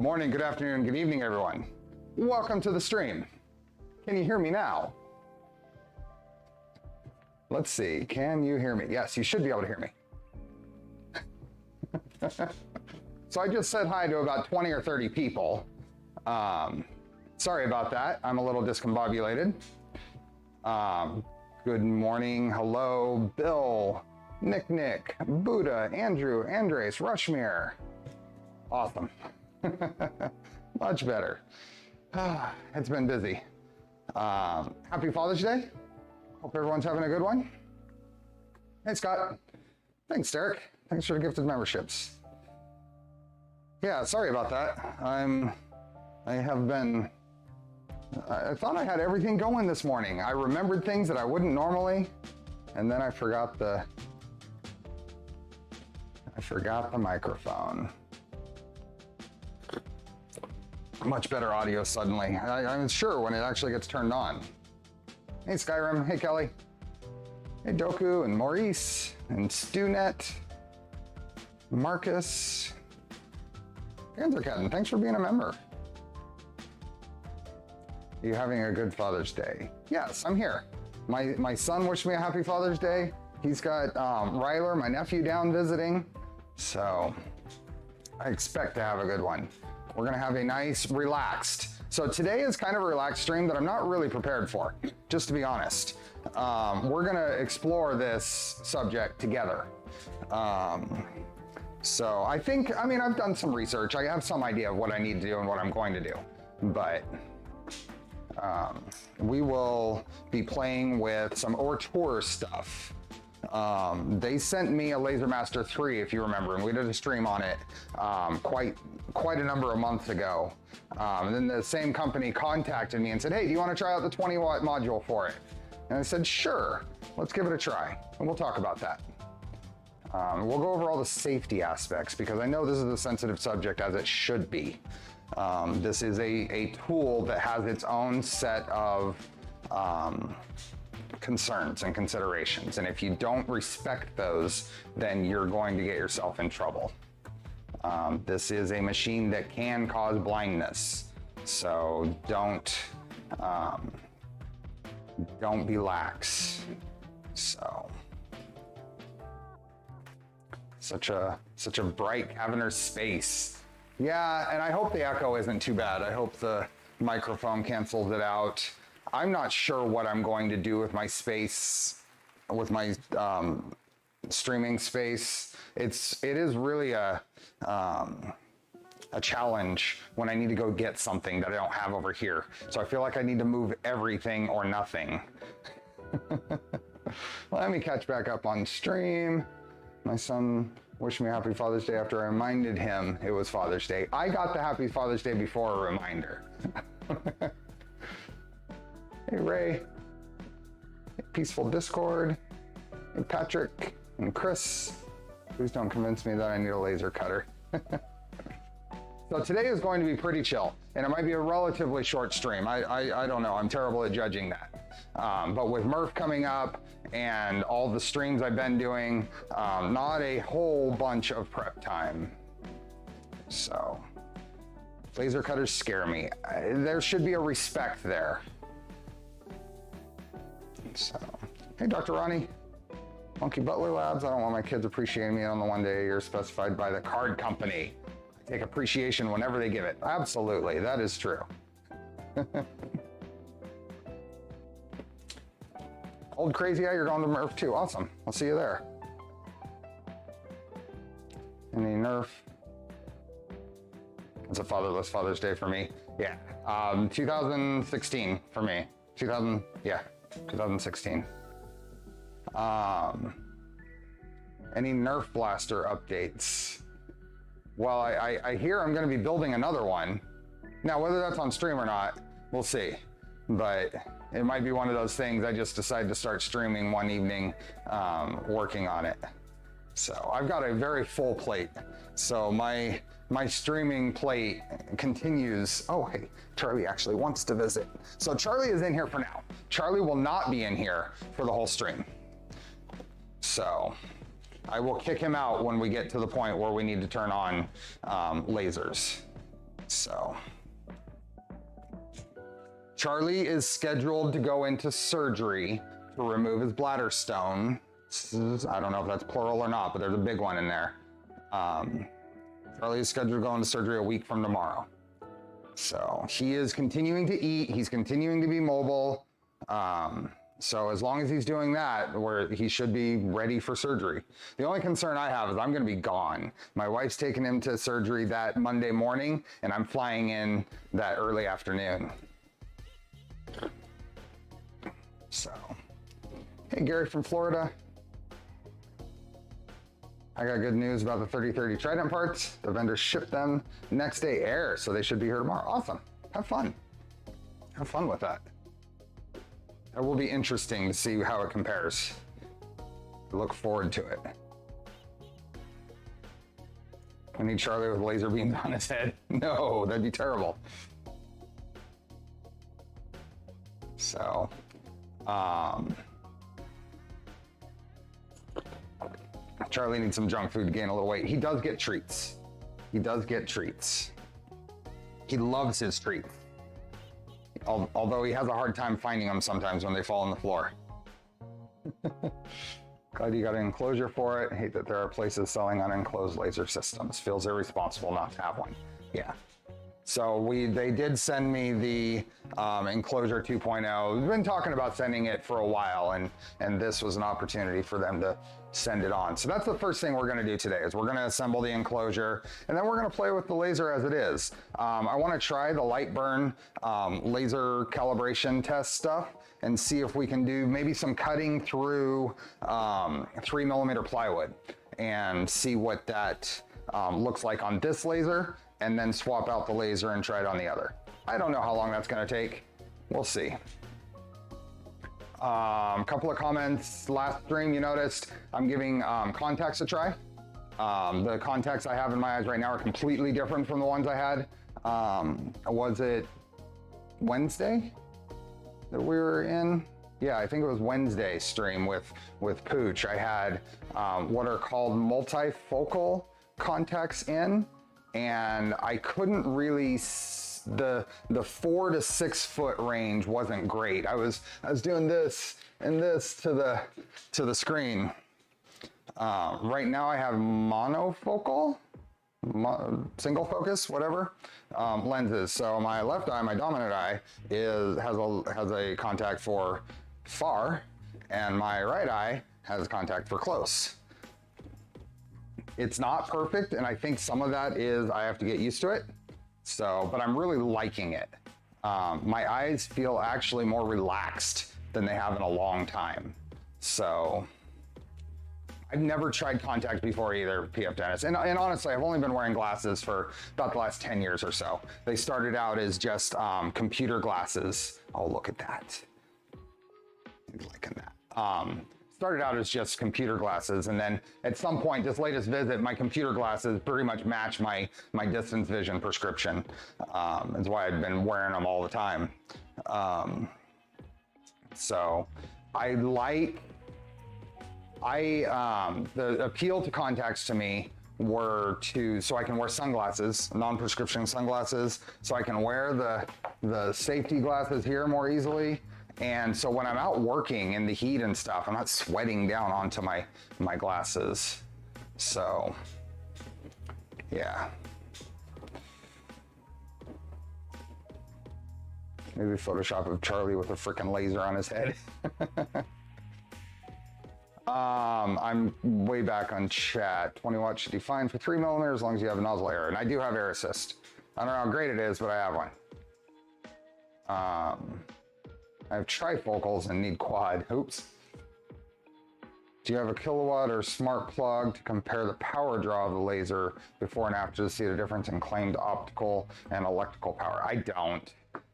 Morning, good afternoon, good evening, everyone. Welcome to the stream. Can you hear me now? Let's see, can you hear me? Yes, you should be able to hear me. So I just said hi to about 20 or 30 people. Sorry about that, I'm a little discombobulated. Good morning, hello, Bill, Nick, Buddha, Andrew, Andres, Rushmere. Awesome. Much better. It's been busy. Happy Father's Day. Hope everyone's having a good one. Hey, Scott. Thanks, Derek. Thanks for the gifted memberships. Yeah, sorry about that. I thought I had everything going this morning. I remembered things that I wouldn't normally, and then I forgot the microphone. Much better audio suddenly. I'm sure when it actually gets turned on. Hey Skyrim, hey Kelly. Hey Doku and Maurice and StuNet. Marcus. Panzerketten, thanks for being a member. Are you having a good Father's Day? Yes, I'm here. My son wished me a happy Father's Day. He's got Ryler, my nephew, down visiting. So I expect to have a good one. We're gonna have a nice, relaxed. So today is kind of a relaxed stream that I'm not really prepared for, just to be honest. We're gonna explore this subject together. So I think, I've done some research. I have some idea of what I need to do and what I'm going to do, but we will be playing with some Ortur stuff. They sent me a LaserMaster 3, if you remember, and we did a stream on it quite a number of months ago. And then the same company contacted me and said, hey, do you want to try out the 20-watt module for it? And I said, sure, let's give it a try, and we'll talk about that. We'll go over all the safety aspects, because I know this is a sensitive subject, as it should be. This is a tool that has its own set of concerns and considerations, and if you don't respect those, then you're going to get yourself in trouble. This is a machine that can cause blindness, so don't be lax. So such a bright cavernous space. Yeah, and I hope the echo isn't too bad. I hope the microphone cancels it out. I'm not sure what I'm going to do with my space, with my streaming space. It is really a challenge when I need to go get something that I don't have over here. So I feel like I need to move everything or nothing. Let me catch back up on stream. My son wished me a happy Father's Day after I reminded him it was Father's Day. I got the happy Father's Day before a reminder. Hey Ray, hey, Peaceful Discord, hey Patrick and Chris. Please don't convince me that I need a laser cutter. So today is going to be pretty chill, and it might be a relatively short stream. I don't know, I'm terrible at judging that. But with MRRF coming up and all the streams I've been doing, not a whole bunch of prep time. So, laser cutters scare me. There should be a respect there. So, hey Dr. Ronnie. Monkey Butler Labs, I don't want my kids appreciating me on the 1 day a year specified by the card company. I take appreciation whenever they give it. Absolutely, that is true. Old Crazy Eye, you're going to MRRF too. Awesome, I'll see you there. Any Nerf? It's a fatherless Father's Day for me. Yeah, 2016 for me. 2016. Any Nerf blaster updates? Well, I hear I'm going to be building another one. Now, whether that's on stream or not, we'll see. But it might be one of those things I just decide to start streaming one evening, working on it. So I've got a very full plate. So my streaming plate continues. Oh, hey, Charlie actually wants to visit. So Charlie is in here for now. Charlie will not be in here for the whole stream. So I will kick him out when we get to the point where we need to turn on lasers. So Charlie is scheduled to go into surgery to remove his bladder stone. I don't know if that's plural or not, but there's a big one in there. Charlie is scheduled to go into surgery a week from tomorrow. So he is continuing to eat. He's continuing to be mobile. So as long as he's doing that, he should be ready for surgery. The only concern I have is I'm going to be gone. My wife's taking him to surgery that Monday morning, and I'm flying in that early afternoon. So, hey, Gary from Florida. I got good news about the 3030 Trident parts. The vendor shipped them next day air, so they should be here tomorrow. Awesome. Have fun. Have fun with that. That will be interesting to see how it compares. I look forward to it. I need Charlie with laser beams on his head. No, that'd be terrible. So, Charlie needs some junk food to gain a little weight. He does get treats. He does get treats. He loves his treats. Although he has a hard time finding them sometimes when they fall on the floor. Glad you got an enclosure for it. I hate that there are places selling unenclosed laser systems. Feels irresponsible not to have one. Yeah. So they did send me the Enclosure 2.0. We've been talking about sending it for a while, and this was an opportunity for them to send it on. So that's the first thing we're gonna do today, is we're gonna assemble the enclosure, and then we're gonna play with the laser as it is. I wanna try the LightBurn laser calibration test stuff and see if we can do maybe some cutting through 3mm plywood and see what that looks like on this laser, and then swap out the laser and try it on the other. I don't know how long that's gonna take. We'll see. Couple of comments last stream, you noticed I'm giving contacts a try. The contacts I have in my eyes right now are completely different from the ones I had. Was it Wednesday that we were in? Yeah, I think it was Wednesday stream with Pooch. I had what are called multifocal contacts in, and I couldn't really, the 4 to 6 foot range wasn't great. I was doing this and this to the screen. Right now I have monofocal, single focus, whatever, lenses. So my left eye, my dominant eye, has a contact for far, and my right eye has contact for close. It's not perfect, and I think some of that is I have to get used to it. So, but I'm really liking it. My eyes feel actually more relaxed than they have in a long time. So, I've never tried contacts before either, PF Dennis. And honestly, I've only been wearing glasses for about the last 10 years or so. They started out as just computer glasses. Oh, look at that. I'm liking that. Started out as just computer glasses, and then at some point, this latest visit, my computer glasses pretty much match my distance vision prescription. That's why I've been wearing them all the time. So the appeal to contacts to me were so I can wear sunglasses, non-prescription sunglasses, so I can wear the safety glasses here more easily. And so when I'm out working in the heat and stuff, I'm not sweating down onto my glasses. So, yeah. Maybe Photoshop of Charlie with a freaking laser on his head. I'm way back on chat. 20 watts should be fine for 3mm as long as you have a nozzle air. And I do have air assist. I don't know how great it is, but I have one. I have trifocals and need quad. Oops. Do you have a kilowatt or smart plug to compare the power draw of the laser before and after to see the difference in claimed optical and electrical power? I don't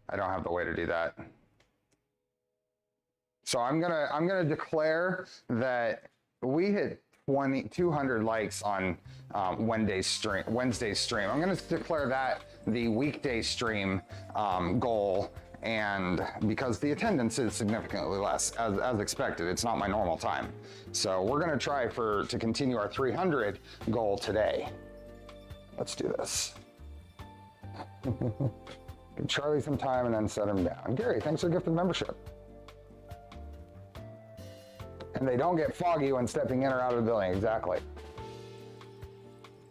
have the way to do that. So I'm gonna declare that we hit 200 likes on Wednesday's stream. I'm gonna declare that the weekday stream goal. And because the attendance is significantly less, as expected, it's not my normal time. So we're gonna try to continue our 300 goal today. Let's do this. Give Charlie some time and then set him down. Gary, thanks for the gift of membership. And they don't get foggy when stepping in or out of the building, exactly.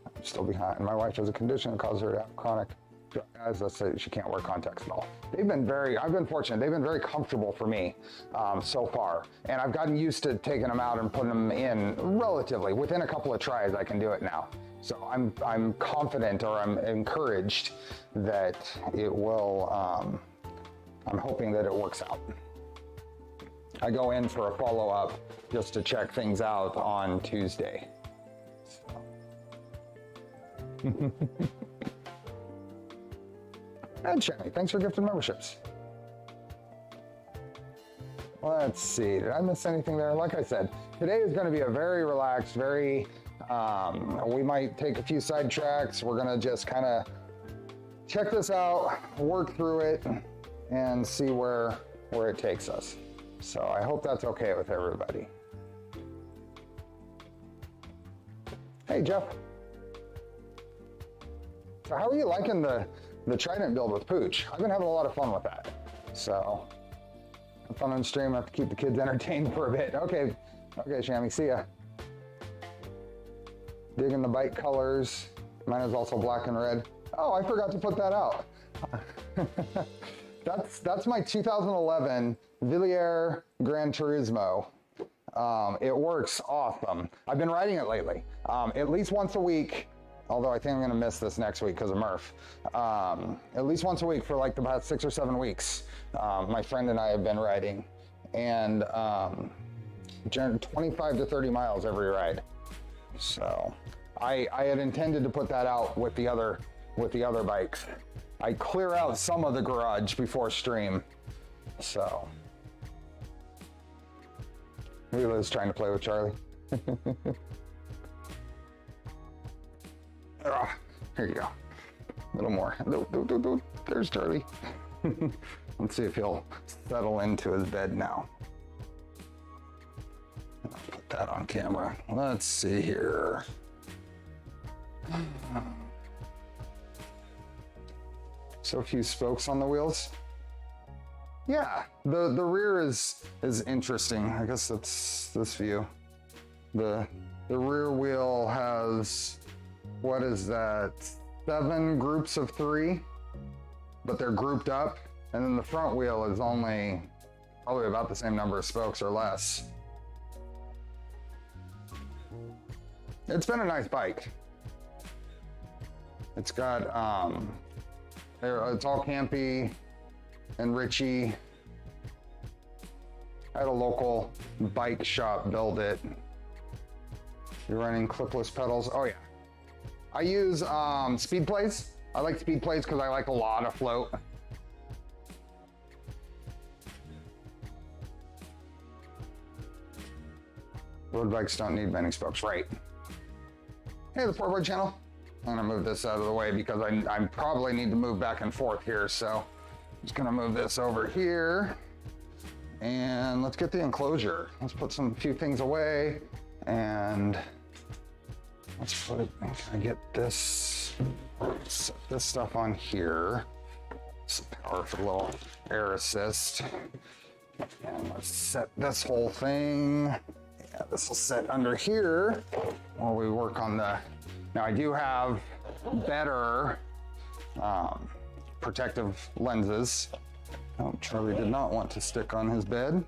I'm still behind. My wife has a condition that causes her to have chronic dry eyes. Let's say she can't wear contacts at all. I've been fortunate. They've been very comfortable for me so far. And I've gotten used to taking them out and putting them in relatively. Within a couple of tries, I can do it now. So I'm confident, or I'm encouraged that it will, I'm hoping that it works out. I go in for a follow-up just to check things out on Tuesday. So. And Shanny, thanks for gifting memberships. Let's see, did I miss anything there? Like I said, today is going to be a very relaxed, very, we might take a few side tracks. We're going to just kind of check this out, work through it, and see where it takes us. So I hope that's okay with everybody. Hey, Jeff. So how are you liking the Trident build with Pooch? I've been having a lot of fun with that. So, have fun on stream. I have to keep the kids entertained for a bit. Okay, Shammy, see ya. Digging the bike colors. Mine is also black and red. Oh, I forgot to put that out. That's my 2011 Villiers Gran Turismo. It works awesome. I've been riding it lately, at least once a week. Although I think I'm gonna miss this next week because of Murph. At least once a week for like the past 6 or 7 weeks. My friend and I have been riding, and 25 to 30 miles every ride. So I had intended to put that out with the other bikes. I clear out some of the garage before stream. So Lila's trying to play with Charlie. Here you go. A little more. There's Charlie. Let's see if he'll settle into his bed now. I'll put that on camera. Let's see here. So a few spokes on the wheels. Yeah, the rear is interesting. I guess that's this view. The rear wheel has, what is that, 7 groups of 3, but they're grouped up. And then the front wheel is only probably about the same number of spokes or less. It's been a nice bike. It's got, it's all campy and Richie. I had a local bike shop build it. You're running clipless pedals. Oh yeah. I use speed plates. I like speed plates because I like a lot of float. Road bikes don't need many spokes, right? Hey, the 4board channel. I'm gonna move this out of the way because I probably need to move back and forth here. So I'm just gonna move this over here. And let's get the enclosure. Let's put some few things away, and let's put it, can I get this, set this stuff on here. Some power for a little air assist. And let's set this whole thing. Yeah, this will set under here while we work on the, now I do have better protective lenses. Oh, Charlie did not want to stick on his bed.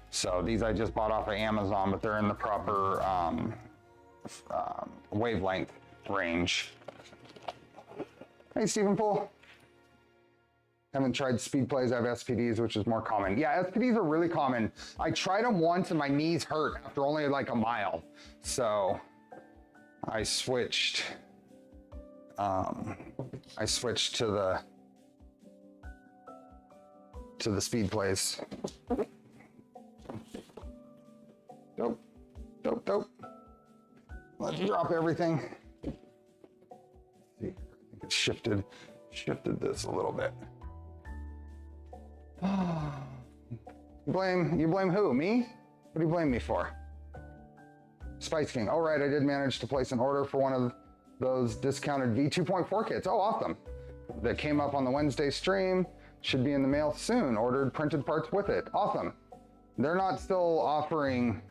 So these I just bought off of Amazon, but they're in the proper wavelength range. Hey, Stephen Poole. Haven't tried speed plays. I have SPDs, which is more common. Yeah, SPDs are really common. I tried them once and my knees hurt after only like a mile. So I switched to the speed plays. Dope. Let's drop everything. See, I think it shifted this a little bit. You blame who? Me? What do you blame me for? Spice King. Oh right, I did manage to place an order for one of those discounted V2.4 kits. Oh, awesome. that came up on the Wednesday stream. Should be in the mail soon. Ordered printed parts with it. Awesome. They're not still offering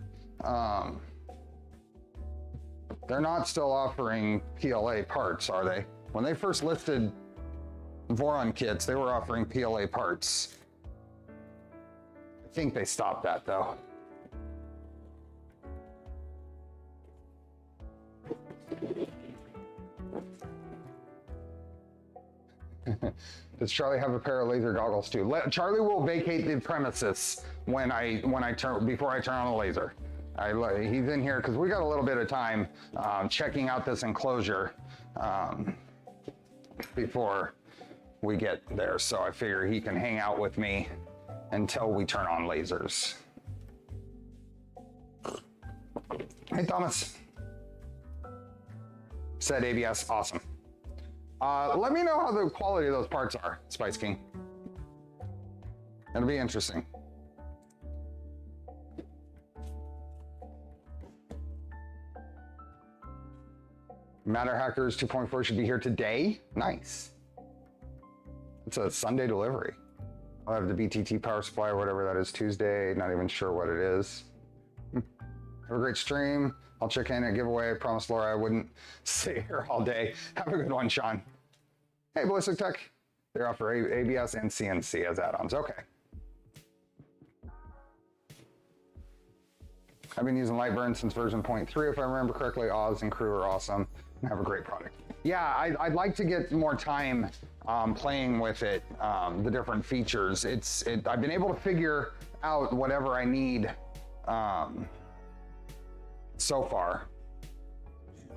PLA parts, are they? When they first listed Voron kits, they were offering PLA parts. I think they stopped that though. Does Charlie have a pair of laser goggles too? Charlie will vacate the premises before I turn on the laser. He's in here because we got a little bit of time checking out this enclosure before we get there. So I figure he can hang out with me until we turn on lasers. Hey, Thomas. Said ABS, awesome. Let me know how the quality of those parts are, Spice King. It'll be interesting. Matter Hackers 2.4 should be here today. Nice. It's a Sunday delivery. I'll have the BTT power supply or whatever that is Tuesday. Not even sure what it is. Have a great stream. I'll check in at giveaway. I promised Laura I wouldn't stay here all day. Have a good one, Sean. Hey, Ballistic Tech. They offer ABS and CNC as add-ons. Okay. I've been using LightBurn since version 0.3, if I remember correctly. Oz and crew are awesome and have a great product. Yeah, I'd like to get more time playing with it, the different features. I've been able to figure out whatever I need so far.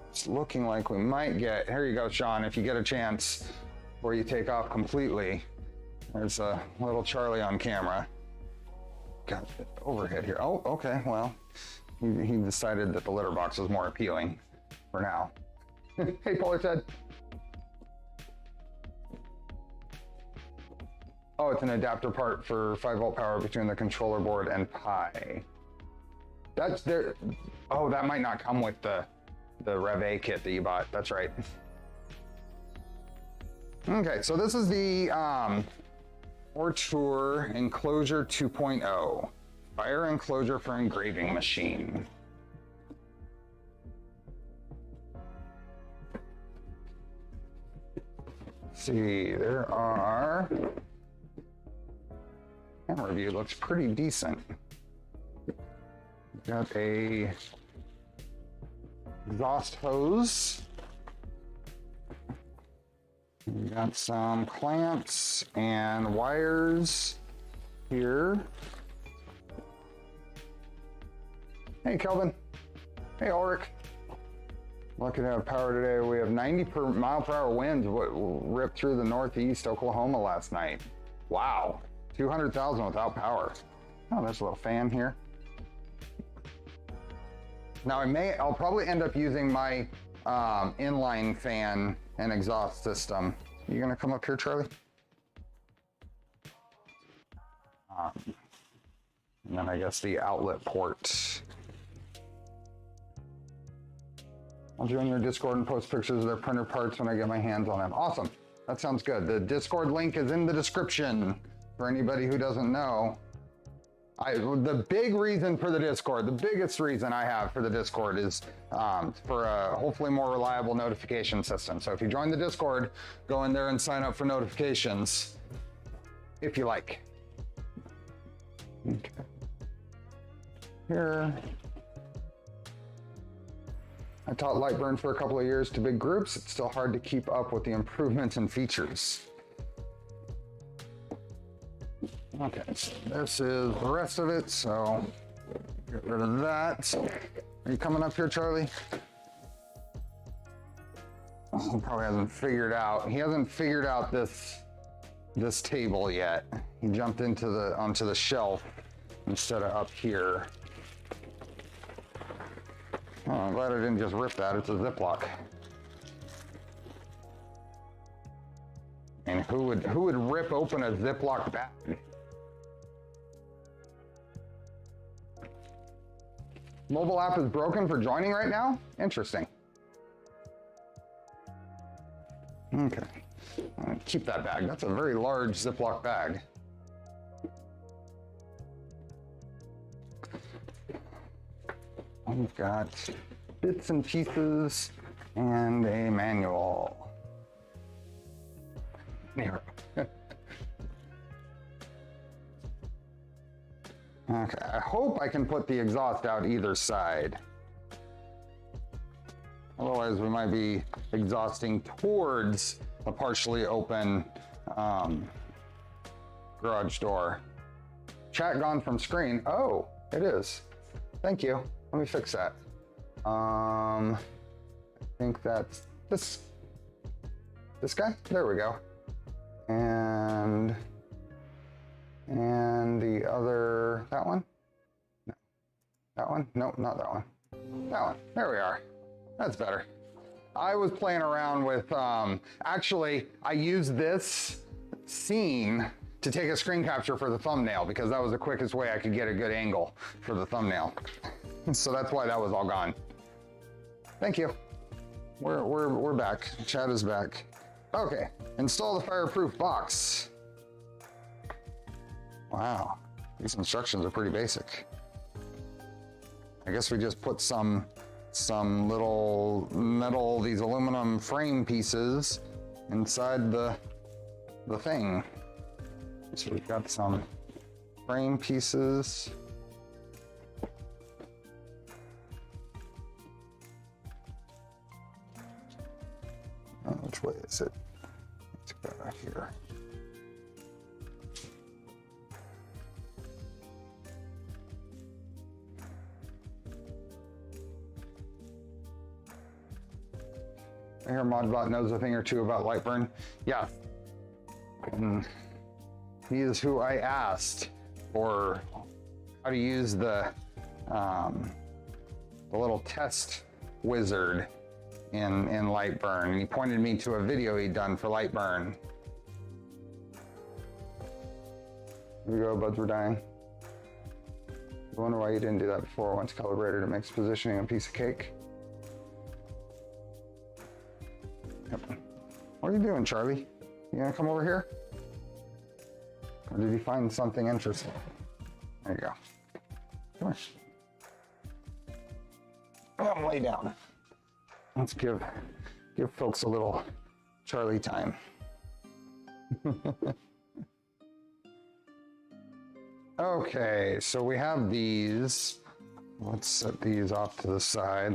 It's looking like we might get, here you go, Sean, if you get a chance before you take off completely. There's a little Charlie on camera. Got overhead here. Oh, okay, well, he decided that the litter box was more appealing for now. Hey, Polar Ted. Oh, it's an adapter part for 5-volt power between the controller board and Pi. That's there. Oh, that might not come with the Rev A kit that you bought. That's right. Okay, so this is the Ortur Enclosure 2.0. Fire enclosure for engraving machine. Let's see, there are, camera view looks pretty decent. Got a exhaust hose. We got some clamps and wires here. Hey, Kelvin. Hey, Ulrich. Lucky to have power today. We have 90 mile per hour winds ripped through the northeast Oklahoma last night. Wow, 200,000 without power. Oh, there's a little fan here. Now I'll probably end up using my inline fan and exhaust system. You gonna come up here, Charlie? And then I guess the outlet port. I'll join your Discord and post pictures of their printer parts when I get my hands on them. Awesome, that sounds good. The Discord link is in the description for anybody who doesn't know. The big reason for the Discord, the biggest reason I have for the Discord is for a hopefully more reliable notification system. So if you join the Discord, go in there and sign up for notifications if you like. Okay. Here. I taught LightBurn for a couple of years to big groups. It's still hard to keep up with the improvements and features. Okay, so this is the rest of it, so get rid of that. Are you coming up here, Charlie? He probably hasn't figured out. He hasn't figured out this table yet. He jumped onto the shelf instead of up here. Oh, I'm glad I didn't just rip that. It's a Ziploc. And who would rip open a Ziploc bag? Mobile app is broken for joining right now? Interesting. Okay. keep that bag. That's a very large Ziploc bag. We've got bits and pieces and a manual. Here. Okay, I hope I can put the exhaust out either side. Otherwise, we might be exhausting towards a partially open garage door. Chat gone from screen. Oh, it is. Thank you. Let me fix that. I think that's this guy. There we go. And the other, that one? No. That one? Nope, not that one. That one. There we are. That's better. I was playing around with, actually, I used this scene to take a screen capture for the thumbnail because that was the quickest way I could get a good angle for the thumbnail. So that's why that was all gone. Thank you. We're back. Chat is back. Okay, install the fireproof box. Wow, these instructions are pretty basic. I guess we just put some little metal, these aluminum frame pieces inside the thing. So we've got some frame pieces. Which way is it? Let's go back here. I hear Modbot knows a thing or two about LightBurn. Yeah. He is who I asked for how to use the little test wizard in LightBurn, and he pointed me to a video he'd done for LightBurn. Here we go, buds were dying. I wonder why you didn't do that before. Once calibrated, it makes positioning a piece of cake. Yep. What are you doing, Charlie? You gonna come over here? Or did he find something interesting? There you go. Come here. Come lay down. Let's give folks a little Charlie time. Okay, so we have these. Let's set these off to the side.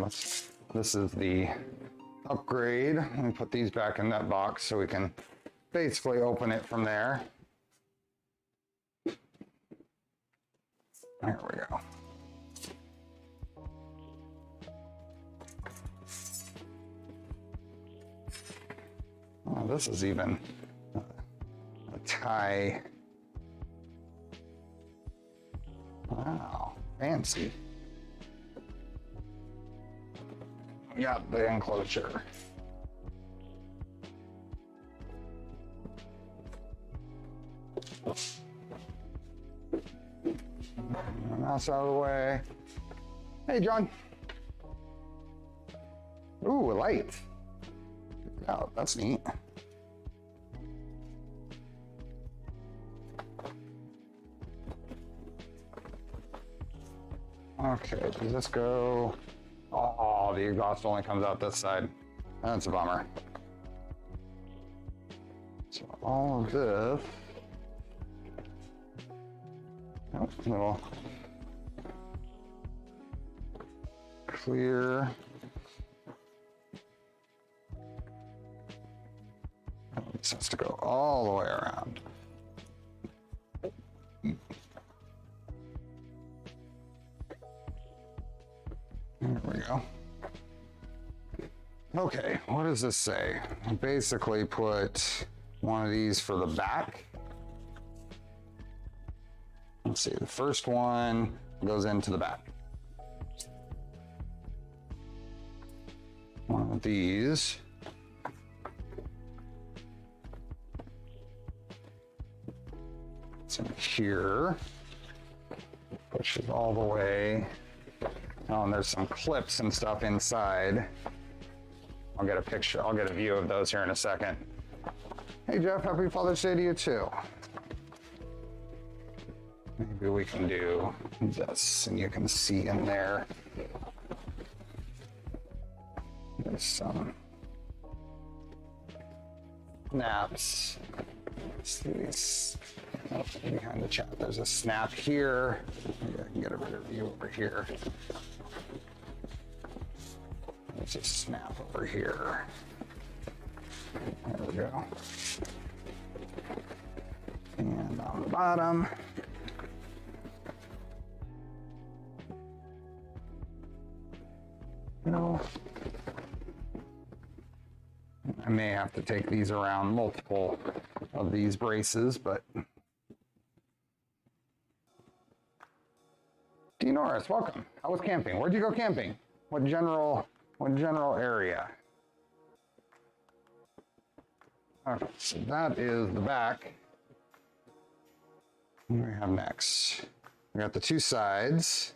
This is the upgrade. Let me put these back in that box so we can basically open it from there. There we go. Oh, this is even a tie. Wow, fancy. Yeah, the enclosure. Mouse out of the way. Hey, John. Ooh, a light. Oh, that's neat. Okay, does this go? Oh, the exhaust only comes out this side. That's a bummer. So all of this. Oh, little clear. This has to go all the way around. There we go. Okay, what does this say? I basically put one of these for the back. Let's see, the first one goes into the back. One of these. It's in here. Pushes all the way. Oh, and there's some clips and stuff inside. I'll get a picture, I'll get a view of those here in a second. Hey Jeff, happy Father's Day to you too. Maybe we can do this and you can see in there. There's some snaps. See these behind the chat. There's a snap here. Maybe I can get a better view over here. There's a snap over here. There we go. And on the bottom. No. I may have to take these around multiple of these braces, but. D. Norris, welcome. How was camping? Where'd you go camping? What general area? Okay, so that is the back. What do we have next? We got the two sides,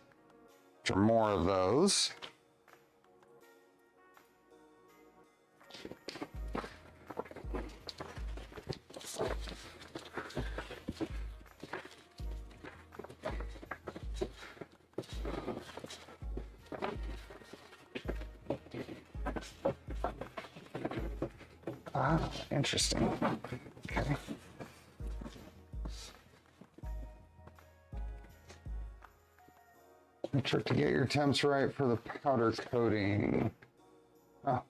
which are more of those. Ah, interesting. Okay. Make sure to get your temps right for the powder coating. Oh.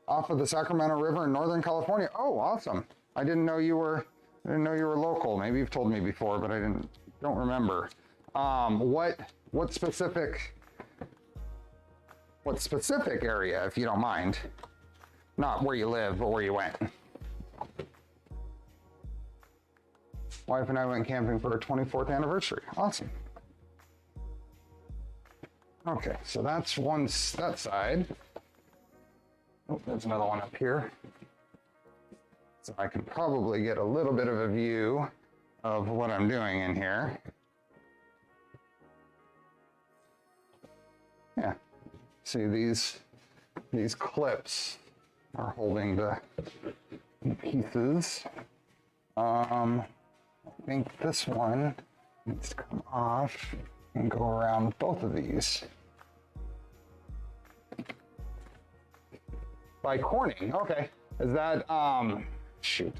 Off of the Sacramento River in Northern California. Oh, awesome. I didn't know you were local. Maybe you've told me before, but I don't remember. What specific area, if you don't mind? Not where you live, but where you went. Wife and I went camping for our 24th anniversary. Awesome. Okay, so that's that side. Oh, there's another one up here. So I can probably get a little bit of a view of what I'm doing in here. Yeah, see these clips are holding the pieces. I think this one needs to come off and go around both of these. By Corning, okay. Is that, shoot,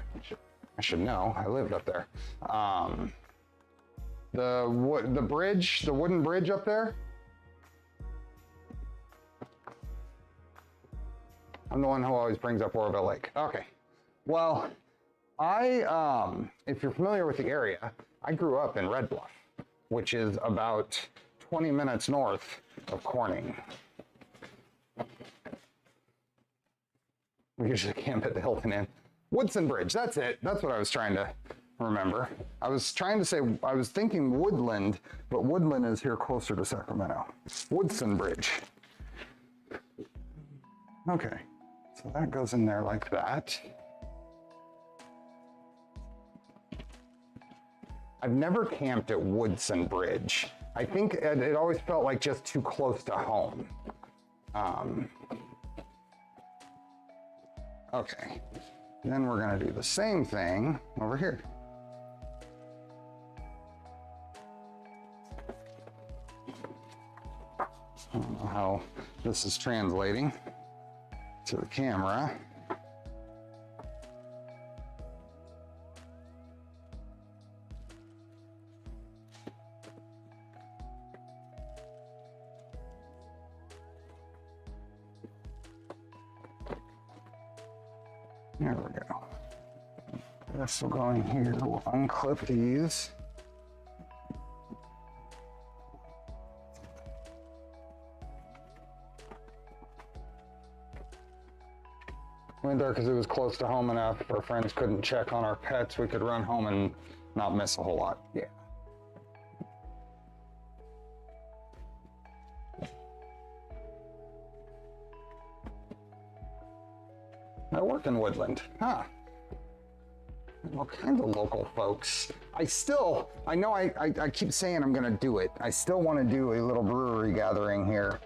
I should know, I lived up there. The wooden bridge up there? I'm the one who always brings up Oroville Lake. Okay. Well, if you're familiar with the area, I grew up in Red Bluff, which is about 20 minutes north of Corning. We usually camp at the Hilton Inn. Woodson Bridge, that's it. That's what I was trying to remember. I was thinking Woodland, but Woodland is here closer to Sacramento. Woodson Bridge. Okay. So that goes in there like that. I've never camped at Woodson Bridge. I think it always felt like just too close to home. Okay, then we're gonna do the same thing over here. I don't know how this is translating to the camera. There we go. This will go in here. We'll unclip these. Went there because it was close to home enough. If our friends couldn't check on our pets, we could run home and not miss a whole lot. Yeah. I work in Woodland. Huh. All kinds of local folks. I know I keep saying I'm gonna do it. I still want to do a little brewery gathering here.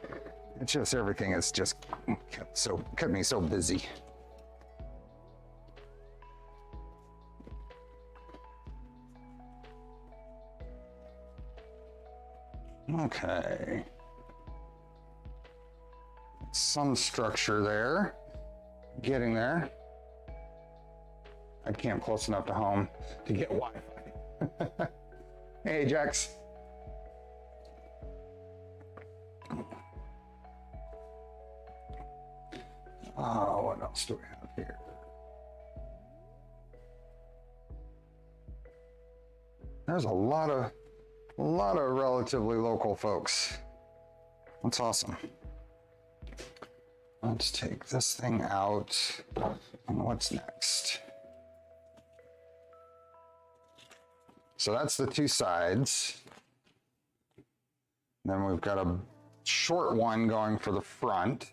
It's just everything has just kept me so busy. Okay. Some structure there. Getting there. I can't close enough to home to get Wi-Fi. Hey, Jax. What else do we have here? There's a lot of relatively local folks. That's awesome. Let's take this thing out. And what's next? So that's the two sides. Then we've got a short one going for the front,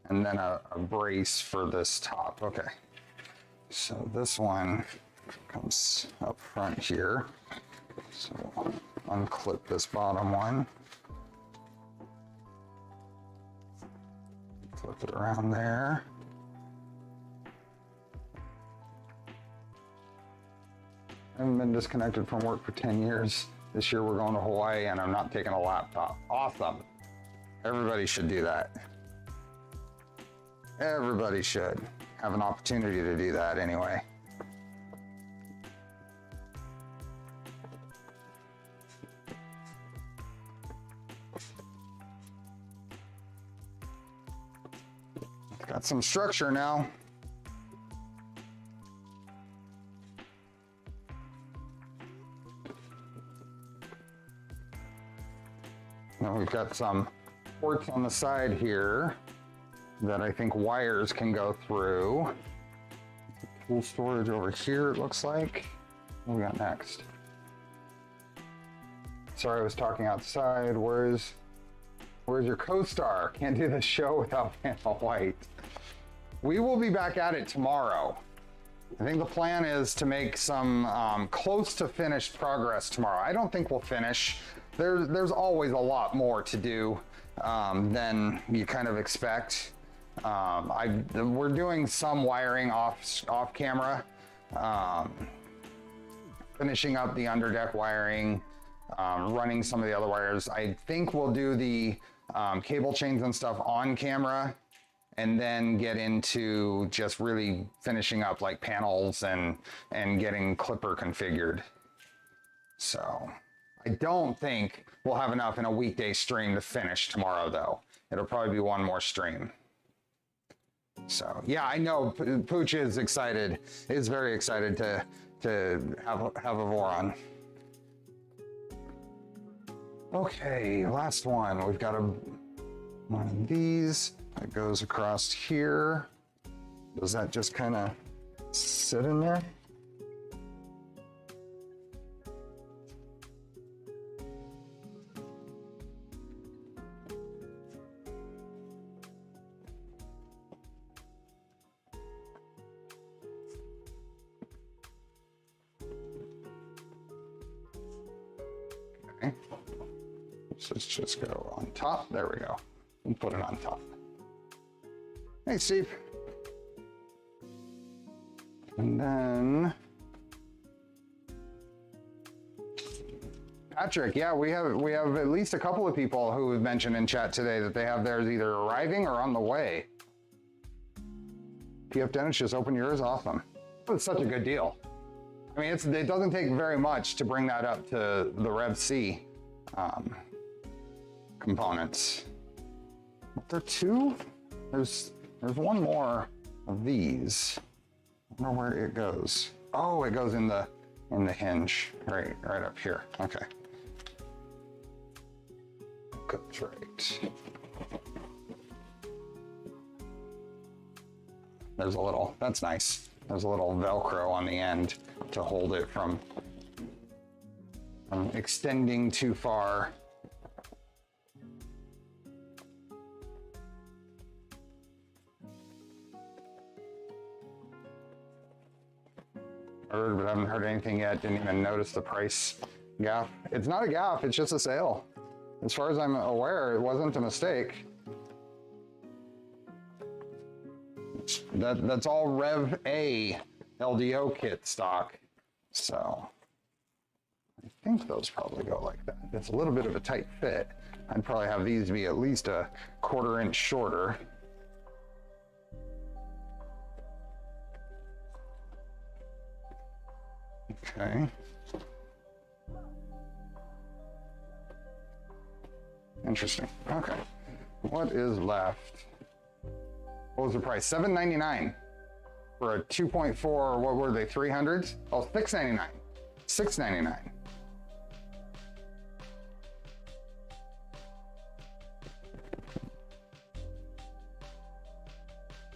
and then a brace for this top. Okay. So this one comes up front here. So we'll unclip this bottom one. Flip it around there. I haven't been disconnected from work for 10 years. This year we're going to Hawaii and I'm not taking a laptop. Awesome. Everybody should do that. Everybody should have an opportunity to do that anyway. Got some structure now. Now we've got some ports on the side here that I think wires can go through. Tool storage over here, it looks like. What do we got next? Sorry, I was talking outside. Where's your co-star? Can't do the show without Vanna White. We will be back at it tomorrow. I think the plan is to make some close to finished progress tomorrow. I don't think we'll finish. There's always a lot more to do than you kind of expect. We're doing some wiring off camera, finishing up the underdeck wiring, running some of the other wires. I think we'll do the cable chains and stuff on camera, and then get into just really finishing up like panels and getting Clipper configured. So I don't think we'll have enough in a weekday stream to finish tomorrow though. It'll probably be one more stream. So yeah, I know Pooch is excited, is very excited to have a Voron. Okay, last one. We've got one of these that goes across here. Does that just kind of sit in there? Okay. So let's just go on top. There we go. And put it on top. Hey, Steve. And then Patrick, yeah, we have at least a couple of people who have mentioned in chat today that they have theirs either arriving or on the way. PF Dennis, just open yours, awesome. It's such a good deal. I mean, it doesn't take very much to bring that up to the Rev C components. But there are two. There's one more of these. I don't know where it goes. Oh, it goes in the hinge, right up here. Okay. Goes right. There's a little. That's nice. There's a little Velcro on the end to hold it from extending too far. Heard, but I haven't heard anything yet. Didn't even notice the price gap. It's not a gap, it's just a sale. As far as I'm aware, it wasn't a mistake. That's all Rev A LDO kit stock. So I think those probably go like that. It's a little bit of a tight fit. I'd probably have these be at least a 1/4 inch shorter. Okay. Interesting. Okay. What is left? What was the price? $7.99 for a 2.4. What were they? 300s? Oh, $6.99. $6.99.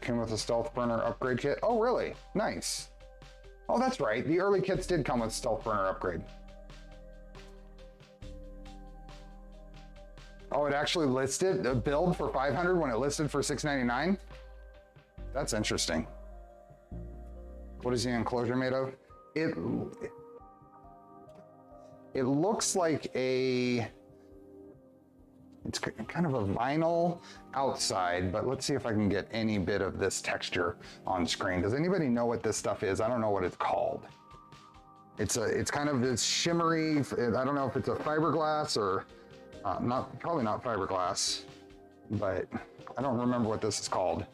Came with a stealth burner upgrade kit. Oh, really? Nice. Oh, that's right. The early kits did come with stealth burner upgrade. Oh, it actually listed a build for 500 when it listed for 699. That's interesting. What is the enclosure made of? It looks like it's kind of a vinyl outside, but let's see if I can get any bit of this texture on screen. Does anybody know what this stuff is? I don't know what it's called. It's kind of this shimmery, I don't know if it's a fiberglass or probably not fiberglass, but I don't remember what this is called.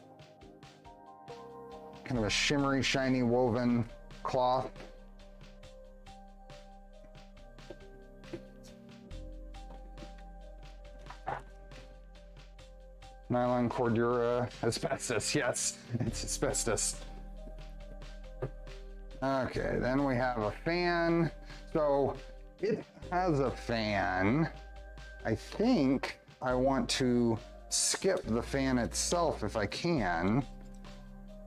Kind of a shimmery, shiny woven cloth. Nylon Cordura, asbestos, yes, it's asbestos. Okay, then we have a fan. So it has a fan. I think I want to skip the fan itself if I can.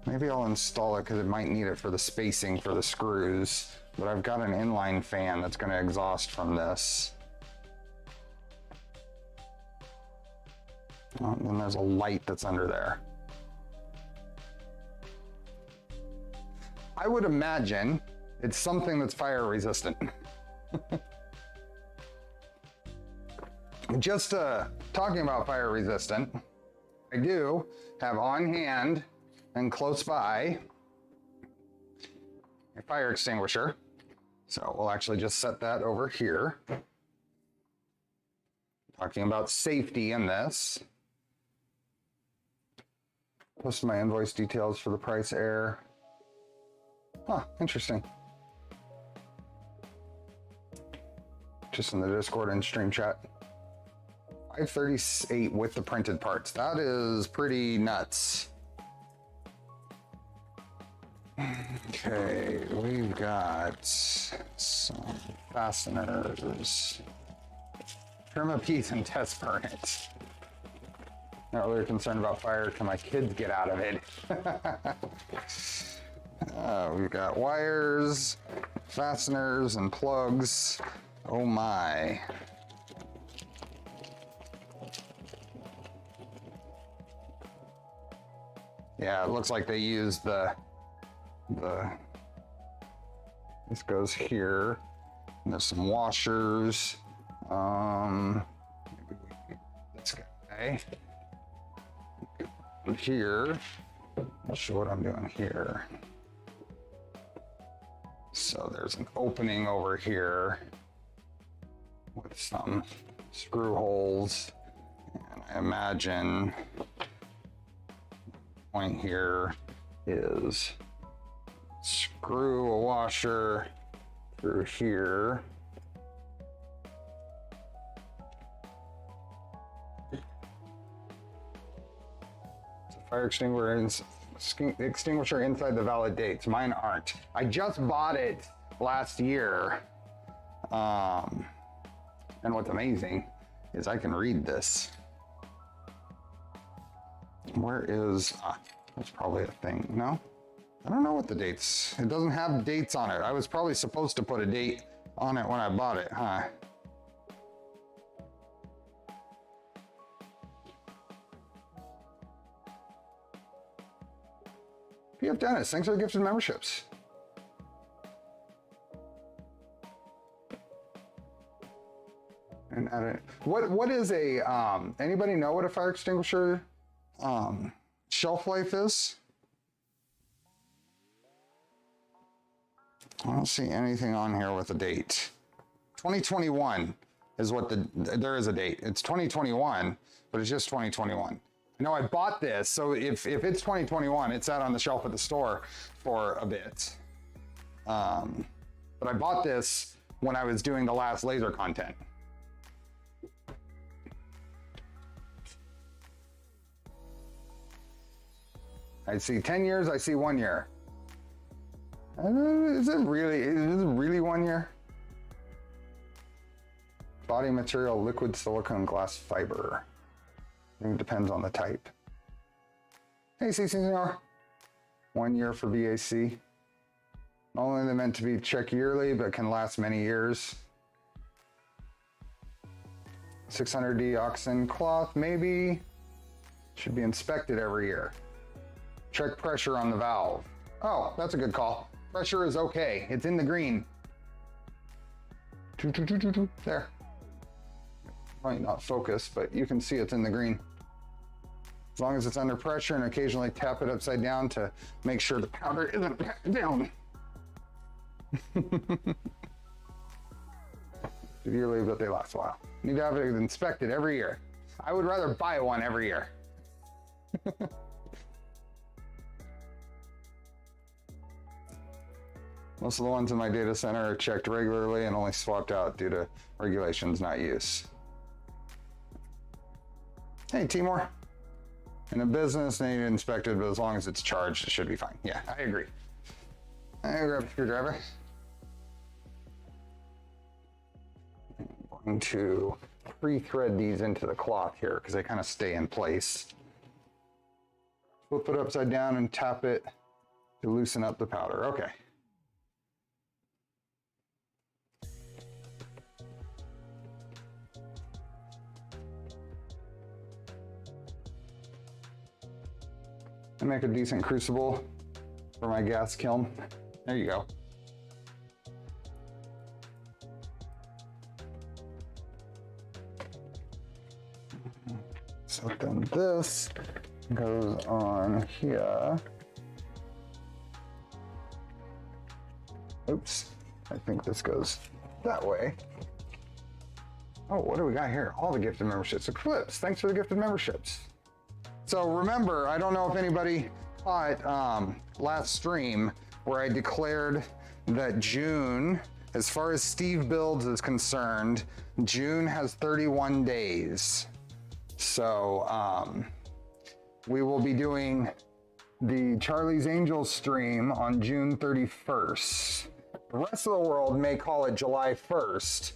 Maybe I'll install it because it might need it for the spacing for the screws, but I've got an inline fan that's going to exhaust from this. Oh, and then there's a light that's under there. I would imagine it's something that's fire resistant. Just talking about fire resistant, I do have on hand and close by a fire extinguisher. So we'll actually just set that over here. Talking about safety in this. Post my invoice details for the price air. Huh, interesting. Just in the Discord and stream chat. 538 with the printed parts. That is pretty nuts. Okay, we've got some fasteners. Trim a piece and test burn it. Not really concerned about fire. Can my kids get out of it? We've got wires, fasteners, and plugs. Oh my. Yeah, it looks like they used this goes here. And there's some washers. Maybe we can this guy. Here. I'll show what I'm doing here. So there's an opening over here with some screw holes. And I imagine the point here is screw a washer through here. It's a fire extinguisher inside the valid dates. Mine aren't. I just bought it last year. And what's amazing is I can read this. Where is, that's probably a thing, no? I don't know what the dates, it doesn't have dates on it. I was probably supposed to put a date on it when I bought it, huh? PF Dennis, thanks for the gifted memberships. And what is a, anybody know what a fire extinguisher shelf life is? I don't see anything on here with a date. 2021 is what there is a date. It's 2021, but it's just 2021. No, I bought this, so if it's 2021, it's out on the shelf at the store for a bit. But I bought this when I was doing the last laser content. I see 10 years, I see 1 year. Is it really 1 year? Body material, liquid silicone glass fiber. I think it depends on the type. Hey, CCR. 1 year for BAC. Not only they're meant to be checked yearly, but can last many years. 600 deoxin cloth, maybe. Should be inspected every year. Check pressure on the valve. Oh, that's a good call. Pressure is okay. It's in the green. There. Might not focus, but you can see it's in the green. As long as it's under pressure, and occasionally tap it upside down to make sure the powder isn't down. Yearly, but they last a while. Need to have it inspected every year. I would rather buy one every year. Most of the ones in my data center are checked regularly and only swapped out due to regulations, not use. Hey, Timor. In a business, they need it inspected, but as long as it's charged, it should be fine. Yeah, I agree. I grab a screwdriver. I'm going to pre-thread these into the cloth here because they kind of stay in place. Flip it upside down and tap it to loosen up the powder. Okay. I make a decent crucible for my gas kiln. There you go. So then this goes on here. Oops, I think this goes that way. Oh, what do we got here? All the gifted memberships. Eclipse, thanks for the gifted memberships. So remember, I don't know if anybody caught last stream where I declared that June, as far as Steve Builds is concerned, June has 31 days. So we will be doing the Charlie's Angels stream on June 31st. The rest of the world may call it July 1st,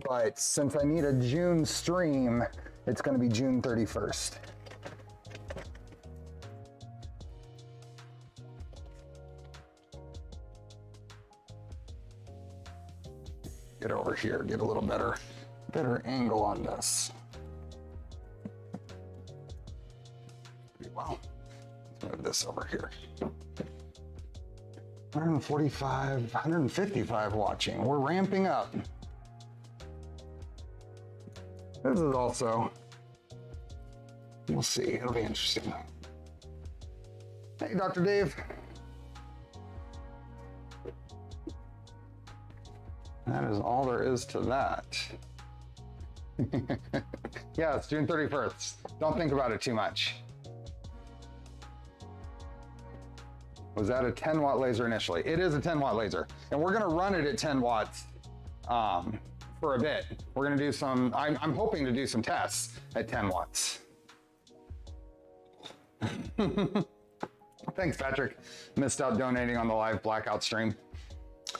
but since I need a June stream, it's going to be June 31st. Get over here, get a little better angle on this. Wow, let's move this over here. 145, 155 watching. We're ramping up. This is also, we'll see, it'll be interesting. Hey, Dr. Dave. That is all there is to that. Yeah, it's June 31st. Don't think about it too much. Was that a 10 watt laser initially? It is a 10 watt laser. And we're gonna run it at 10 watts for a bit. We're gonna do some, I'm hoping to do some tests at 10 watts. Thanks, Patrick. Missed out donating on the live blackout stream.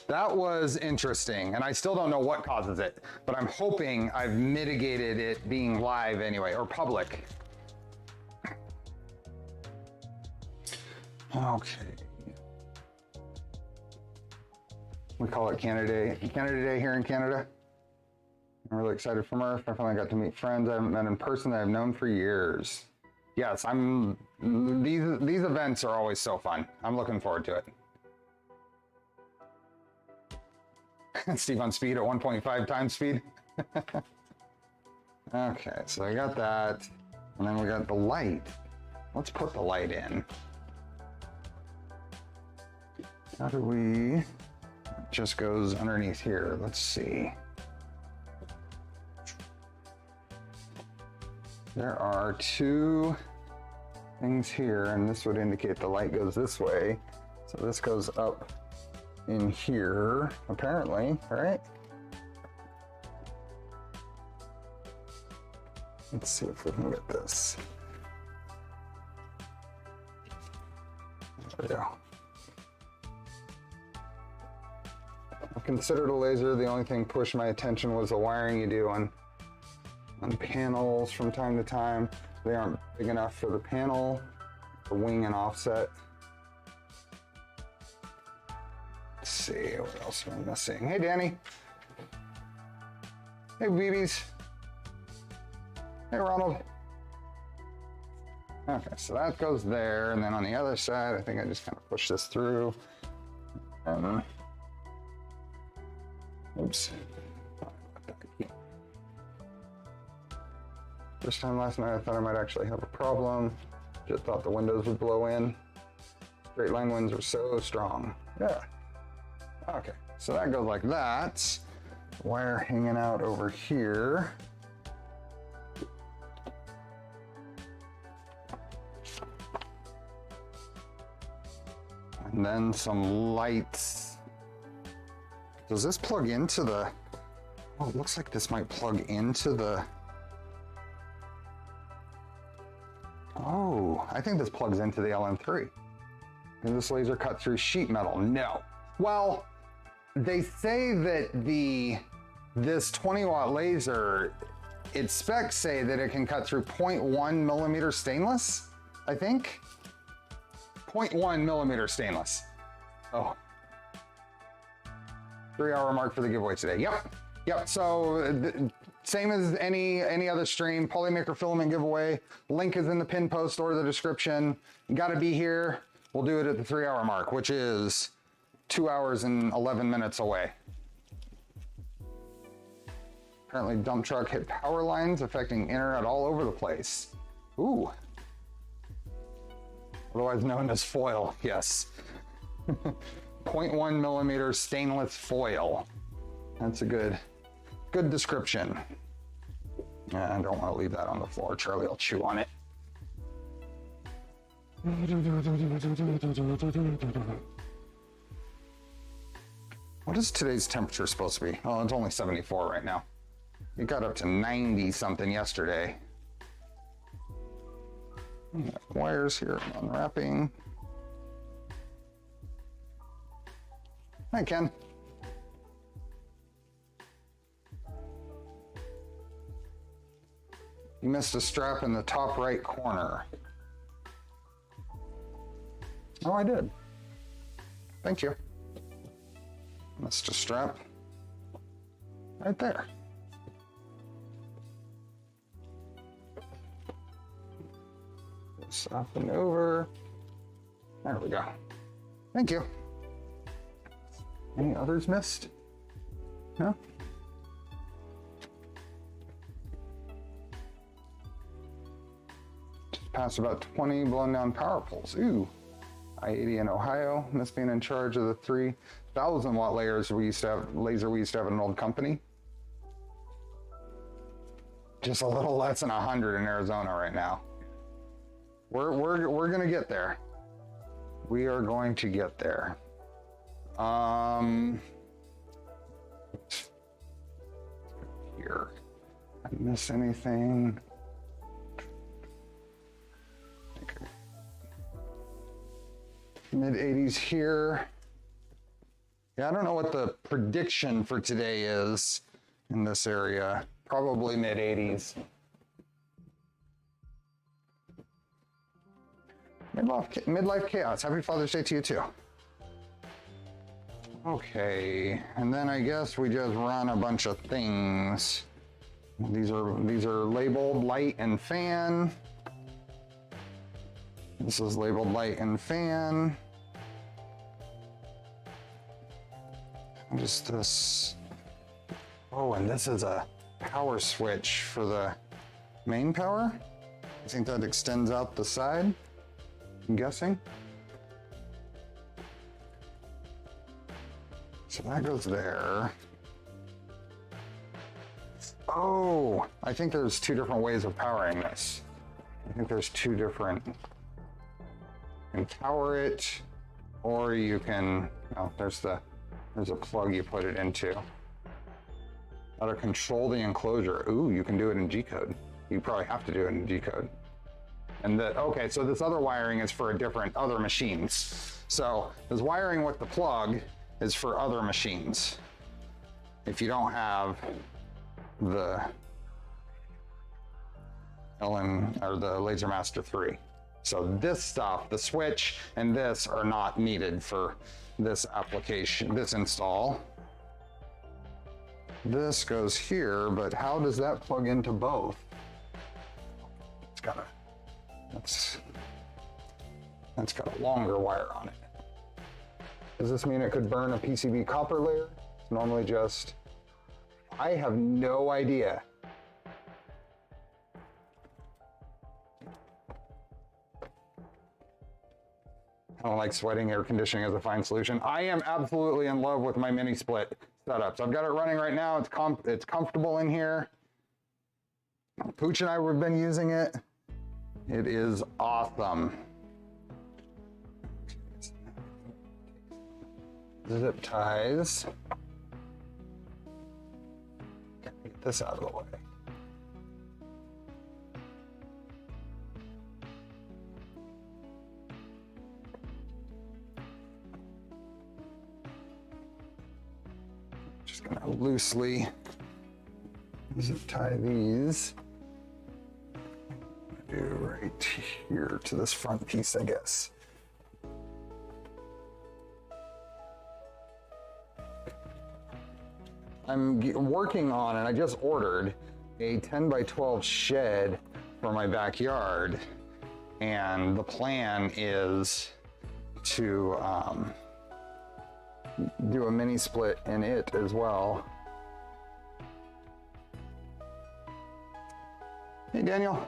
That was interesting, and I still don't know what causes it, but I'm hoping I've mitigated it being live anyway, or public. Okay. We call it Canada Day here in Canada. I'm really excited for MRRF. I finally got to meet friends I haven't met in person that I've known for years. Yes, these events are always so fun. I'm looking forward to it. Steve on speed at 1.5 times speed. Okay, so I got that. And then we got the light. Let's put the light in. How do we, it just goes underneath here. Let's see. There are two things here, and this would indicate the light goes this way. So this goes up in here, apparently, right? Let's see if we can get this. There we go. I considered a laser. The only thing pushed my attention was the wiring you do on panels from time to time. They aren't big enough for the panel, for wing and offset. Let's see, what else am I missing? Hey, Danny. Hey, BBs. Hey, Ronald. Okay, so that goes there, and then on the other side, I think I just kind of push this through. Oops. First time last night, I thought I might actually have a problem. Just thought the windows would blow in. Straight line winds are so strong. Yeah. Okay, so that goes like that. Wire hanging out over here. And then some lights. Does this plug into the... Oh, it looks like this might plug into the... Oh, I think this plugs into the LM3. Can this laser cut through sheet metal? No. Well, they say that this 20-watt laser, its specs say that it can cut through 0.1 millimeter stainless, I think. 0.1 millimeter stainless. Oh. 3-hour mark for the giveaway today. Yep. So same as any other stream, Polymaker Filament giveaway. Link is in the pin post or the description. You got to be here. We'll do it at the 3-hour mark, which is 2 hours and 11 minutes away. Apparently dump truck hit power lines affecting internet all over the place. Ooh. Otherwise known as foil, yes. 0.1 millimeter stainless foil. That's a good description. I don't want to leave that on the floor. Charlie will chew on it. What is today's temperature supposed to be? Oh, it's only 74 right now. It got up to 90 something yesterday. Wires here, unwrapping. Hi, Ken. You missed a strap in the top right corner. Oh, I did. Thank you. Missed a strap right there. This up and over. There we go. Thank you. Any others missed? No? Just passed about 20 blown down power poles. Ooh. I-80 in Ohio. Miss being in charge of the 3,000 watt laser we used to have in an old company. Just a little less than 100 in Arizona right now. We're gonna get there. We are going to get there. Here. I miss anything? Okay. Mid-80s here. Yeah, I don't know what the prediction for today is in this area. Probably mid-80s. Midlife chaos. Happy Father's Day to you too. Okay, and then I guess we just run a bunch of things. These are labeled light and fan. This is labeled light and fan. Just this. Oh, and this is a power switch for the main power. I think that extends out the side, I'm guessing. So that goes there. Oh, I think there's two different ways of powering this. I think there's two different, you can power it, or you can, oh, there's a plug you put it into. How to control the enclosure. Ooh, you can do it in G-code. You probably have to do it in G-code. And okay, so this other wiring is for other machines. So this wiring with the plug is for other machines. If you don't have the or the LaserMaster 3. So this stuff, the switch and this are not needed for this application, this install. This goes here, but how does that plug into both? It's got that's got a longer wire on it. Does this mean it could burn a PCB copper layer? It's normally just, I have no idea. I don't like sweating air conditioning as a fine solution. I am absolutely in love with my mini split setups. I've got it running right now. It's comfortable in here. Pooch and I have been using it. It is awesome. Zip ties. Get this out of the way. Just gonna loosely zip tie these. Do right here to this front piece, I guess. I'm working on, and I just ordered a 10 by 12 shed for my backyard, and the plan is to do a mini split in it as well. Hey, Daniel.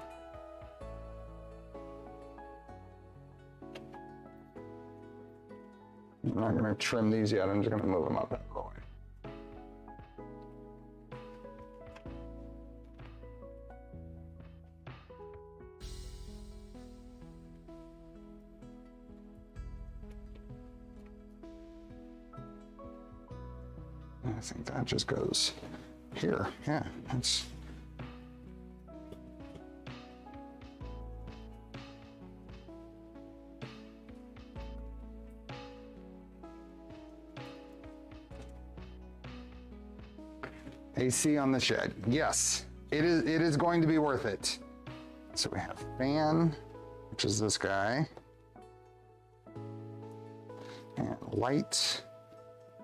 I'm not going to trim these yet. I'm just going to move them up out of the way. I think that just goes here. Yeah, that's. AC on the shed. Yes, it is going to be worth it. So we have fan, which is this guy, and light,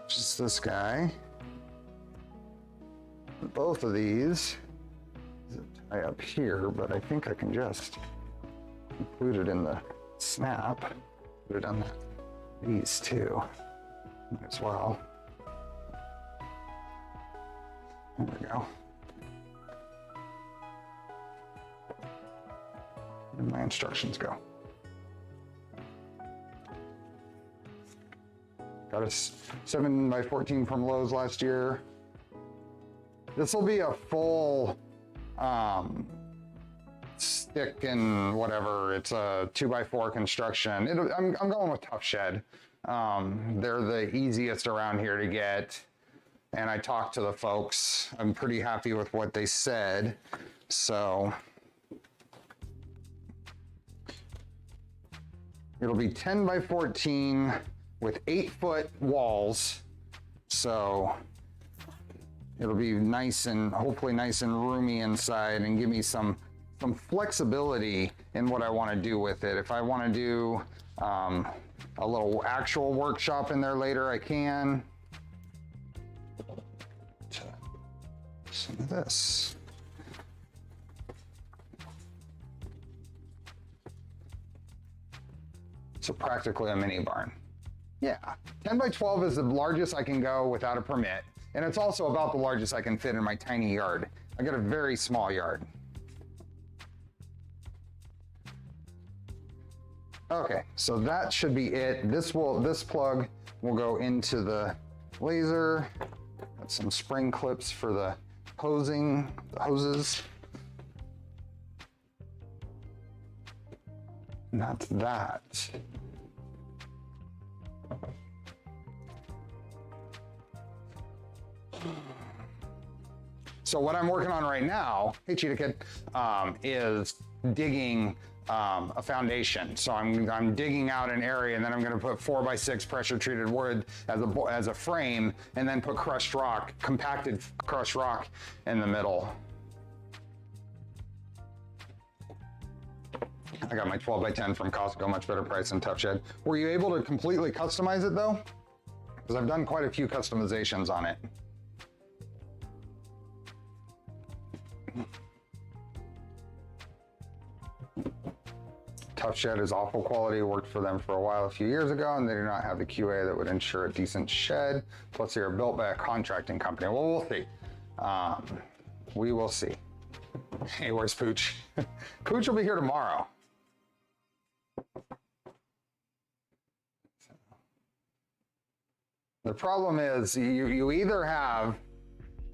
which is this guy. Both of these tie up here, but I think I can just include it in the snap. Put it on these two as well. There we go. Where did my instructions go? Got a 7 by 14 from Lowe's last year. This will be a full stick and whatever. It's a 2x4 construction. I'm going with Tough Shed. They're the easiest around here to get. And I talked to the folks. I'm pretty happy with what they said. So it'll be 10 by 14 with 8-foot walls. So it'll be nice and hopefully nice and roomy inside and give me some flexibility in what I want to do with it. If I want to do a little actual workshop in there later, I can. Some of this. So practically a mini barn. Yeah, 10 by 12 is the largest I can go without a permit. And it's also about the largest I can fit in my tiny yard. I got a very small yard. Okay, so that should be it. This plug will go into the laser. Got some spring clips for the hoses. Not that. So what I'm working on right now, hey Cheetah Kid, is digging a foundation. So I'm digging out an area, and then I'm going to put 4x6 pressure treated wood as a frame, and then put crushed rock, compacted crushed rock in the middle. I got my 12x10 from Costco, much better price than Tough Shed. Were you able to completely customize it though? Because I've done quite a few customizations on it. Tough Shed is awful quality, worked for them for a while a few years ago, and they do not have the QA that would ensure a decent shed. Plus they are built by a contracting company. Well, we'll see. We will see. Hey, where's Pooch? Pooch will be here tomorrow. The problem is you either have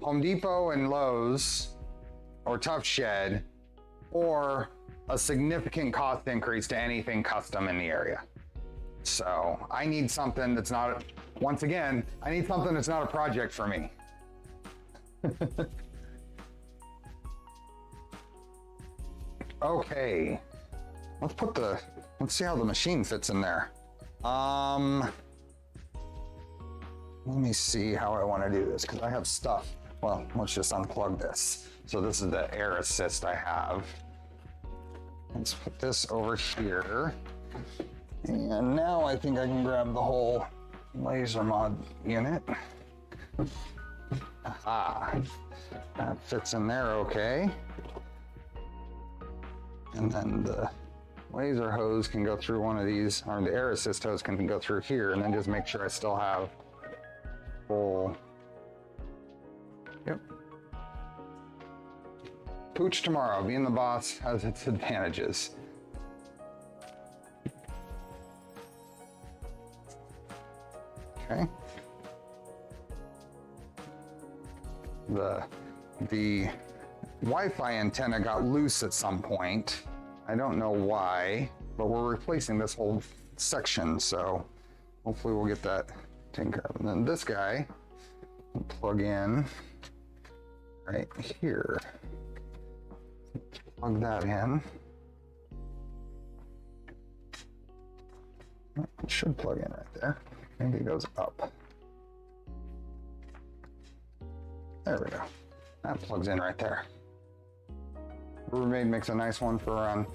Home Depot and Lowe's or Tough Shed, or a significant cost increase to anything custom in the area. So I need something that's not, once again, I need something that's not a project for me. Okay, let's see how the machine fits in there. Let me see how I want to do this, because I have stuff. Well, let's just unplug this. So this is the air assist I have. Let's put this over here. And now I think I can grab the whole laser mod unit. Aha, that fits in there okay. And then the laser hose can go through one of these, or the air assist hose can go through here, and then just make sure I still have full. Yep. Pooch tomorrow. Being the boss has its advantages. Okay. The Wi-Fi antenna got loose at some point. I don't know why, but we're replacing this whole section, so hopefully we'll get that taken care of. And then this guy, we'll plug in right here. Plug that in. It should plug in right there. Maybe it goes up. There we go. That plugs in right there. Rubbermaid makes a nice one for around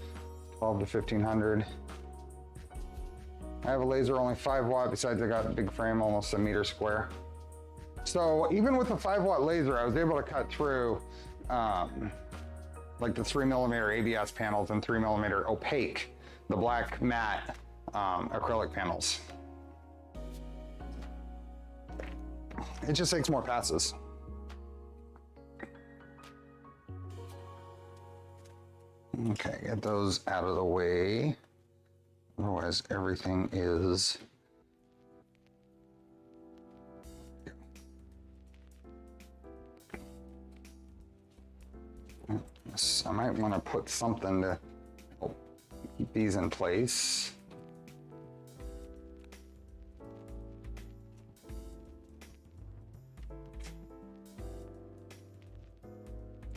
12 to 1500. I have a laser only 5 watt, besides I got a big frame, almost a meter square. So even with the 5 watt laser, I was able to cut through like the 3mm ABS panels and 3mm opaque, the black matte acrylic panels. It just takes more passes. Okay, get those out of the way. Otherwise, everything is. I might want to put something to keep these in place.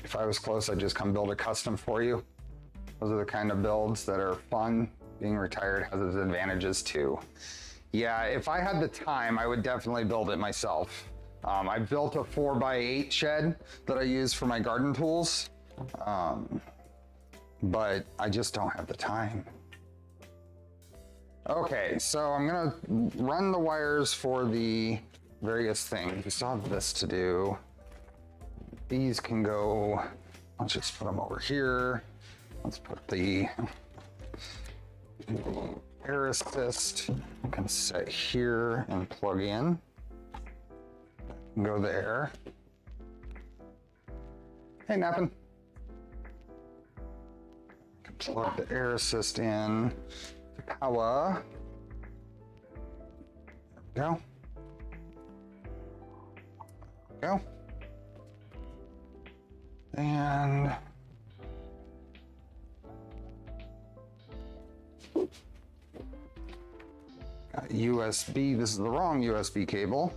If I was close, I'd just come build a custom for you. Those are the kind of builds that are fun. Being retired has its advantages too. Yeah, if I had the time, I would definitely build it myself. I built a 4x8 shed that I use for my garden tools, but I just don't have the time. Okay, so I'm gonna run the wires for the various things. We still have this to do. These can go, let's just put them over here. Let's put the air assist, I can set here and plug in. Go there. Hey, napping. Plug the air assist in to power. There we go. Go. And got USB. This is the wrong USB cable.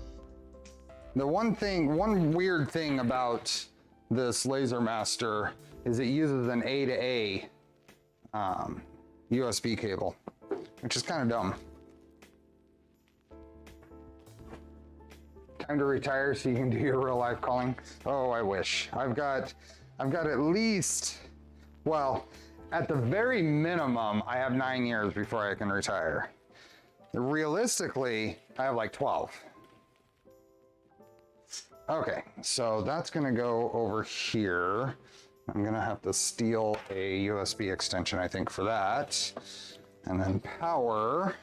The one weird thing about this LaserMaster is it uses an A to A USB cable, which is kind of dumb. Time to retire so you can do your real life calling. Oh, I wish. I've got at least, well, at the very minimum, I have 9 years before I can retire. Realistically, I have like 12. Okay, so that's gonna go over here. I'm gonna have to steal a USB extension, I think, for that. And then power.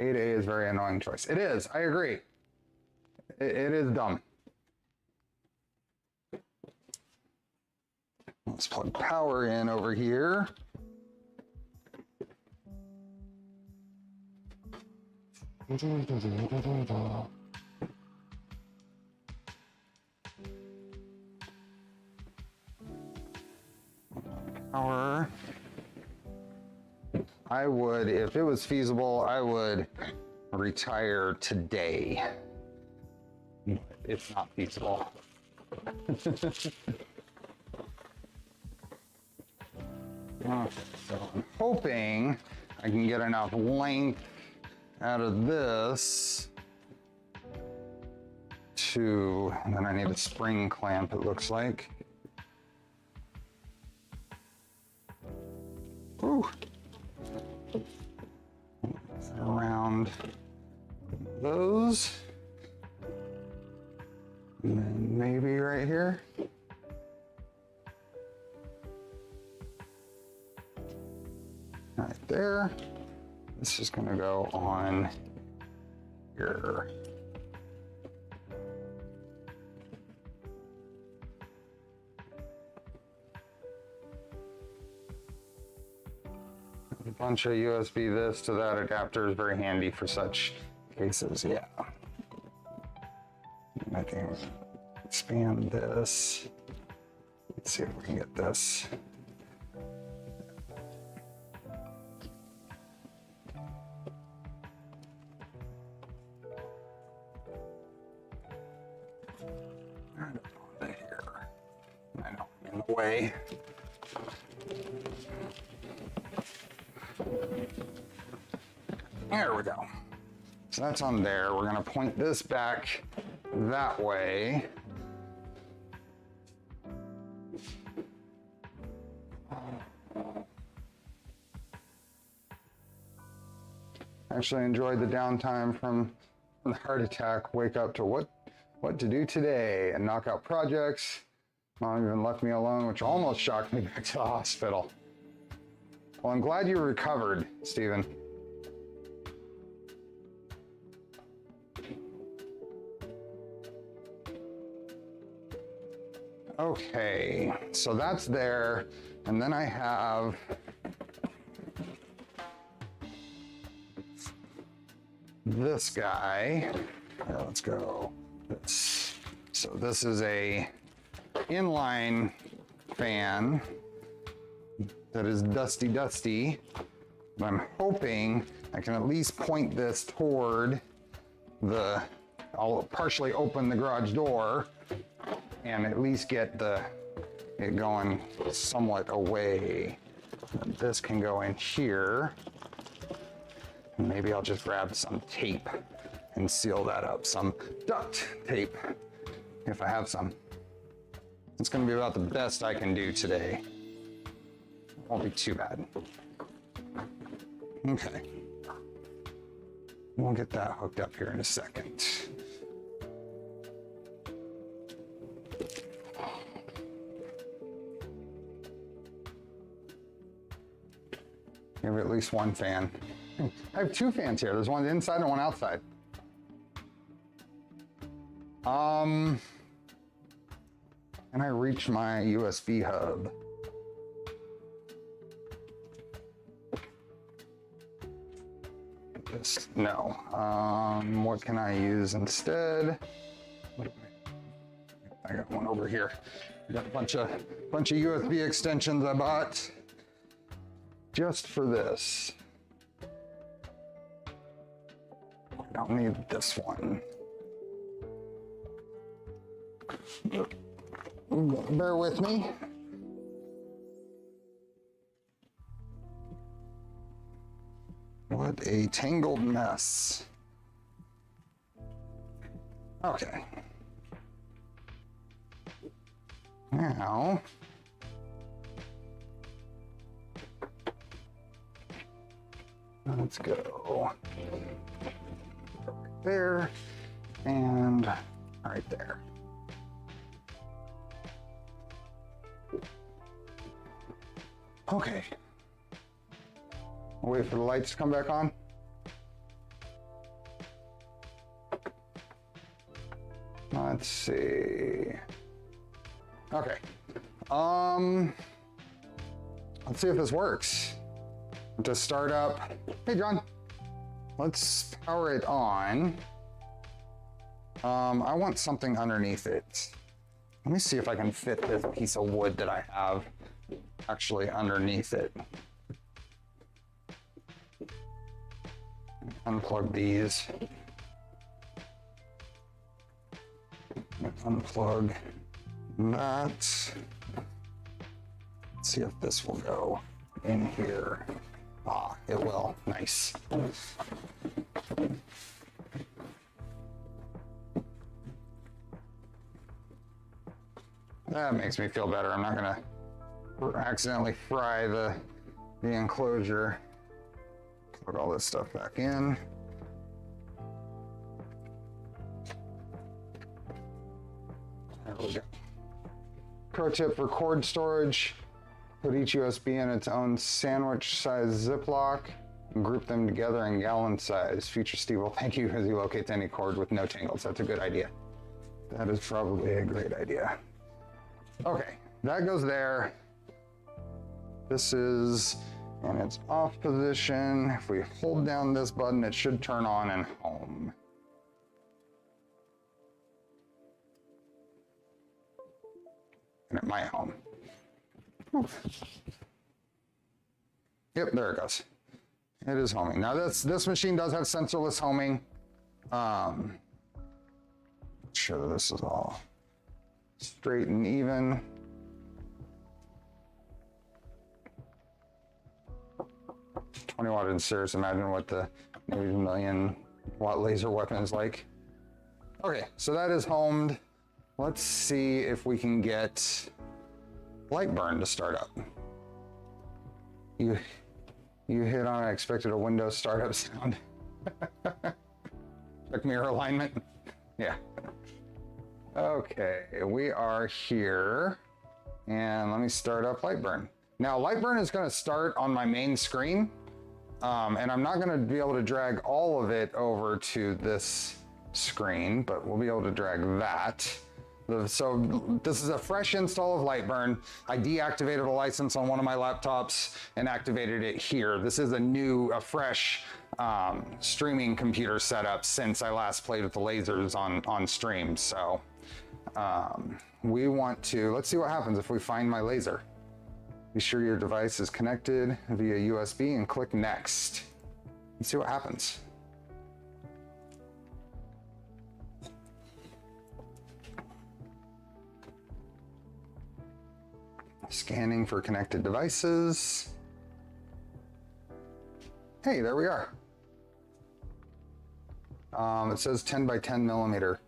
A to A is a very annoying choice. It is, I agree. It is dumb. Let's plug power in over here. Power. I would, if it was feasible, I would retire today. It's not feasible. So I'm hoping I can get enough length out of this to, and then I need a spring clamp, it looks like. Ooh. Around those. And then maybe right here. Right there. This is gonna go on here. A bunch of USB this to that adapter is very handy for such cases, yeah. And I think expand this. Let's see if we can get this. I know, in the way. There we go. So that's on there. We're gonna point this back that way. Actually enjoyed the downtime from the heart attack. Wake up to what to do today and knock out projects. Mom even left me alone, which almost shocked me back to the hospital. Well, I'm glad you recovered, Stephen. Okay, so that's there. And then I have this guy. Here, let's go. So this is a inline fan that is dusty, but I'm hoping I can at least point this toward I'll partially open the garage door and at least get it going somewhat away. This can go in here. Maybe I'll just grab some tape and seal that up, some duct tape, if I have some. It's gonna be about the best I can do today. Won't be too bad. Okay. We'll get that hooked up here in a second. Give it at least one fan. I have two fans here. There's one inside and one outside. Can I reach my USB hub? just no. What can I use instead? I got one over here. I got a bunch of USB extensions I bought just for this. I don't need this one. Bear with me. What a tangled mess. Okay. Now, let's go right there and right there. Okay. Wait for the lights to come back on. Let's see. Okay. Let's see if this works. To start up. Hey, John. Let's power it on. I want something underneath it. Let me see if I can fit this piece of wood that I have actually underneath it. Unplug these. Unplug that. Let's see if this will go in here. Ah, it will. Nice. That makes me feel better. I'm not gonna accidentally fry the enclosure. Put all this stuff back in. There we go. Pro tip for cord storage: put each USB in its own sandwich-sized Ziploc and group them together in gallon size. Future Steve will thank you as he locates any cord with no tangles. That's a good idea. That is probably a great idea. Okay, that goes there. This is in its off position. If we hold down this button, it should turn on and home. And it might home. Yep, there it goes. It is homing. Now this machine does have sensorless homing. Sure that this is all straight and even. $20 inserts. Imagine what the maybe $1,000,000 watt laser weapon is like. Okay, so that is homed. Let's see if we can get LightBurn to start up. You hit on it. I expected a Windows startup sound. Check mirror alignment. Yeah. Okay, we are here, and let me start up LightBurn. Now, LightBurn is going to start on my main screen, and I'm not going to be able to drag all of it over to this screen, but we'll be able to drag that. So this is a fresh install of LightBurn. I deactivated a license on one of my laptops and activated it here. This is a fresh streaming computer setup since I last played with the lasers on stream. So we want to, let's see what happens if we find my laser. Be sure your device is connected via USB and click next. Let's see what happens. Scanning for connected devices. Hey, there we are. It says 10 by 10 millimeter.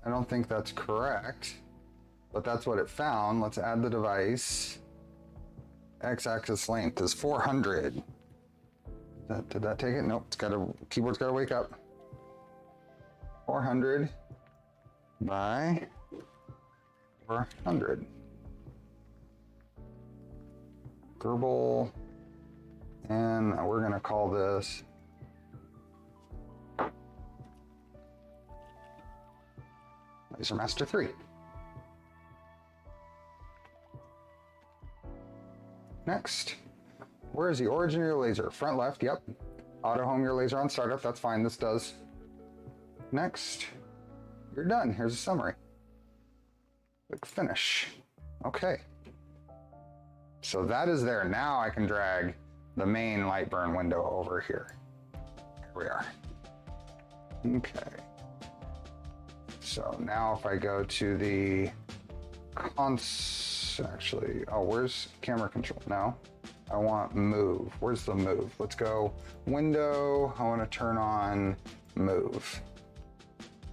I don't think that's correct, but that's what it found. Let's add the device. X-axis length is 400. Did that take it? Nope, keyboard's gotta wake up. 400 by 400. Gerbil, and we're gonna call this Laser Master 3. Next, where is the origin of your laser? Front left, yep. Auto home your laser on startup. That's fine. This does. Next. You're done. Here's a summary. Click finish. Okay. So that is there. Now I can drag the main LightBurn window over here. Here we are. Okay. So now if I go to the actually, oh, where's camera control? No, I want move. Where's the move? Let's go window. I want to turn on move.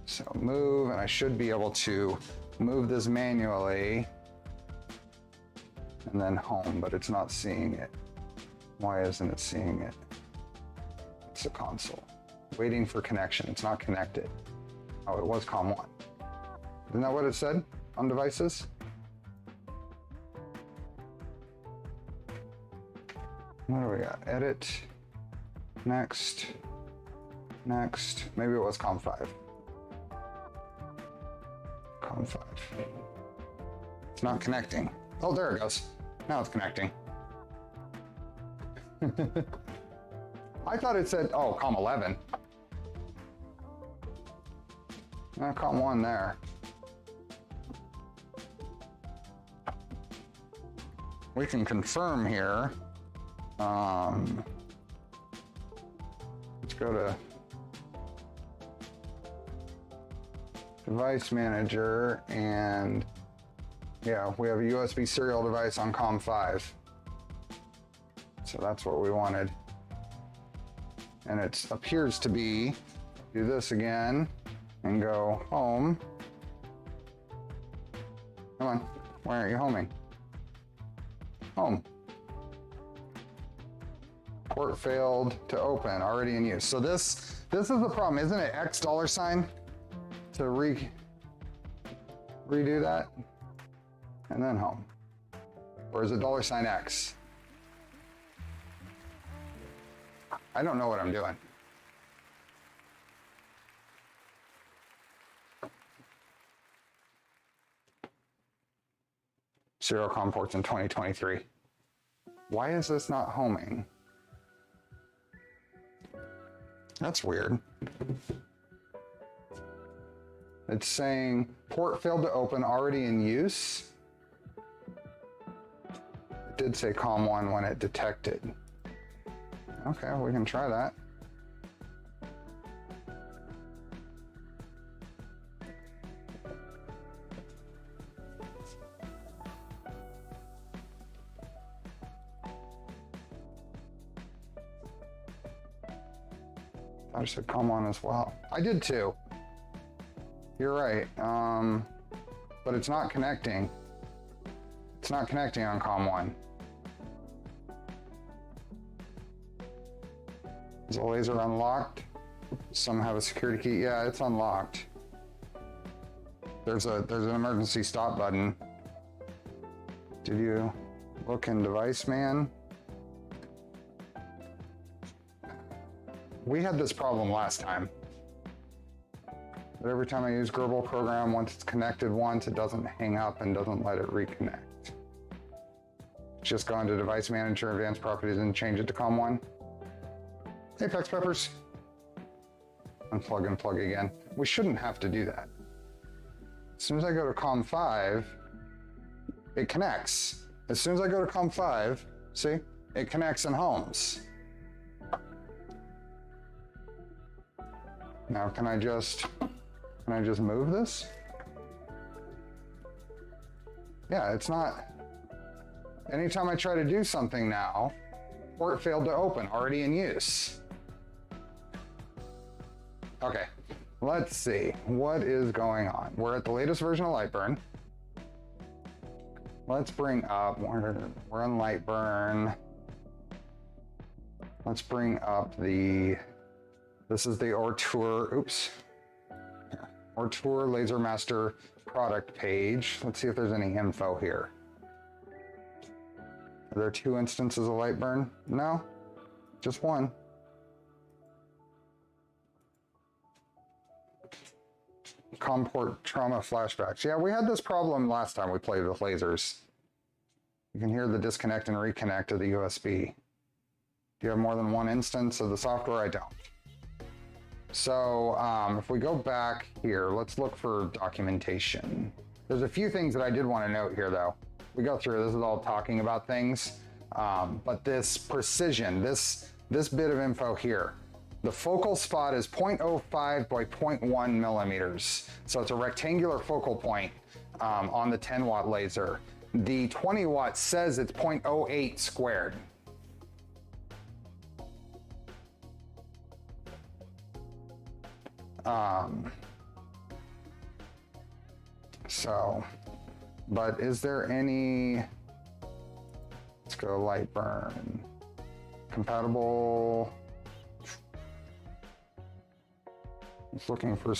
So move, and I should be able to move this manually and then home, but it's not seeing it. Why isn't it seeing it? It's a console. Waiting for connection. It's not connected. Oh, it was COM1. Isn't that what it said on devices? What do we got? Edit. Next. Next. Maybe it was COM5. COM5. It's not connecting. Oh, there it goes. Now it's connecting. I thought it said, oh, COM11. COM1 there. We can confirm here. Let's go to device manager, and yeah, we have a USB serial device on COM5. So that's what we wanted. And it appears to be, do this again and go home. Come on, why aren't you homing? Home. Port failed to open, already in use. So this is the problem, isn't it? X $sign to redo that and then home. Or is it $X? I don't know what I'm doing. Serial COM ports in 2023. Why is this not homing? That's weird. It's saying port failed to open, already in use. It did say COM1 when it detected. Okay, we can try that. I said COM1 as well. I did too. You're right. But it's not connecting. It's not connecting on COM1. Is the laser unlocked? Some have a security key. Yeah, it's unlocked. There's an emergency stop button. Did you look in device man? We had this problem last time. But every time I use Gerbil program, once it's connected once, it doesn't hang up and doesn't let it reconnect. Just go into device manager, advanced properties, and change it to COM1. Apex peppers. Unplug and plug again. We shouldn't have to do that. As soon as I go to COM5, it connects. As soon as I go to COM5, see, it connects and homes. Now, can I just move this? Yeah, it's not. Anytime I try to do something now, port failed to open, already in use. Okay, let's see, what is going on? We're at the latest version of LightBurn. Let's bring up, we're on LightBurn. Let's bring up this is the Ortur, oops. Ortur Laser Master product page. Let's see if there's any info here. Are there 2 instances of LightBurn? No, just one. COM port trauma flashbacks. Yeah, we had this problem last time we played with lasers. You can hear the disconnect and reconnect of the USB. Do you have more than one instance of the software? I don't. So if we go back here, let's look for documentation. There's a few things that I did want to note here though. We go through, this is all talking about things, but this precision, this bit of info here, the focal spot is 0.05 by 0.1 millimeters. So it's a rectangular focal point on the 10 watt laser. The 20 watt says it's 0.08 squared. But is there any, let's go LightBurn, compatible. Just looking for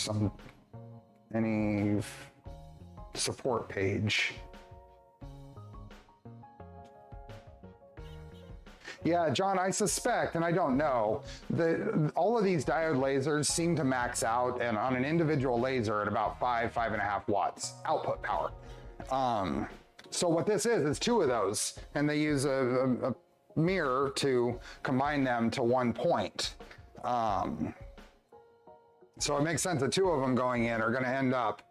any support page. Yeah, John, I suspect, and I don't know, that all of these diode lasers seem to max out and on an individual laser at about 5.5 watts output power. So what this is two of those, and they use a mirror to combine them to one point. So it makes sense that two of them going in are going to end up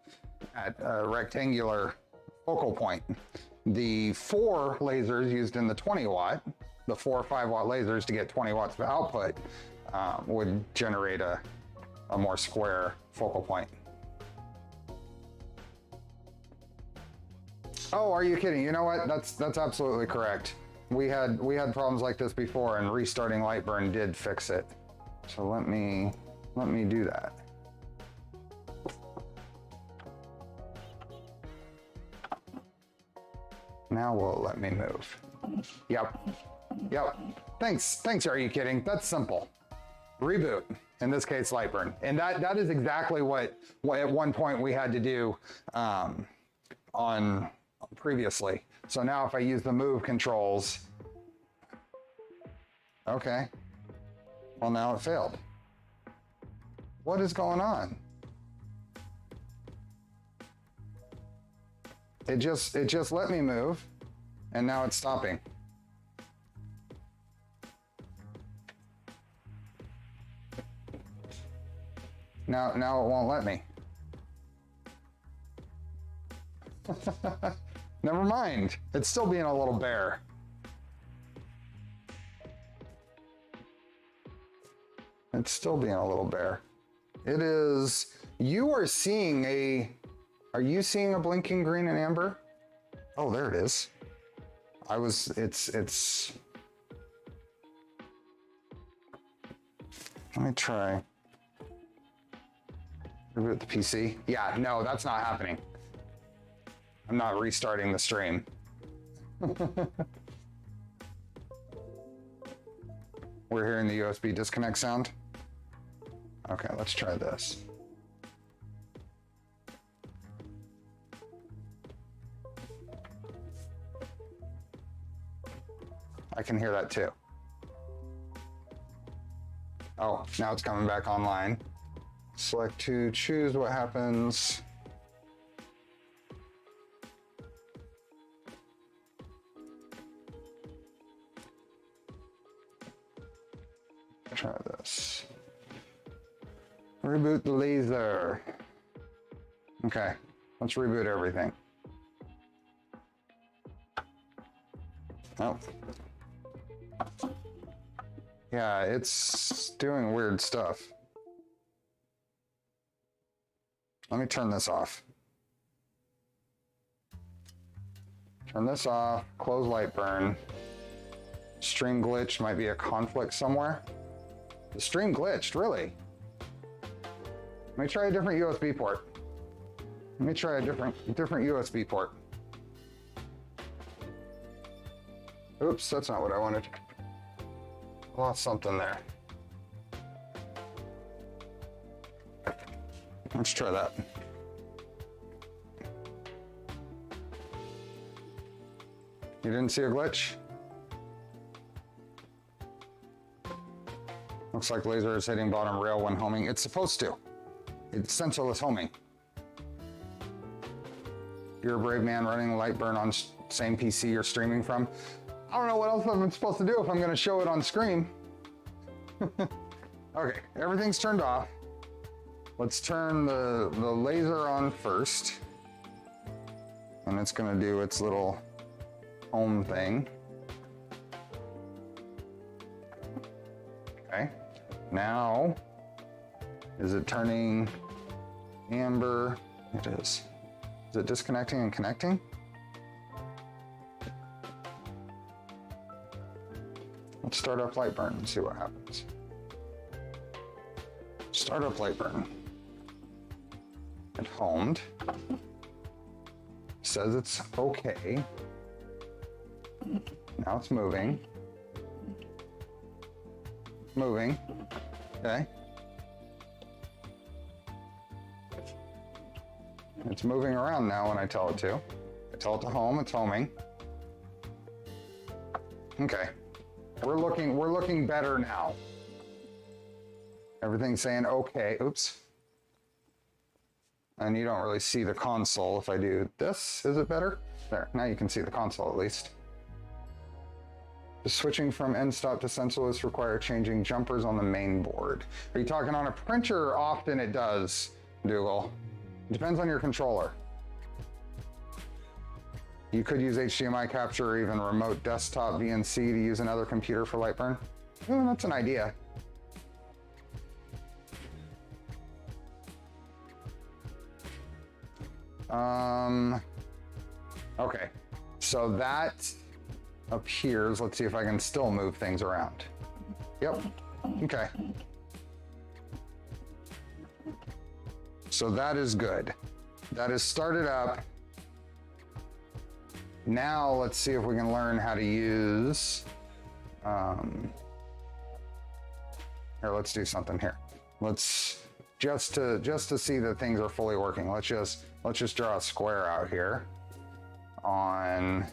at a rectangular focal point. The 4 lasers used in the 20 watt, the 4 or 5 watt lasers to get 20 watts of output would generate a more square focal point. Oh, are you kidding? You know what? That's absolutely correct. We had problems like this before, and restarting LightBurn did fix it. So let me do that. Now will it let me move? Yep. Thanks, are you kidding? That's simple. Reboot, in this case, LightBurn. And that is exactly what at one point we had to do on previously. So now if I use the move controls, okay. Well, now it failed. What is going on? It just let me move, and now it's stopping. Now it won't let me. Never mind. It's still being a little bear. It's still being a little bear. It is. You are seeing a. Are you seeing a blinking green and amber? Oh, there it is. It's. Let me try. Reboot the PC. Yeah, no, that's not happening. I'm not restarting the stream. We're hearing the USB disconnect sound. Okay, let's try this. I can hear that too. Oh, now it's coming back online. Select to choose what happens. Try this. Reboot the laser. Okay, let's reboot everything. Oh. Yeah, it's doing weird stuff. Let me turn this off. Turn this off, close LightBurn. Stream glitch, might be a conflict somewhere. The stream glitched, really? Let me try a different USB port. Let me try a different USB port. Oops, that's not what I wanted. Lost something there. Let's try that. You didn't see a glitch? Looks like laser is hitting bottom rail when homing. It's supposed to. It's sensorless homing. You're a brave man running LightBurn on same PC you're streaming from. I don't know what else I'm supposed to do if I'm going to show it on screen. Okay, everything's turned off. Let's turn the laser on first. And it's gonna do its little home thing. Okay, now, is it turning amber? It is. Is it disconnecting and connecting? Let's start up LightBurn and see what happens. Start up LightBurn. It homed. Says it's okay. Now it's moving. Moving. Okay. It's moving around now when I tell it to. I tell it to home, it's homing. Okay. We're looking better now. Everything's saying okay. Oops. And you don't really see the console if I do this. Is it better? There. Now you can see the console at least. The switching from end stop to sensorless require changing jumpers on the main board. Are you talking on a printer? Often it does, Dougal. It depends on your controller. You could use HDMI capture or even remote desktop VNC to use another computer for LightBurn. Oh, that's an idea. Okay, so that appears, let's see if I can still move things around. Yep, okay. So that is good. That is started up. Now let's see if we can learn how to use, here, let's do something here. Let's, just to see that things are fully working, let's just draw a square out here on,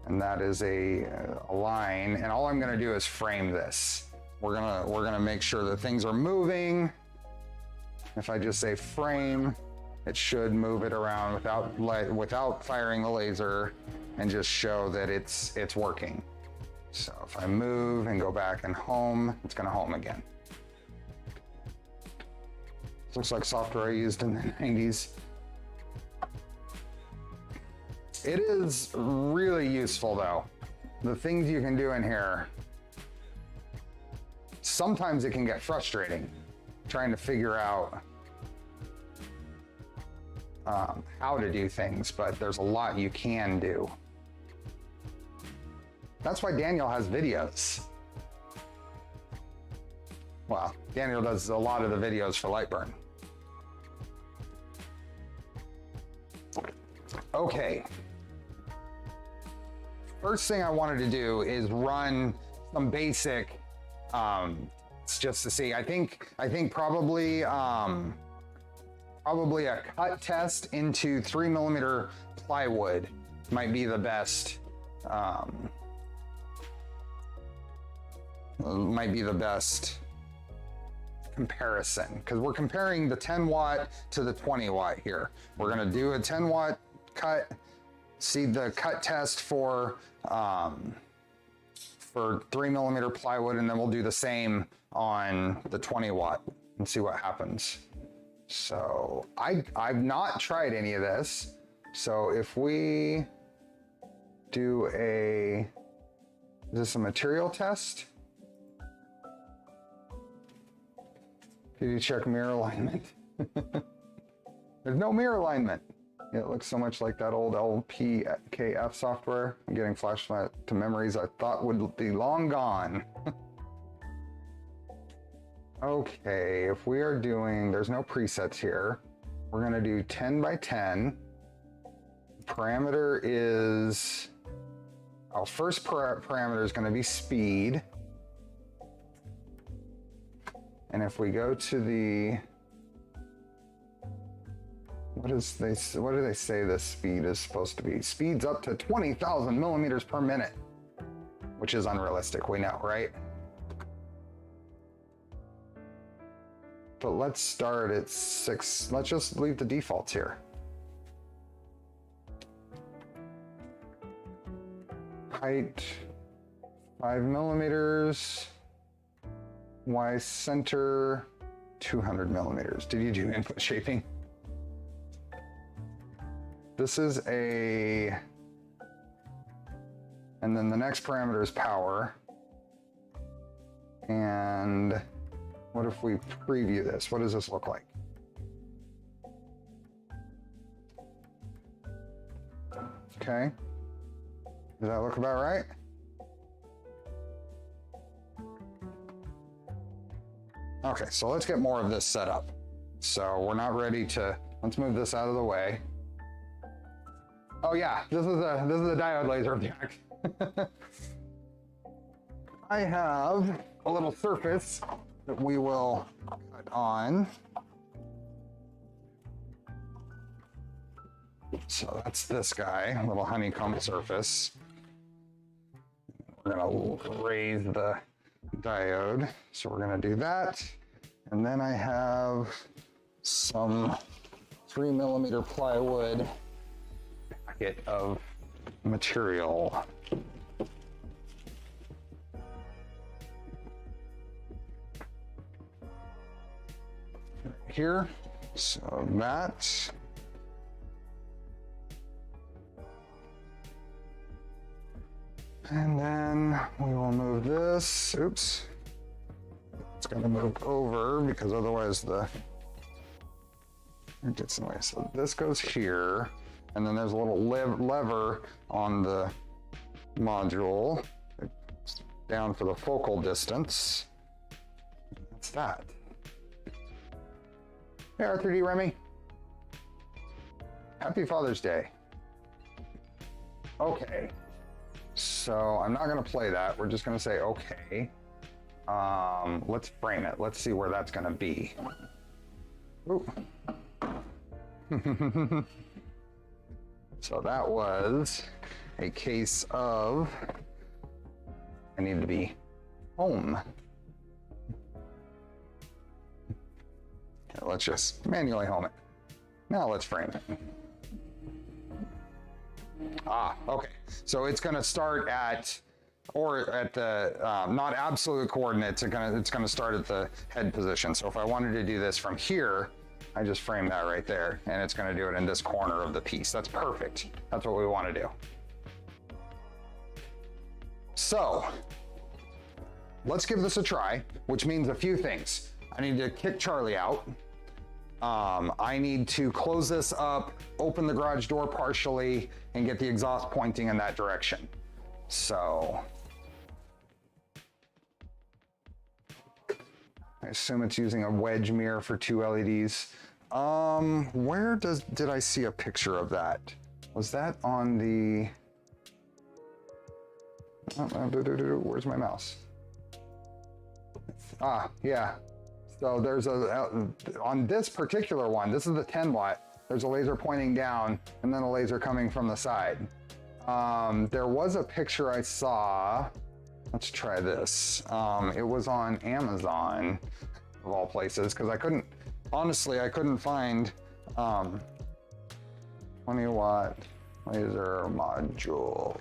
and that is a line, and all I'm gonna do is frame this. We're gonna make sure that things are moving. If I just say frame, it should move it around without firing the laser and just show that it's working. So if I move and go back and home, it's gonna home again. Looks like software I used in the 90s. It is really useful though. The things you can do in here, sometimes it can get frustrating trying to figure out how to do things, but there's a lot you can do. That's why Daniel has videos. Well, Daniel does a lot of the videos for LightBurn. Okay. First thing I wanted to do is run some basic, just to see. I think probably a cut test into 3mm plywood might be the best. Might be the best comparison, because we're comparing the 10 watt to the 20 watt here. We're gonna do a 10 watt cut, see the cut test for 3mm plywood, and then we'll do the same on the 20 watt and see what happens. So I've not tried any of this. So if we do is this a material test? Did you check mirror alignment? There's no mirror alignment. It looks so much like that old LPKF software. I'm getting flashback to memories I thought would be long gone. Okay, if we are doing, there's no presets here. We're gonna do 10 by 10. Parameter is, our first parameter is gonna be speed. And if we go to the, what do they say the speed is supposed to be? Speed's up to 20,000 millimeters per minute, which is unrealistic, we know, right? But let's start at 6. Let's just leave the defaults here. Height, 5 millimeters. Y center 200 millimeters. Did you do input shaping? This is a, and then the next parameter is power. And what if we preview this? What does this look like? Okay. Does that look about right? Okay, so let's get more of this set up. So we're not ready to, let's move this out of the way. Oh yeah, this is a diode laser jack. I have a little surface that we will cut on. So that's this guy, a little honeycomb surface. We're gonna raise the diode. So we're gonna do that. And then I have some 3 millimeter plywood packet of material. Here, so that. And then we will move this, oops. It's gonna move over because otherwise it gets in the way. So this goes here, and then there's a little lever on the module down for the focal distance. That's that. Hey, R3D Remy. Happy Father's Day. Okay. So I'm not gonna play that. We're just gonna say, okay. Let's frame it. Let's see where that's gonna be. Ooh. So that was a case of, I need to be home. Okay, let's just manually home it. Now let's frame it. Ah, okay. So it's going to start at, or at the not absolute coordinates. It's going to start at the head position. So if I wanted to do this from here, I just frame that right there, and it's going to do it in this corner of the piece. That's perfect. That's what we want to do. So let's give this a try, which means a few things. I need to kick Charlie out. I need to close this up, open the garage door partially, and get the exhaust pointing in that direction. So I assume it's using a wedge mirror for 2 LEDs. Where did I see a picture of that? Was that on the, where's my mouse? Ah, yeah. So there's on this particular one, this is the 10 watt, there's a laser pointing down and then a laser coming from the side. There was a picture I saw, let's try this. It was on Amazon, of all places, because I couldn't find 20 watt laser module.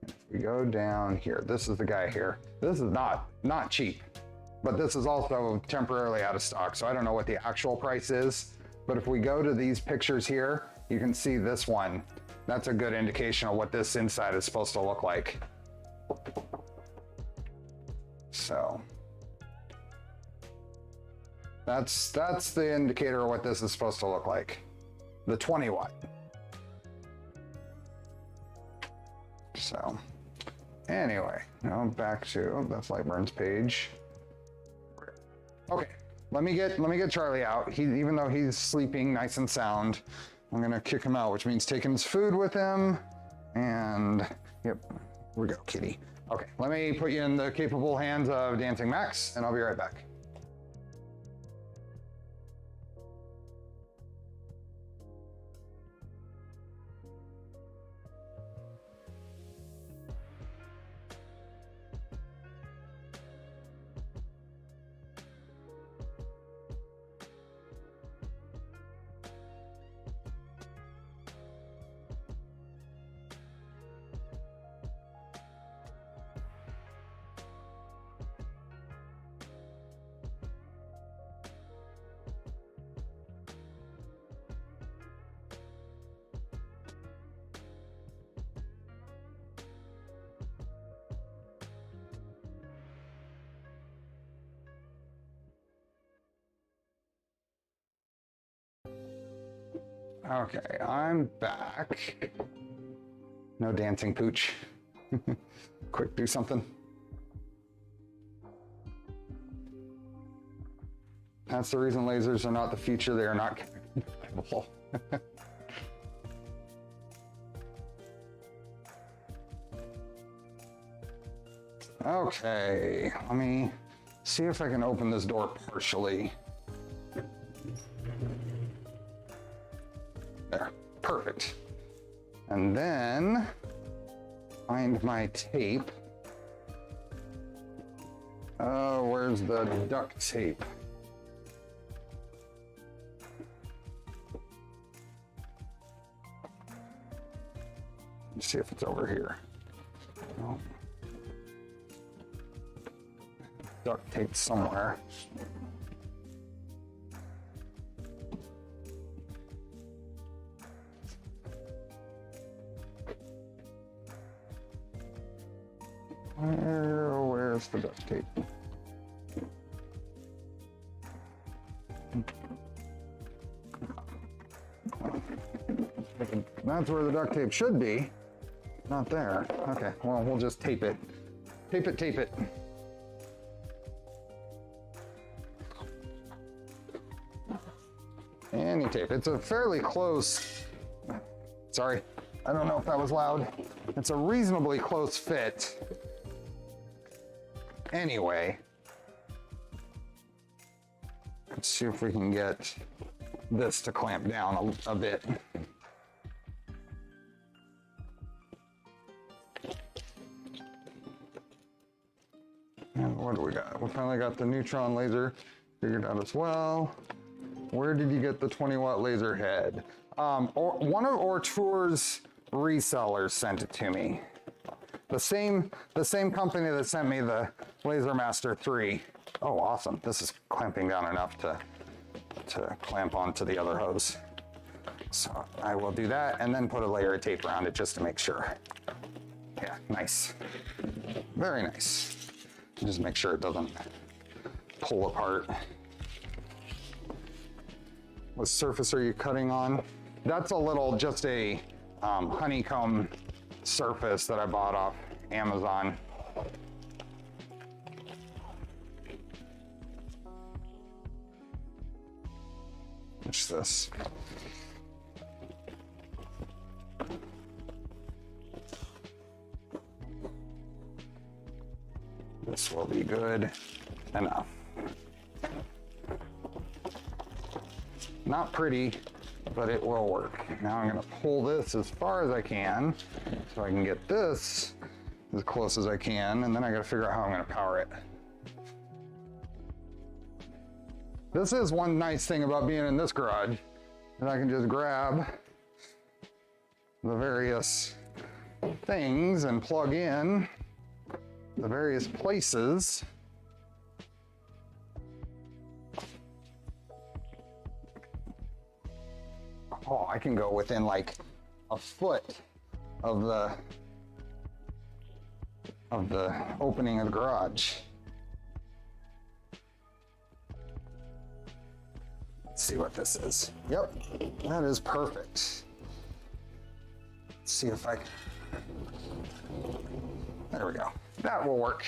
If we go down here, this is the guy here. This is not cheap. But this is also temporarily out of stock, so I don't know what the actual price is. But if we go to these pictures here, you can see this one. That's a good indication of what this inside is supposed to look like. So that's the indicator of what this is supposed to look like. The 20 watt. So anyway, now back to, that's LightBurn's page. Okay, let me get Charlie out. Even though he's sleeping nice and sound, I'm gonna kick him out, which means taking his food with him. And yep, here we go, kitty. Okay, let me put you in the capable hands of Dancing Max, and I'll be right back. Okay, I'm back. No dancing pooch. Quick, do something. That's the reason lasers are not the future. They are not compatible. Okay, let me see if I can open this door partially. There, perfect. And then find my tape. Oh, where's the duct tape? Let's see if it's over here. No. Duct tape somewhere. Where's the duct tape? That's where the duct tape should be. Not there. Okay, well, we'll just tape it. Tape it, tape it. And you tape. It's a fairly close, sorry, I don't know if that was loud. It's a reasonably close fit. Anyway, let's see if we can get this to clamp down a bit. And what do we got? We finally got the neutron laser figured out as well. Where did you get the 20-watt laser head? One of Ortur's resellers sent it to me. The same company that sent me the Laser Master 3. Oh, awesome. This is clamping down enough to clamp onto the other hose. So I will do that and then put a layer of tape around it just to make sure. Yeah, nice. Very nice. Just make sure it doesn't pull apart. What surface are you cutting on? That's just a honeycomb surface that I bought off Amazon. What's this? This will be good enough. Not pretty, but it will work. Now I'm gonna pull this as far as I can so I can get this as close as I can, and then I gotta figure out how I'm gonna power it. This is one nice thing about being in this garage, that I can just grab the various things and plug in the various places. Oh, I can go within like a foot of the opening of the garage. Let's see what this is. Yep, that is perfect. Let's see if I can. There we go. That will work.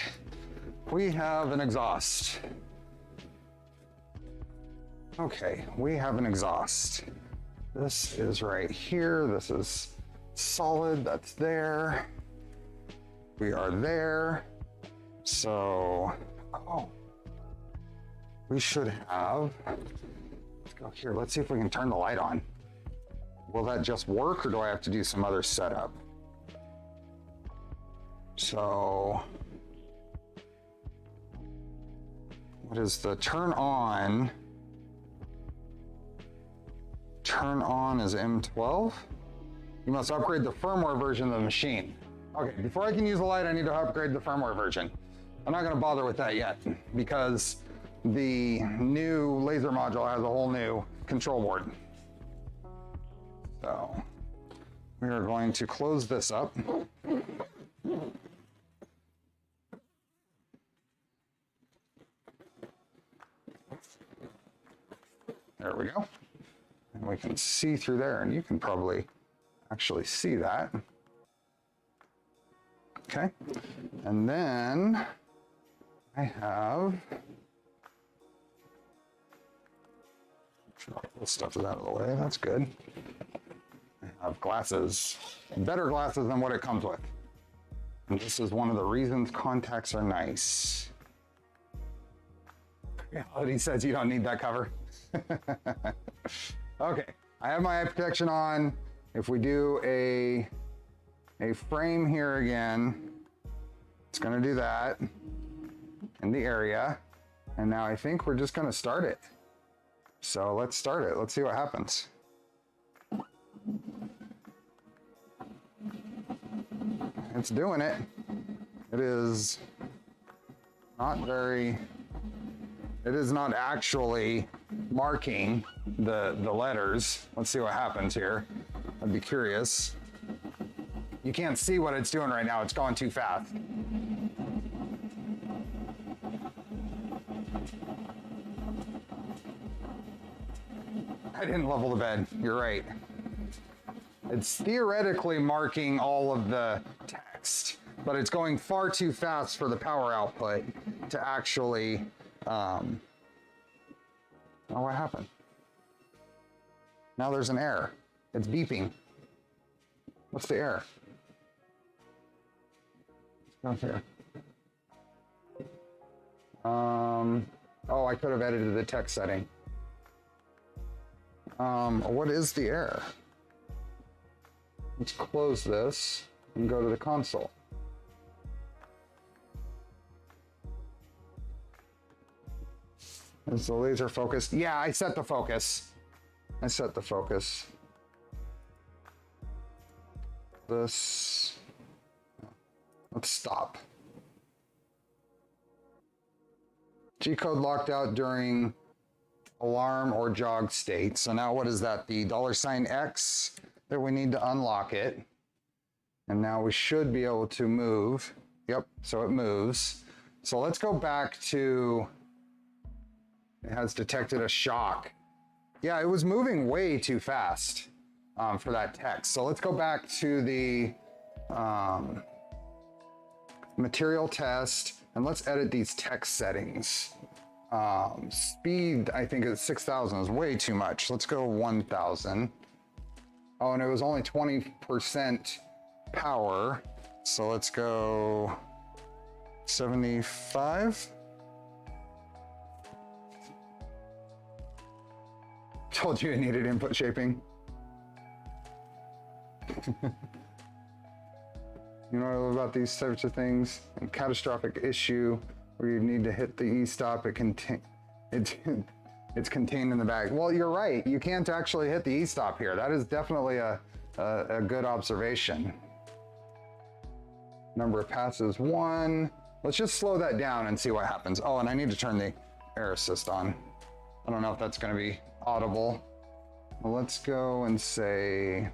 We have an exhaust. Okay, we have an exhaust. This is right here. This is solid. That's there. We are there. So, oh, we should have. Let's go here. Let's see if we can turn the light on. Will that just work, or do I have to do some other setup? So, what is the turn on? Turn on is M12. You must upgrade the firmware version of the machine. Okay, before I can use the light, I need to upgrade the firmware version. I'm not gonna bother with that yet because the new laser module has a whole new control board. So we are going to close this up. There we go. And we can see through there, and you can probably actually see that. Okay, and then I have, this stuff is out of the way, that's good. I have glasses, better glasses than what it comes with. And this is one of the reasons contacts are nice. Reality says you don't need that cover. Okay, I have my eye protection on. If we do a frame here again, it's gonna do that in the area. And now I think we're just gonna start it. So let's start it, let's see what happens. It's doing it. It is not very, it is not actually marking the letters. Let's see what happens here. I'd be curious. You can't see what it's doing right now. It's going too fast. I didn't level the bed. You're right. It's theoretically marking all of the text, but it's going far too fast for the power output to actually, oh, what happened? Now there's an error. It's beeping. What's the error? Let's go here. Oh, I could have edited the text setting. What is the error? Let's close this and go to the console. Is the laser focused? Yeah, I set the focus. I set the focus. This, let's stop. G-code locked out during alarm or jog state. So now what is that? The $X that we need to unlock it. And now we should be able to move. Yep, so it moves. So let's go back to, it has detected a shock. Yeah, it was moving way too fast for that text. So let's go back to the material test and let's edit these text settings. Speed, I think is 6,000 is way too much. Let's go 1,000. Oh, and it was only 20% power. So let's go 75. Told you it needed input shaping. You know what I love about these types of things? A catastrophic issue where you need to hit the E-stop, it's contained in the bag. Well, you're right. You can't actually hit the E-stop here. That is definitely a good observation. Number of passes, 1. Let's just slow that down and see what happens. Oh, and I need to turn the air assist on. I don't know if that's going to be audible. Well, let's go and say,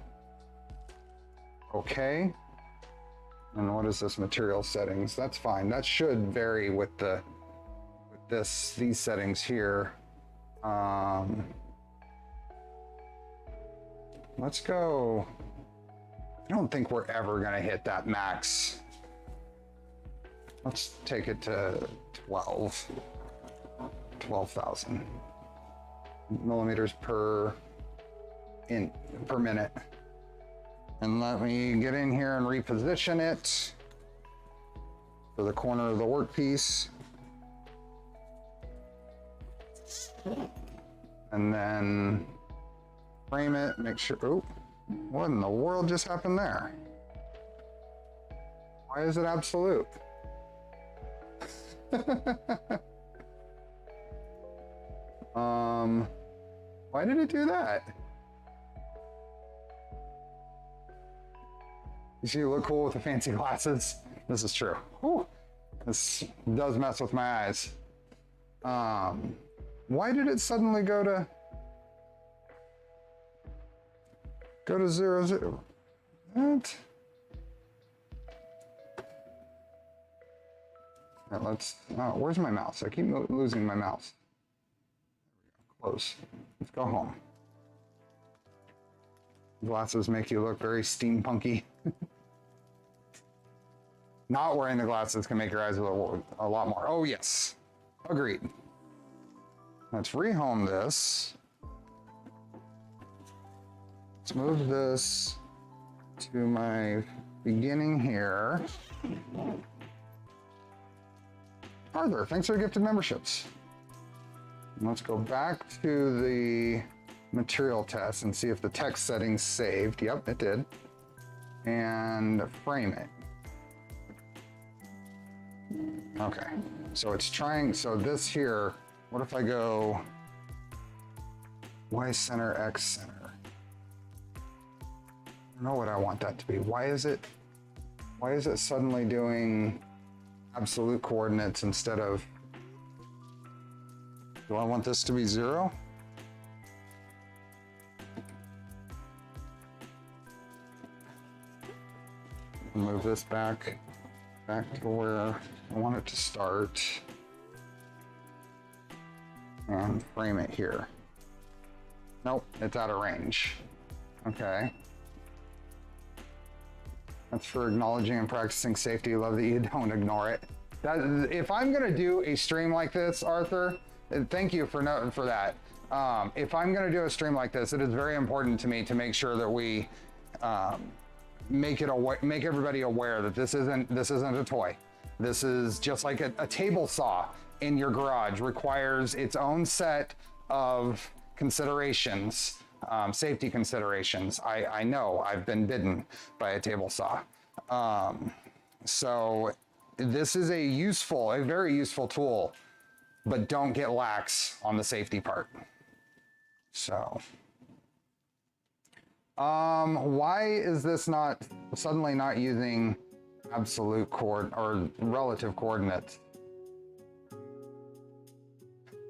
okay. And what is this material settings? That's fine. That should vary with these settings here. Let's go. I don't think we're ever gonna hit that max. Let's take it to 12,000 millimeters per minute. And let me get in here and reposition it for the corner of the workpiece. And then frame it, make sure, oh, what in the world just happened there? Why is it absolute? Why did it do that? You see, you look cool with the fancy glasses. This is true. Whew. This does mess with my eyes. Why did it suddenly go to 0, 0? What? Now let's, oh, where's my mouse? I keep losing my mouse. Close. Let's go home. Glasses make you look very steampunky. Not wearing the glasses can make your eyes look a lot more. Oh yes, agreed. Let's rehome this. Let's move this to my beginning here. Arthur, thanks for the gifted memberships. Let's go back to the material test and see if the text settings saved. Yep, it did. And frame it. Okay, so it's trying, so this here, what if I go Y center, X center? I don't know what I want that to be. Why is it suddenly doing absolute coordinates instead of, do I want this to be 0? Move this back to where I want it to start. And frame it here. Nope, it's out of range. Okay. That's for acknowledging and practicing safety. Love that you don't ignore it. If I'm gonna do a stream like this, Arthur, thank you for that. If I'm gonna do a stream like this, it is very important to me to make sure that we make everybody aware that this isn't a toy. This is just like a table saw in your garage requires its own set of considerations, safety considerations. I know I've been bitten by a table saw. So this is a very useful tool, but don't get lax on the safety part. So, why is this suddenly not using absolute or relative coordinates?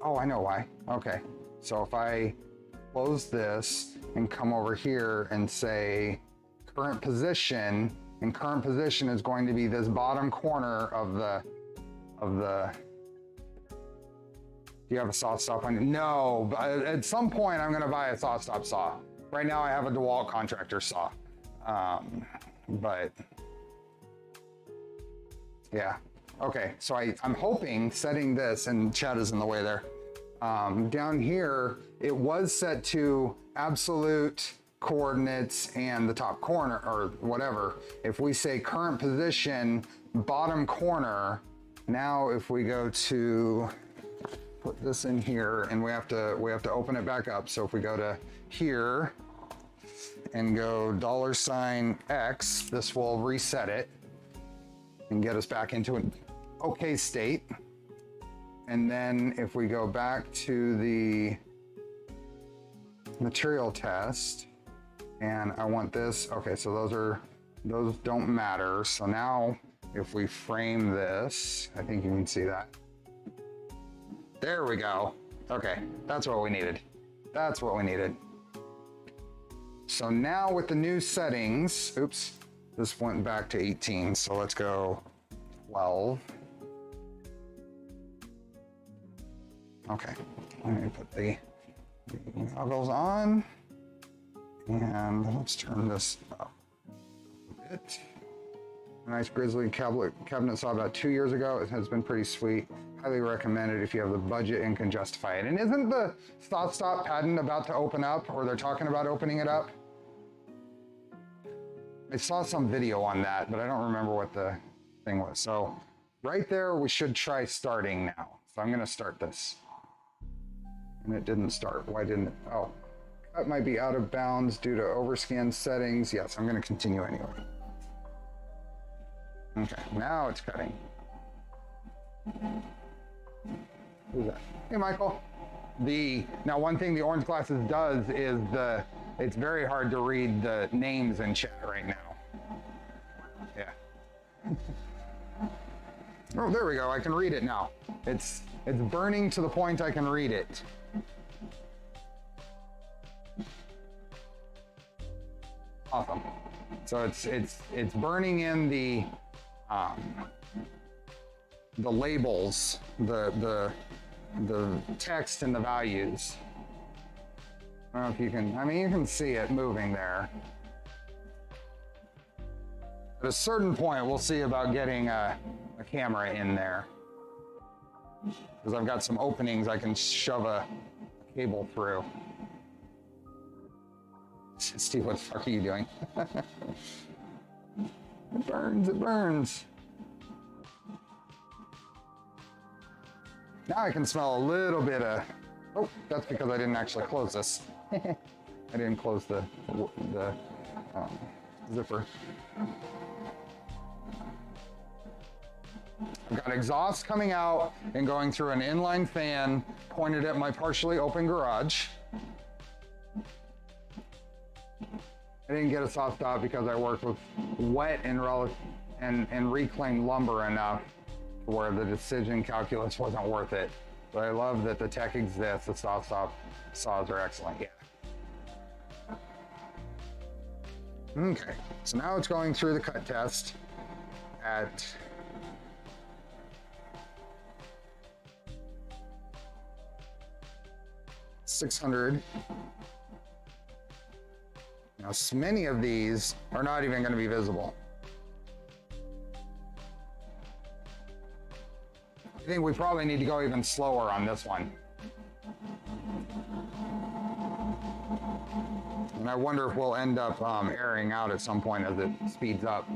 Oh, I know why. Okay, so if I close this and come over here and say current position, and current position is going to be this bottom corner of the, do you have a saw stop on? No, but at some point I'm gonna buy a saw stop saw. Right now I have a DeWalt contractor saw. But yeah, okay, so I'm hoping setting this, and Chad is in the way there. Down here, it was set to absolute coordinates and the top corner or whatever. If we say current position, bottom corner, now if we go to put this in here, and we have to open it back up. So if we go to here and go $X, this will reset it and get us back into an okay state. And then if we go back to the material test, and I want this, okay, so those don't matter. So now if we frame this, I think you can see that. There we go. Okay, that's what we needed. That's what we needed. So now with the new settings, oops, this went back to 18. So let's go 12. Okay, let me put the goggles on, and let's turn this up a bit. A nice Grizzly cabinet saw about 2 years ago. It has been pretty sweet. Highly recommended if you have the budget and can justify it. And isn't the stop patent about to open up, or they're talking about opening it up? I saw some video on that, but I don't remember what the thing was. So right there, we should try starting now. So I'm gonna start this. And it didn't start. Why didn't it? Oh, that might be out of bounds due to overscan settings. Yes, I'm gonna continue anyway. Okay, now it's cutting. Who's that? Hey, Michael. Now one thing the orange glasses does is it's very hard to read the names in chat right now. Yeah. Oh, there we go. I can read it now. It's burning to the point I can read it. Awesome. So it's burning in the labels, the text and the values. I don't know if you can, I mean, you can see it moving there. At a certain point, we'll see about getting a camera in there. Because I've got some openings I can shove a cable through. Steve, what the fuck are you doing? It burns, it burns. Now I can smell a little bit of, oh, that's because I didn't actually close this. I didn't close the zipper. I've got exhaust coming out and going through an inline fan pointed at my partially open garage. I didn't get a soft stop because I worked with wet and reclaimed lumber enough where the decision calculus wasn't worth it. But I love that the tech exists. The soft stop saws are excellent. Yeah. Okay, so now it's going through the cut test at 600. Now, so many of these are not even going to be visible. I think we probably need to go even slower on this one. And I wonder if we'll end up airing out at some point as it speeds up.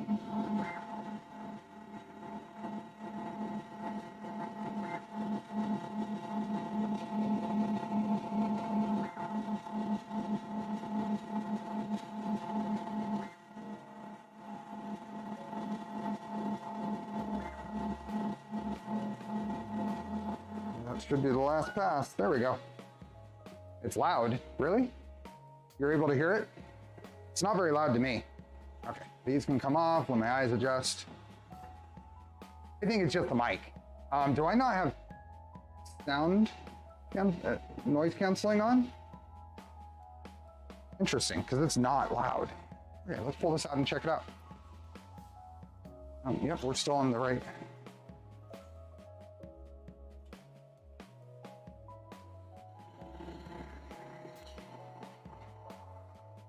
Should be the last pass. There we go. It's loud. Really? You're able to hear it? It's not very loud to me. Okay, these can come off when my eyes adjust. I think it's just the mic. Do I not have sound, noise canceling on? Interesting, because it's not loud. Okay, let's pull this out and check it out. Yep, we're still on the right.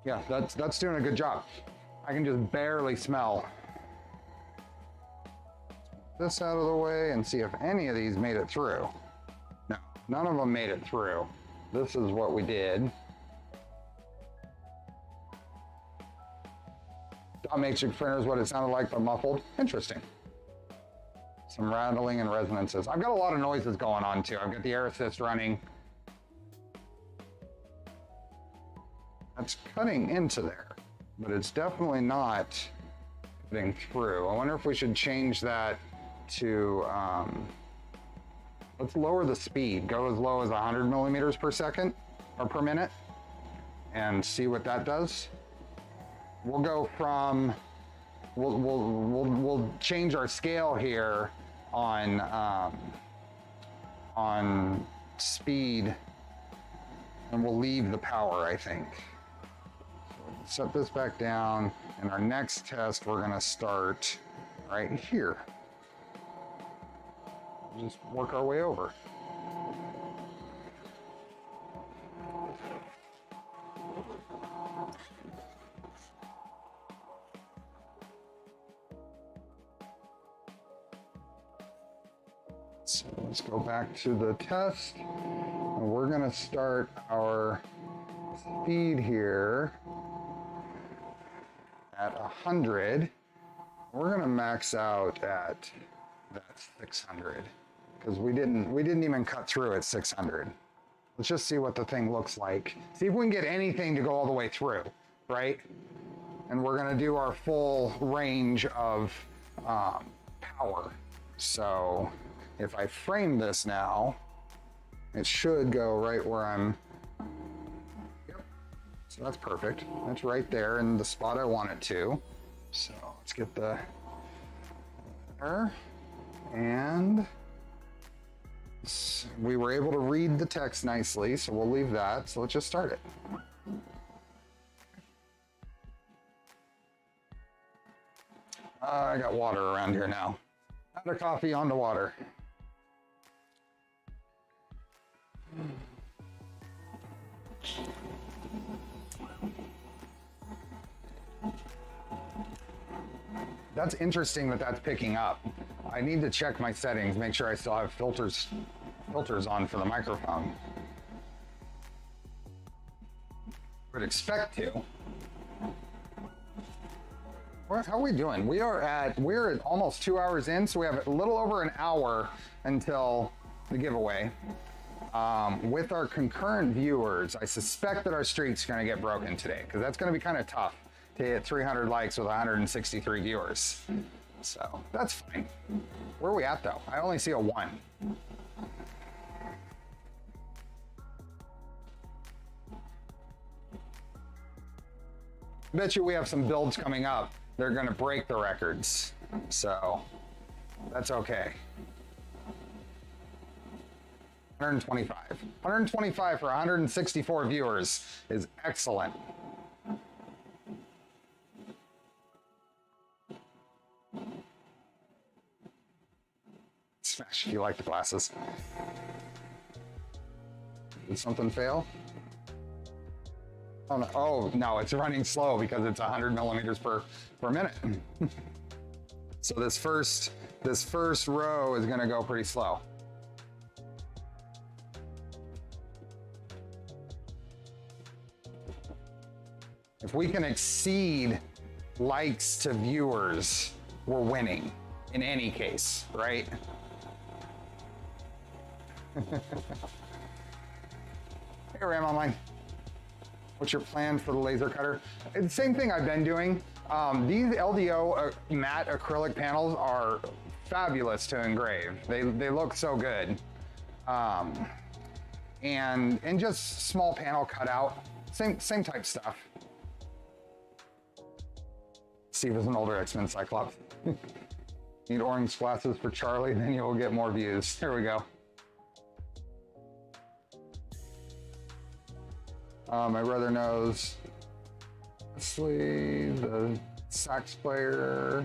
Yeah, that's doing a good job. I can just barely smell. This out of the way and see if any of these made it through. No, none of them made it through. This is what we did. Dot matrix printer is what it sounded like, but muffled. Interesting. Some rattling and resonances. I've got a lot of noises going on too. I've got the air assist running. That's cutting into there, but it's definitely not cutting through. I wonder if we should change that to, let's lower the speed, go as low as 100 millimeters per second or per minute and see what that does. We'll go from, we'll change our scale here on speed, and we'll leave the power, I think. Set this back down, and our next test we're gonna start right here. Just work our way over. So let's go back to the test, and we're gonna start our speed here at 100. We're gonna max out at that 600 because we didn't even cut through at 600. Let's just see what the thing looks like. See if we can get anything to go all the way through, right? And we're gonna do our full range of power. So if I frame this now, it should go right where I'm. So that's perfect. That's right there in the spot I want it to. So let's get the there. And we were able to read the text nicely, so we'll leave that. So let's just start it. I got water around here now. Out of coffee, onto water. That's interesting that that's picking up. I need to check my settings, make sure I still have filters on for the microphone. Would expect to. How are we doing? We're at almost 2 hours in, so we have a little over an hour until the giveaway. With our concurrent viewers, I suspect that our streak's gonna get broken today, because that's gonna be kind of tough to hit 300 likes with 163 viewers. So that's fine. Where are we at though? I only see a 1. I bet you we have some builds coming up. They're gonna break the records. So that's okay. 125. 125 for 164 viewers is excellent. Smash if you like the glasses. Did something fail? Oh no, it's running slow because it's 100 millimeters per minute. So this first row is gonna go pretty slow. If we can exceed likes to viewers, we're winning in any case, right? Hey, Ram Online. What's your plan for the laser cutter? It's the same thing I've been doing. These LDO matte acrylic panels are fabulous to engrave. They look so good. And just small panel cutout, same type stuff. Steve is an older X-Men Cyclops. Need orange glasses for Charlie, then you will get more views. Here we go. My brother knows Wesley, the sax player,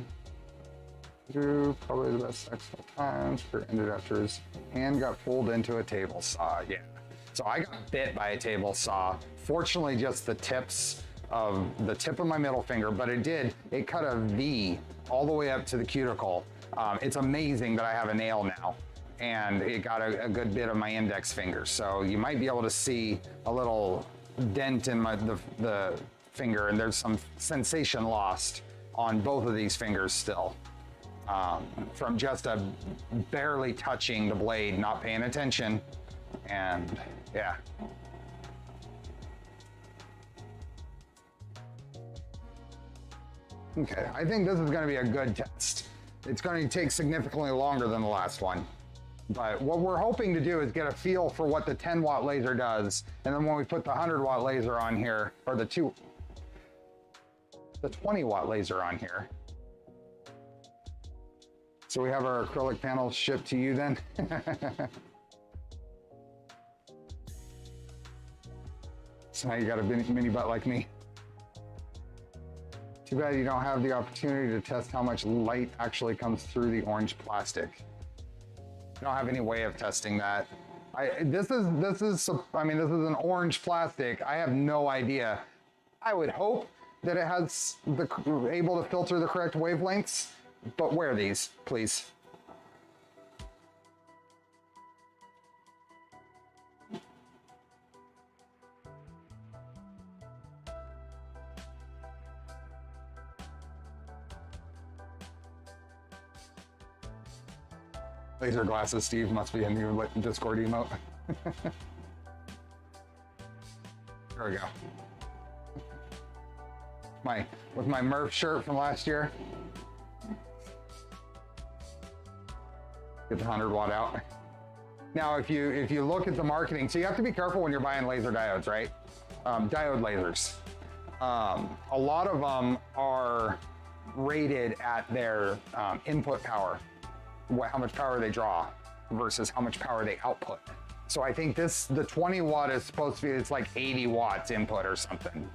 Drew, probably the best sax of all time. Spirit ended after his hand got pulled into a table saw. Yeah. So I got bit by a table saw. Fortunately, just the tip of my middle finger, but it cut a V all the way up to the cuticle. It's amazing that I have a nail now, and it got a good bit of my index finger. So you might be able to see a little dent in the finger, and there's some sensation lost on both of these fingers still, from just barely touching the blade, not paying attention, and yeah. Okay, I think this is going to be a good test. It's going to take significantly longer than the last one. But what we're hoping to do is get a feel for what the 10 watt laser does. And then when we put the 100 watt laser on here, or the 20 watt laser on here. So we have our acrylic panels shipped to you then. So now you got a mini butt like me. Too bad you don't have the opportunity to test how much light actually comes through the orange plastic. I don't have any way of testing that. This is an orange plastic. I have no idea. I would hope that it has able to filter the correct wavelengths, but wear these, please. Laser glasses, Steve, must be a new Discord emote. There we go. With my Murph shirt from last year. Get the 100 watt out. Now, if you look at the marketing, so you have to be careful when you're buying laser diodes, right? Diode lasers. A lot of them are rated at their input power. How much power they draw versus how much power they output. So I think the 20 watt is supposed to be, it's like 80 watts input or something.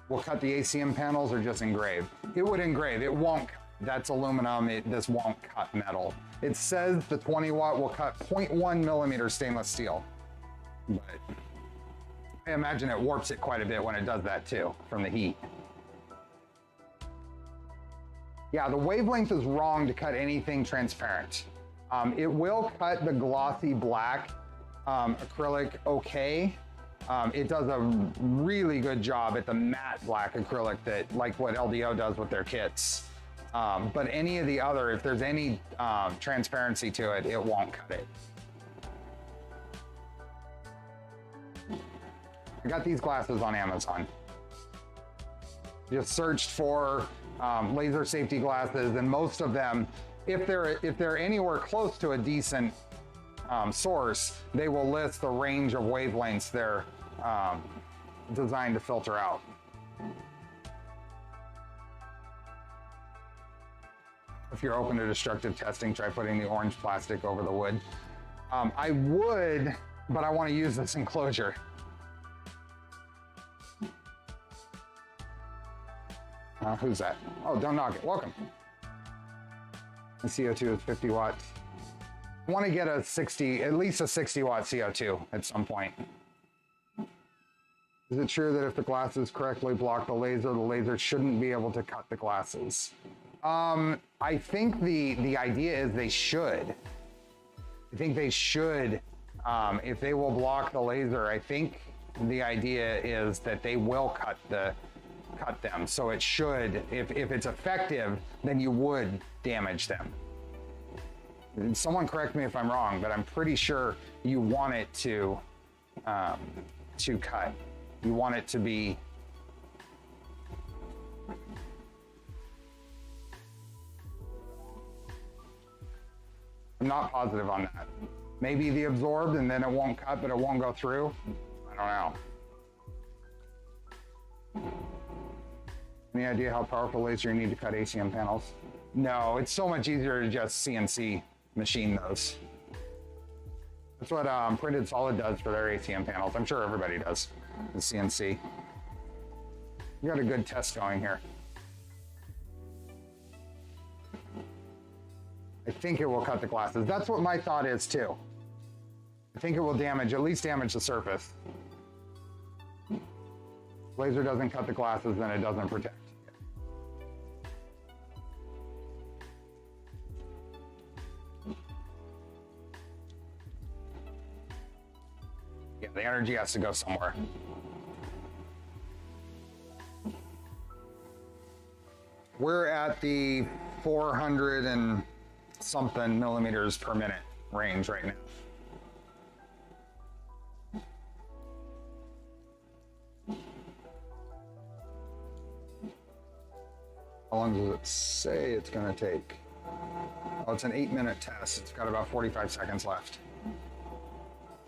We'll cut the ACM panels or just engrave. It would engrave, it won't. That's aluminum, this won't cut metal. It says the 20 watt will cut 0.1 millimeter stainless steel. But I imagine it warps it quite a bit when it does that too, from the heat. Yeah, the wavelength is wrong to cut anything transparent. It will cut the glossy black acrylic okay. It does a really good job at the matte black acrylic that, like what LDO does with their kits. But any of the other, if there's any transparency to it, it won't cut it. I got these glasses on Amazon. Just searched for laser safety glasses, and most of them, if they're anywhere close to a decent source, they will list the range of wavelengths they're designed to filter out. If you're open to destructive testing, try putting the orange plastic over the wood. I would, but I want to use this enclosure. Who's that? Oh, don't knock it. Welcome. The CO2 is 50 watts. I want to get a 60, at least a 60 watt CO2 at some point. Is it true that if the glasses correctly block the laser shouldn't be able to cut the glasses? I think the idea is they should. I think they should, if they will block the laser, I think the idea is that they will cut them. So it should, if it's effective, then you would damage them. Someone correct me if I'm wrong, but I'm pretty sure you want it to cut. You want it to be. I'm not positive on that. Maybe the absorbed and then it won't cut, but it won't go through. I don't know. Any idea how powerful laser you need to cut ACM panels? No, it's so much easier to just CNC machine those. That's what Printed Solid does for their ACM panels. I'm sure everybody does, the CNC. You got a good test going here. I think it will cut the glasses. That's what my thought is too. I think it will damage, at least damage the surface. Laser doesn't cut the glasses, then it doesn't protect. Yeah, the energy has to go somewhere. We're at the 400 and something millimeters per minute range right now. How long does it say it's going to take? Oh, it's an 8-minute test. It's got about 45 seconds left.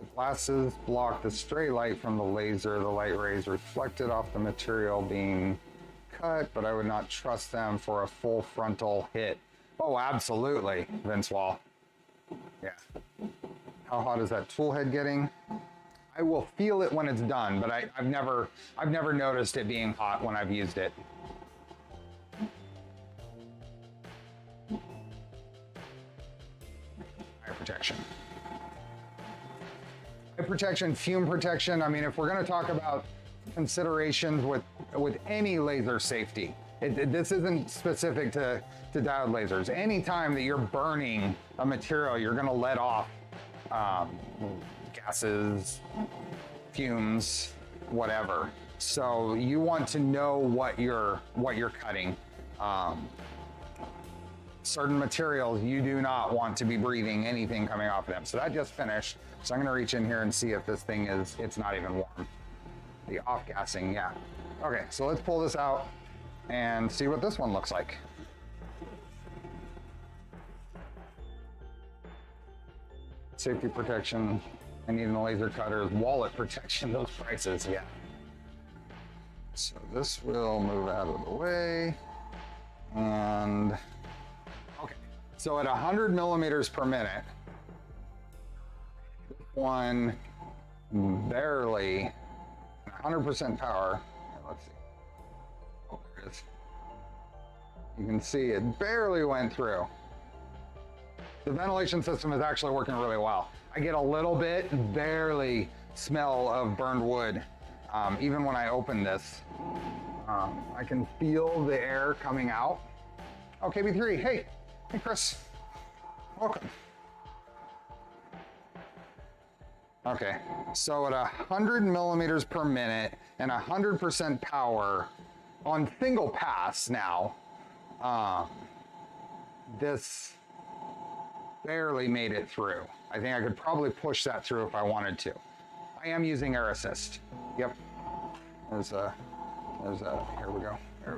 The glasses block the stray light from the laser. The light rays reflected off the material being cut, but I would not trust them for a full frontal hit. Oh, absolutely, Vince Wall. Yeah. How hot is that tool head getting? I will feel it when it's done, but I've never noticed it being hot when I've used it. Fire protection. Fire protection, fume protection. I mean, if we're going to talk about considerations with any laser safety, this isn't specific to diode lasers. Anytime that you're burning a material, you're going to let off gases, fumes, whatever. So you want to know what you're cutting. Certain materials you do not want to be breathing anything coming off of them. So that just finished. So I'm going to reach in here and see if this thing it's not even warm. The off gassing, yeah. Okay, so let's pull this out and see what this one looks like. Safety protection. I need a laser cutters. Wallet protection, those prices, yeah. So this will move out of the way. And, okay. So at 100 millimeters per minute, this one barely, 100% power. Let's see. Oh, there it is. You can see it barely went through. The ventilation system is actually working really well. I get a little bit, barely smell of burned wood. Even when I open this, I can feel the air coming out. Oh, KB3, hey. Hey, Chris. Welcome. Okay, so at 100 millimeters per minute and 100% power on single pass now, this barely made it through. I think I could probably push that through if I wanted to. I am using air assist. Yep. There's a, here we go,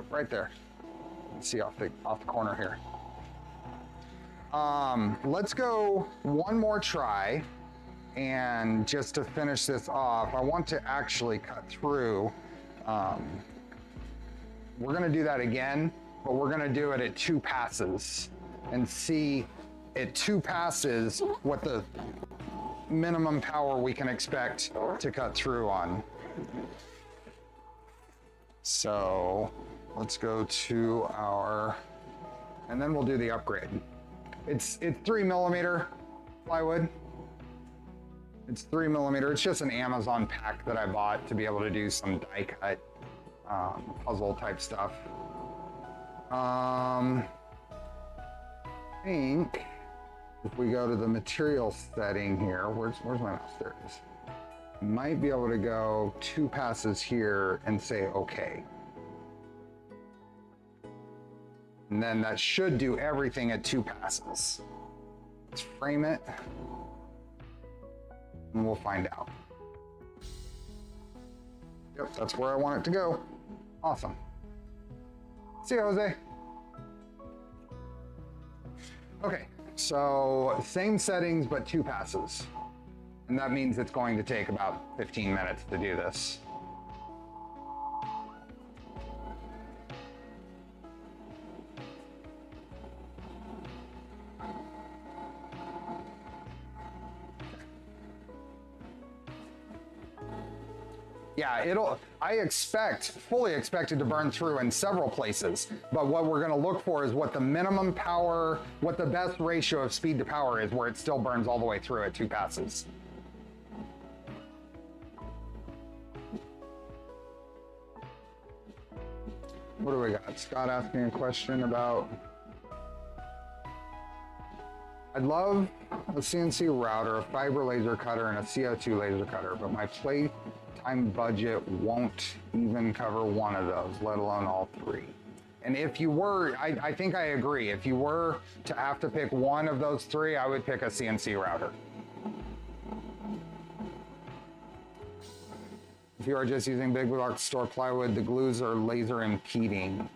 right there. Let's see off the corner here. Let's go one more try, and just to finish this off, I want to actually cut through. We're gonna do that again, but we're gonna do it at 2 passes and see at 2 passes what the minimum power we can expect to cut through on. So let's go to our, and then we'll do the upgrade. It's 3 millimeter plywood. It's 3 millimeter. It's just an Amazon pack that I bought to be able to do some die cut puzzle type stuff. I think if we go to the material setting here, where's my mouse? There it is. I might be able to go 2 passes here and say okay. And then that should do everything at 2 passes. Let's frame it, and we'll find out. Yep, that's where I want it to go. Awesome. See you, Jose. Okay, so same settings, but 2 passes. And that means it's going to take about 15 minutes to do this. Yeah, I fully expect it to burn through in several places, but what we're gonna look for is what the minimum power, what the best ratio of speed to power is, where it still burns all the way through at 2 passes. What do we got? Scott asking a question about, I'd love a CNC router, a fiber laser cutter, and a CO2 laser cutter, but my play time budget won't even cover one of those, let alone all 3. And if you were, I think I agree, if you were to have to pick one of those 3, I would pick a CNC router. If you are just using big block store plywood, the glues are laser impeding.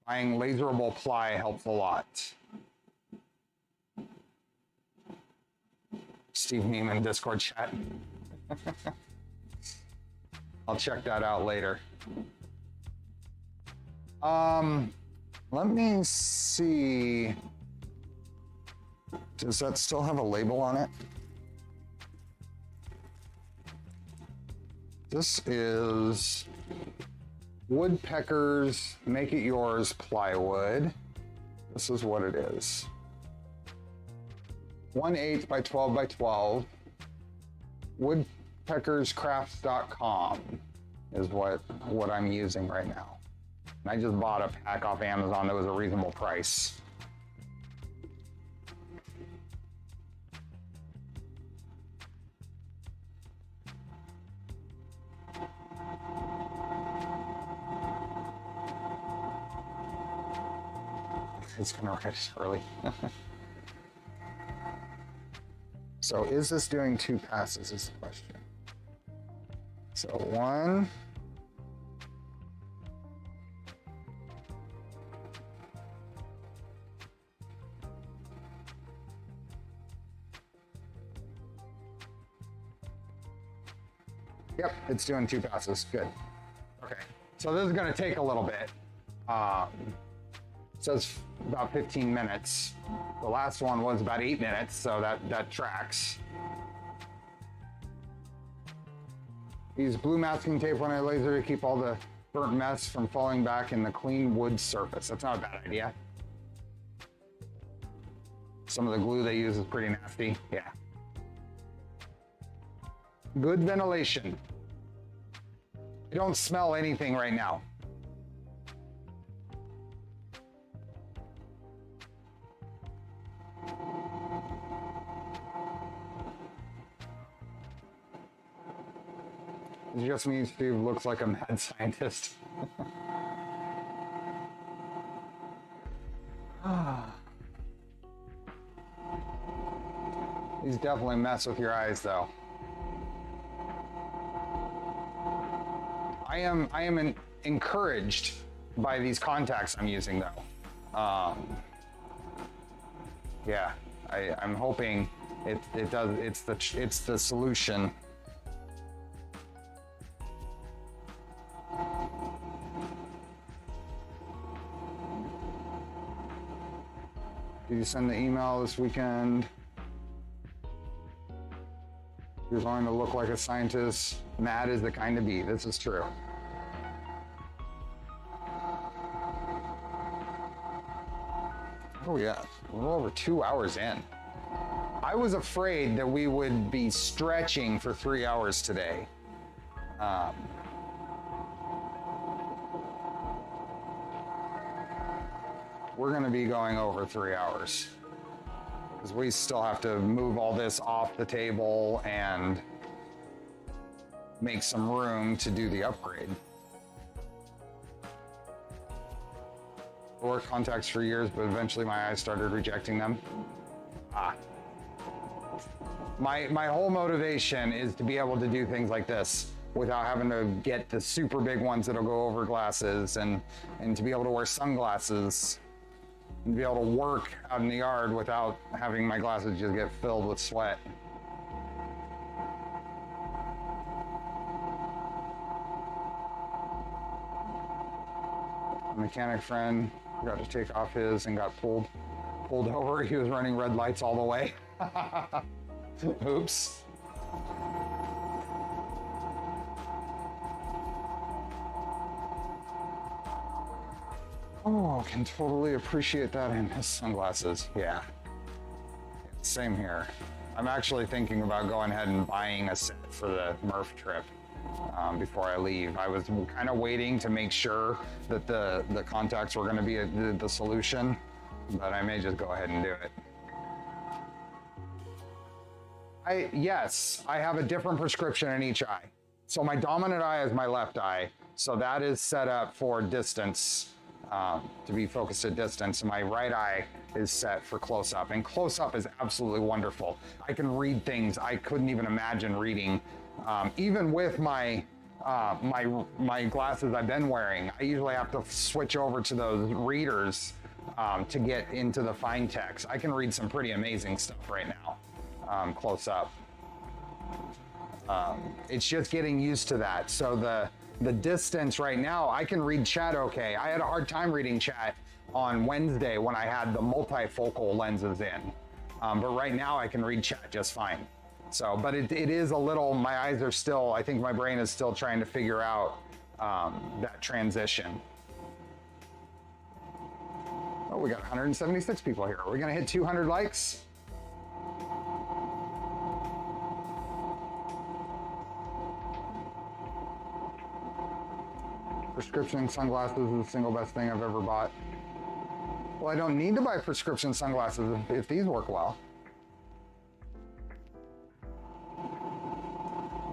Buying laserable ply helps a lot. Steve Neiman Discord chat. I'll check that out later. Let me see. Does that still have a label on it? This is Woodpecker's Make It Yours plywood. This is what it is. 1/8 by 12 by 12. Woodpeckerscrafts.com is what I'm using right now. And I just bought a pack off Amazon that was a reasonable price. It's gonna write early. So is this doing 2 passes is the question. So 1. Yep, it's doing 2 passes, good. Okay, so this is gonna take a little bit. It says about 15 minutes. The last one was about 8 minutes, so that tracks. Use blue masking tape when I laser to keep all the burnt mess from falling back in the clean wood surface. That's not a bad idea. Some of the glue they use is pretty nasty, yeah. Good ventilation. I don't smell anything right now. It just means Steve looks like a mad scientist. These definitely mess with your eyes, though. I am encouraged by these contacts I'm using, though. Yeah, I'm hoping it does. It's the solution. Did you send the email this weekend? You're going to look like a scientist. Matt is the kind to be. This is true. Oh yeah, we're over 2 hours in. I was afraid that we would be stretching for 3 hours today. We're going to be going over 3 hours because we still have to move all this off the table and make some room to do the upgrade. I wore contacts for years, but eventually my eyes started rejecting them. My whole motivation is to be able to do things like this without having to get the super big ones that'll go over glasses, and to be able to wear sunglasses and be able to work out in the yard without having my glasses just get filled with sweat. A mechanic friend got to take off his and got pulled over. He was running red lights all the way. Oops. Oh, can totally appreciate that in his sunglasses. Yeah. Same here. I'm actually thinking about going ahead and buying a set for the MRRF trip before I leave. I was kind of waiting to make sure that the contacts were going to be the solution, but I may just go ahead and do it. Yes, I have a different prescription in each eye. So my dominant eye is my left eye. So that is set up for distance, to be focused at distance. And my right eye is set for close up. And close up is absolutely wonderful. I can read things I couldn't even imagine reading. Even with my glasses I've been wearing, I usually have to switch over to those readers to get into the fine text. I can read some pretty amazing stuff right now. Close up. It's just getting used to that. So the distance right now, I can read chat okay. I had a hard time reading chat on Wednesday when I had the multifocal lenses in. But right now I can read chat just fine. So, but it is a little, my eyes are still, I think my brain is still trying to figure out that transition. Oh, we got 176 people here. Are we gonna hit 200 likes? Prescription sunglasses is the single best thing I've ever bought. Well, I don't need to buy prescription sunglasses if these work well.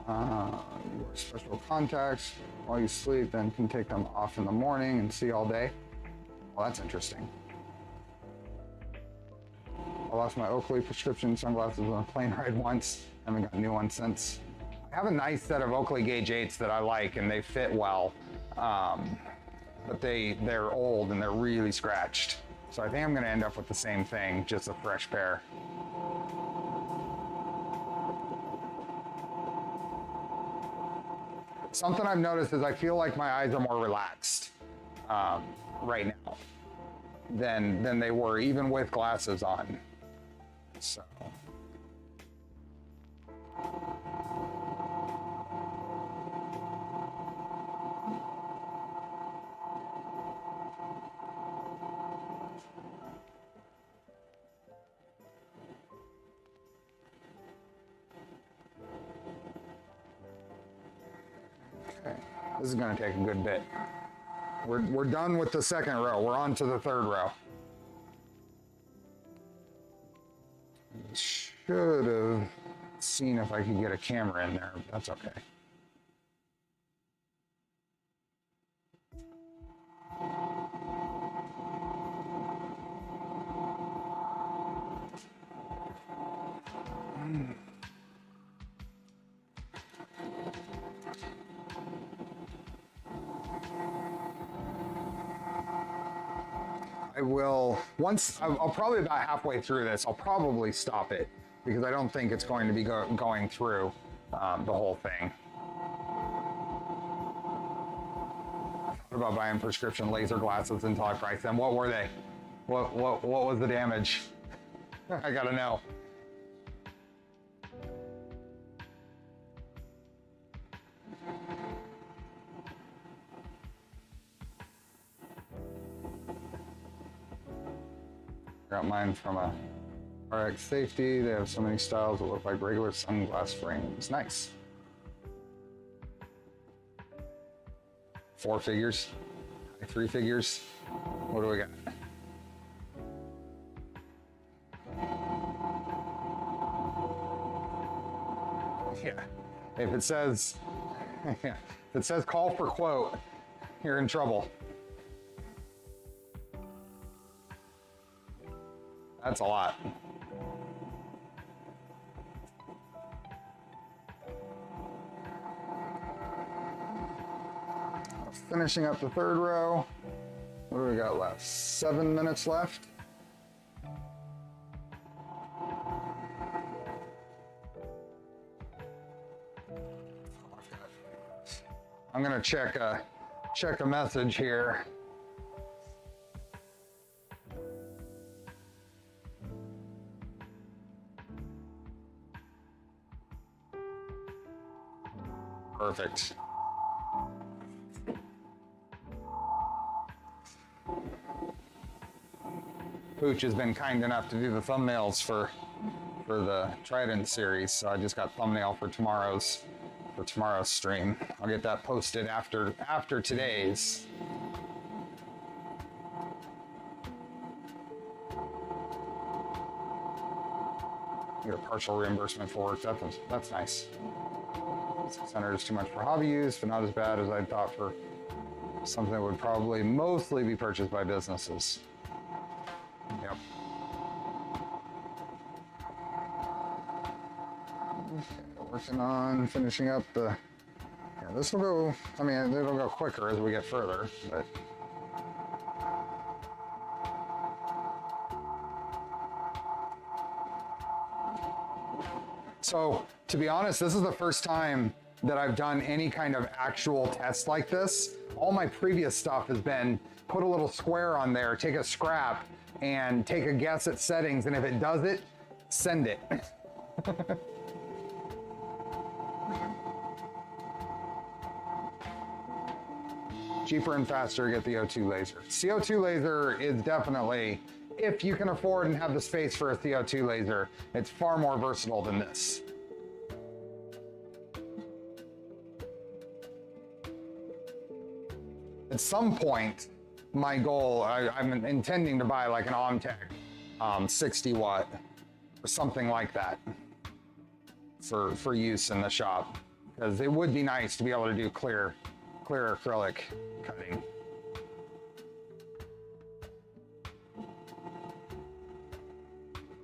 You wear special contacts while you sleep, then can take them off in the morning and see all day. Well, that's interesting. I lost my Oakley prescription sunglasses on a plane ride once. I haven't got new ones since. I have a nice set of Oakley Gauge 8s that I like and they fit well. But they're old and they're really scratched. So I think I'm gonna end up with the same thing, just a fresh pair. Something I've noticed is I feel like my eyes are more relaxed right now than they were even with glasses on. So. Okay, this is going to take a good bit. We're done with the second row. We're on to the third row. Should have seen if I could get a camera in there, but that's okay. I will, I'll probably about halfway through this, I'll probably stop it because I don't think it's going to be going through the whole thing. What about buying prescription laser glasses until I price them? What were they? What was the damage? I gotta know. Got mine from a RX Safety. They have so many styles that look like regular sunglass frames. Nice. 4 figures, 3 figures. What do we got? Yeah, if it says, if it says call for quote, you're in trouble. That's a lot. Finishing up the 3rd row. What do we got left? 7 minutes left. I'm gonna check a message here. Perfect. Pooch has been kind enough to do the thumbnails for the Trident series, so I just got thumbnail for tomorrow's stream. I'll get that posted after today's. Get a partial reimbursement for work. That's nice. 600 is too much for hobby use, but not as bad as I thought for something that would probably mostly be purchased by businesses. Yep. Okay, working on finishing up the. Yeah, this will go. I mean, it'll go quicker as we get further, but. So, to be honest, this is the first time that I've done any kind of actual test like this. All my previous stuff has been put a little square on there, take a scrap, and take a guess at settings, and if it does it, send it. Cheaper and faster to get the O2 laser. CO2 laser is definitely, if you can afford and have the space for a CO2 laser, it's far more versatile than this. At some point, my goal, I'm intending to buy like an Omtech 60 watt or something like that for use in the shop, because it would be nice to be able to do clear acrylic cutting.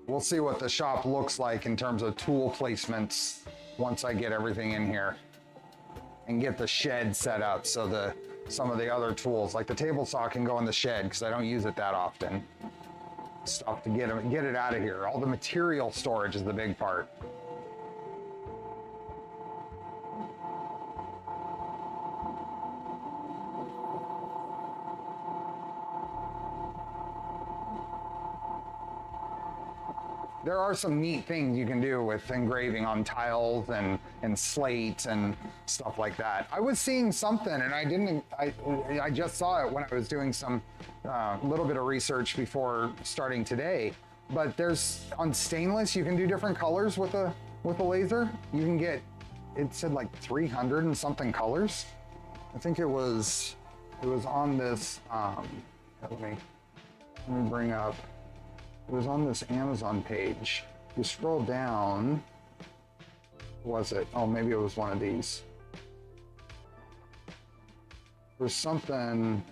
We'll see what the shop looks like in terms of tool placements once I get everything in here and get the shed set up so some of the other tools, like the table saw, can go in the shed because I don't use it that often. Stuff to get it out of here. All the material storage is the big part. There are some neat things you can do with engraving on tiles and slate and stuff like that. I was seeing something, and I just saw it when I was doing some little bit of research before starting today. But there's, on stainless, you can do different colors with a laser. You can get, it said like 300 and something colors. I think it was on this. Let me bring up. It was on this Amazon page. You scroll down, was it? Oh, maybe it was one of these. There's something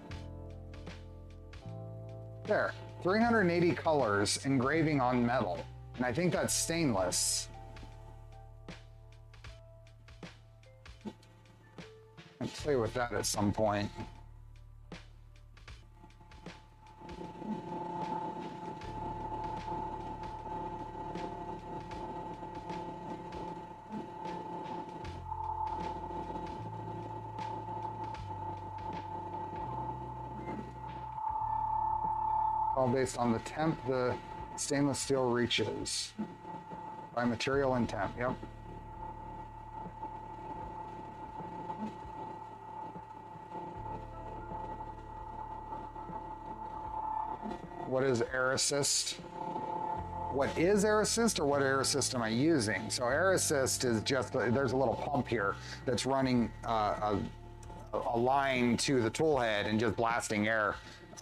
there. 380 colors engraving on metal. And I think that's stainless. I'll play with that at some point. all based on the temp the stainless steel reaches. By material and temp, yep. What is air assist? What is air assist, or what air assist am I using? So air assist is just, there's a little pump here that's running a line to the tool head and just blasting air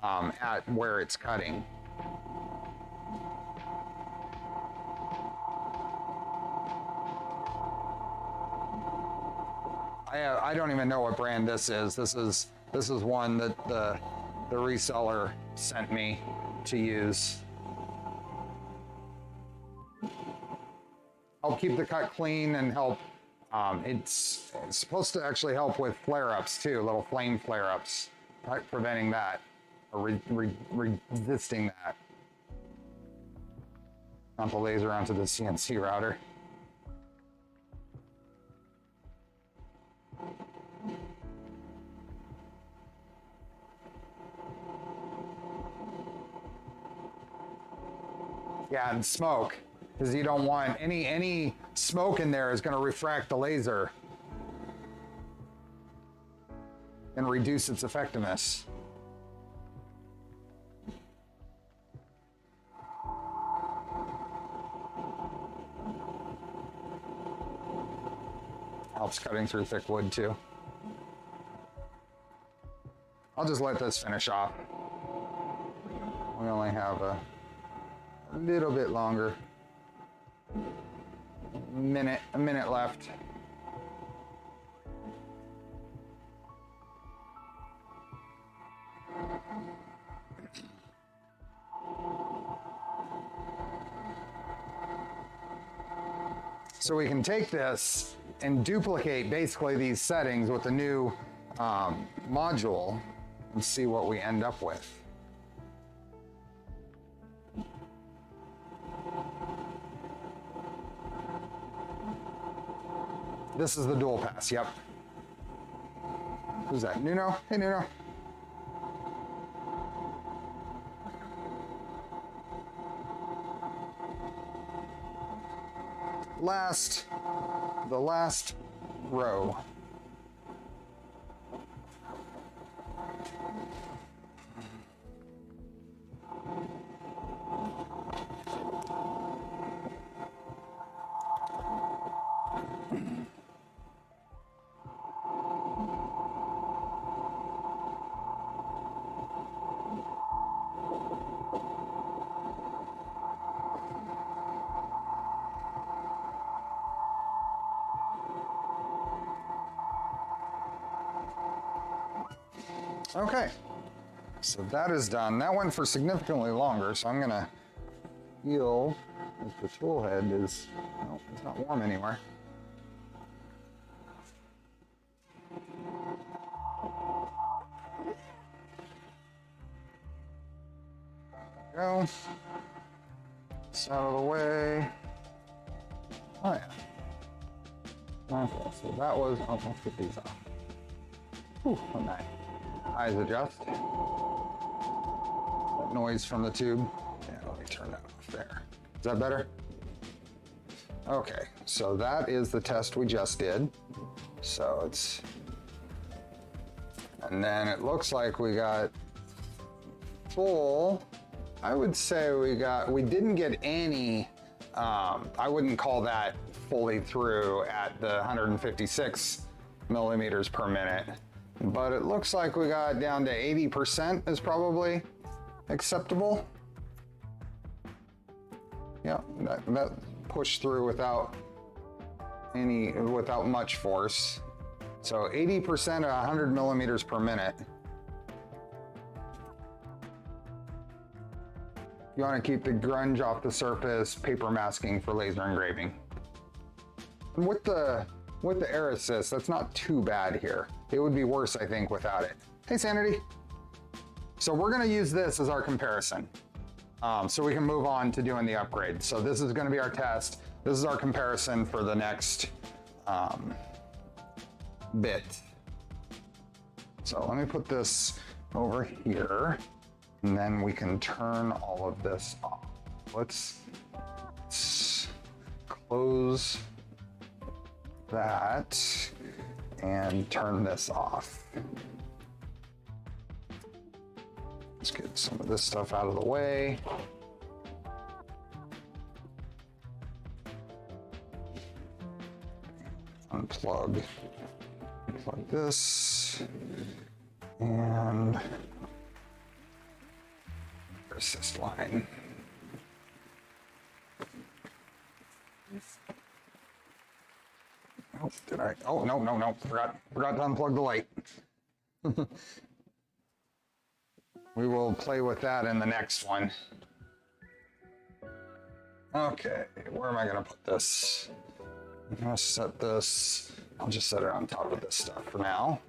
at where it's cutting. I don't even know what brand this is. This is one that the reseller sent me to use. Help keep the cut clean and help. It's supposed to actually help with flare-ups too, little flame flare-ups, preventing that or resisting that. Mount the laser onto the CNC router. Yeah, and smoke, because you don't want any smoke in there is going to refract the laser and reduce its effectiveness. Helps cutting through thick wood too. I'll just let this finish off. We only have a little bit longer. A minute left. So we can take this and duplicate basically these settings with the new module and see what we end up with. This is the dual pass, yep. Who's that? Nuno? Hey, Nuno. The last row. Okay, so that is done. That went for significantly longer, so I'm gonna feel if the tool head is, no, it's not warm anywhere. There we go. It's out of the way. Oh yeah. Okay, so that was, oh, let's get these off. Whew, okay. Eyes adjust. That noise from the tube. Yeah, let me turn that off there. Is that better? Okay, so that is the test we just did. So it's, and then it looks like we got full. I would say we didn't get any, I wouldn't call that fully through at the 156 millimeters per minute. But it looks like we got down to 80% is probably acceptable. Yeah, that pushed through without much force. So 80% at 100 millimeters per minute. You want to keep the grunge off the surface, paper masking for laser engraving. And with the air assist, that's not too bad here. It would be worse, I think, without it. Hey, Sanity. So we're gonna use this as our comparison. So we can move on to doing the upgrade. So this is gonna be our test. This is our comparison for the next bit. So let me put this over here. And then we can turn all of this off. Let's close that and turn this off. Let's get some of this stuff out of the way. Unplug this, and assist line. Oh, did I? Oh, no. Forgot to unplug the light. We will play with that in the next one. Okay, where am I going to put this? I'm going to set this, I'll just set it on top of this stuff for now.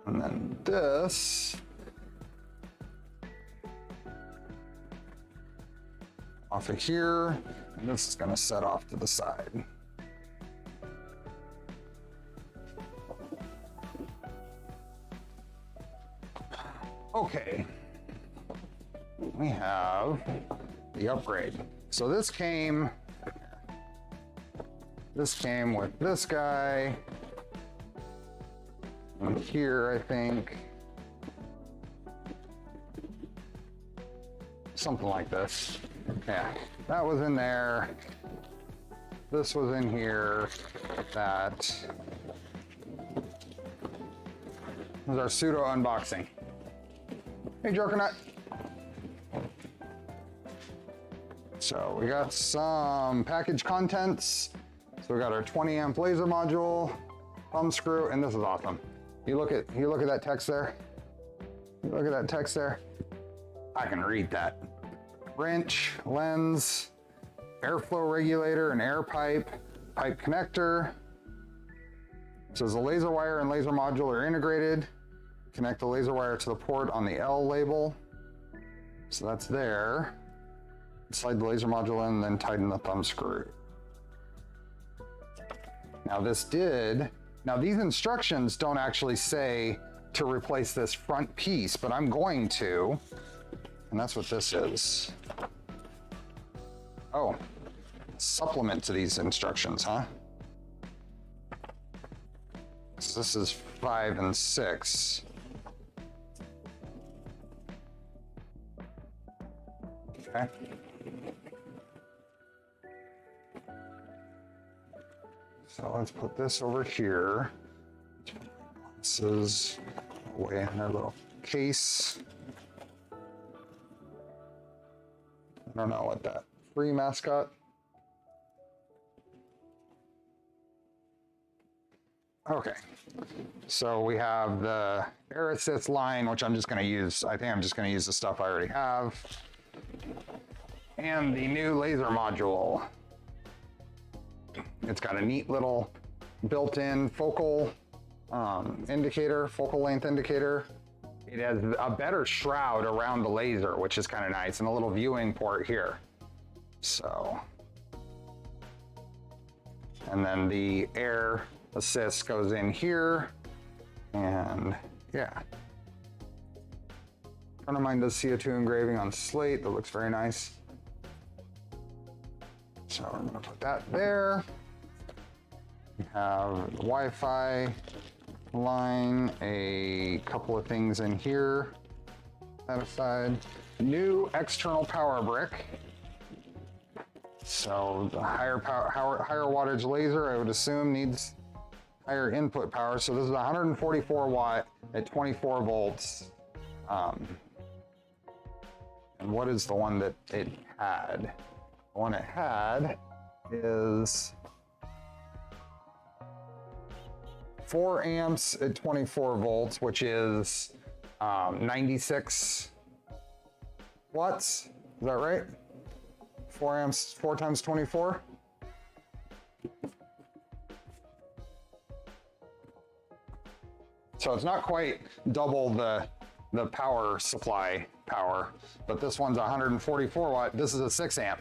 And then this, off of here, and this is going to set off to the side. Okay, we have the upgrade. So this came with this guy, and here I think, something like this. Yeah, that was in there, this was in here, that was our pseudo unboxing. Hey, Jokernet. So we got some package contents. So we got our 20 amp laser module, thumb screw, and this is awesome. You look at that text there. You look at that text there. I can read that. Wrench, lens, airflow regulator, an air pipe, pipe connector. It says the laser wire and laser module are integrated. Connect the laser wire to the port on the L label. So that's there. Slide the laser module in, then tighten the thumb screw. Now these instructions don't actually say to replace this front piece, but I'm going to, and that's what this is. Oh, supplement to these instructions, huh? So this is 5 and 6. Okay. So let's put this over here. This is away in their little case. I don't know what that free mascot. Okay, so we have the air assist line, which I'm just going to use. I think I'm just going to use the stuff I already have. And the new laser module. It's got a neat little built-in focal indicator, focal length indicator. It has a better shroud around the laser, which is kind of nice, and a little viewing port here. So, and then the air assist goes in here, and yeah. A friend of mine does CO2 engraving on slate. That looks very nice. So I'm gonna put that there. We have the Wi-Fi line, a couple of things in here. That aside, new external power brick. So the higher wattage laser, I would assume, needs higher input power. So this is 144 watt at 24 volts. And what is the one that it had? The one it had is 4 amps at 24 volts, which is 96 watts. Is that right? 4 amps, 4 times 24? So it's not quite double the power supply power, but this one's 144 watt. This is a 6 amp.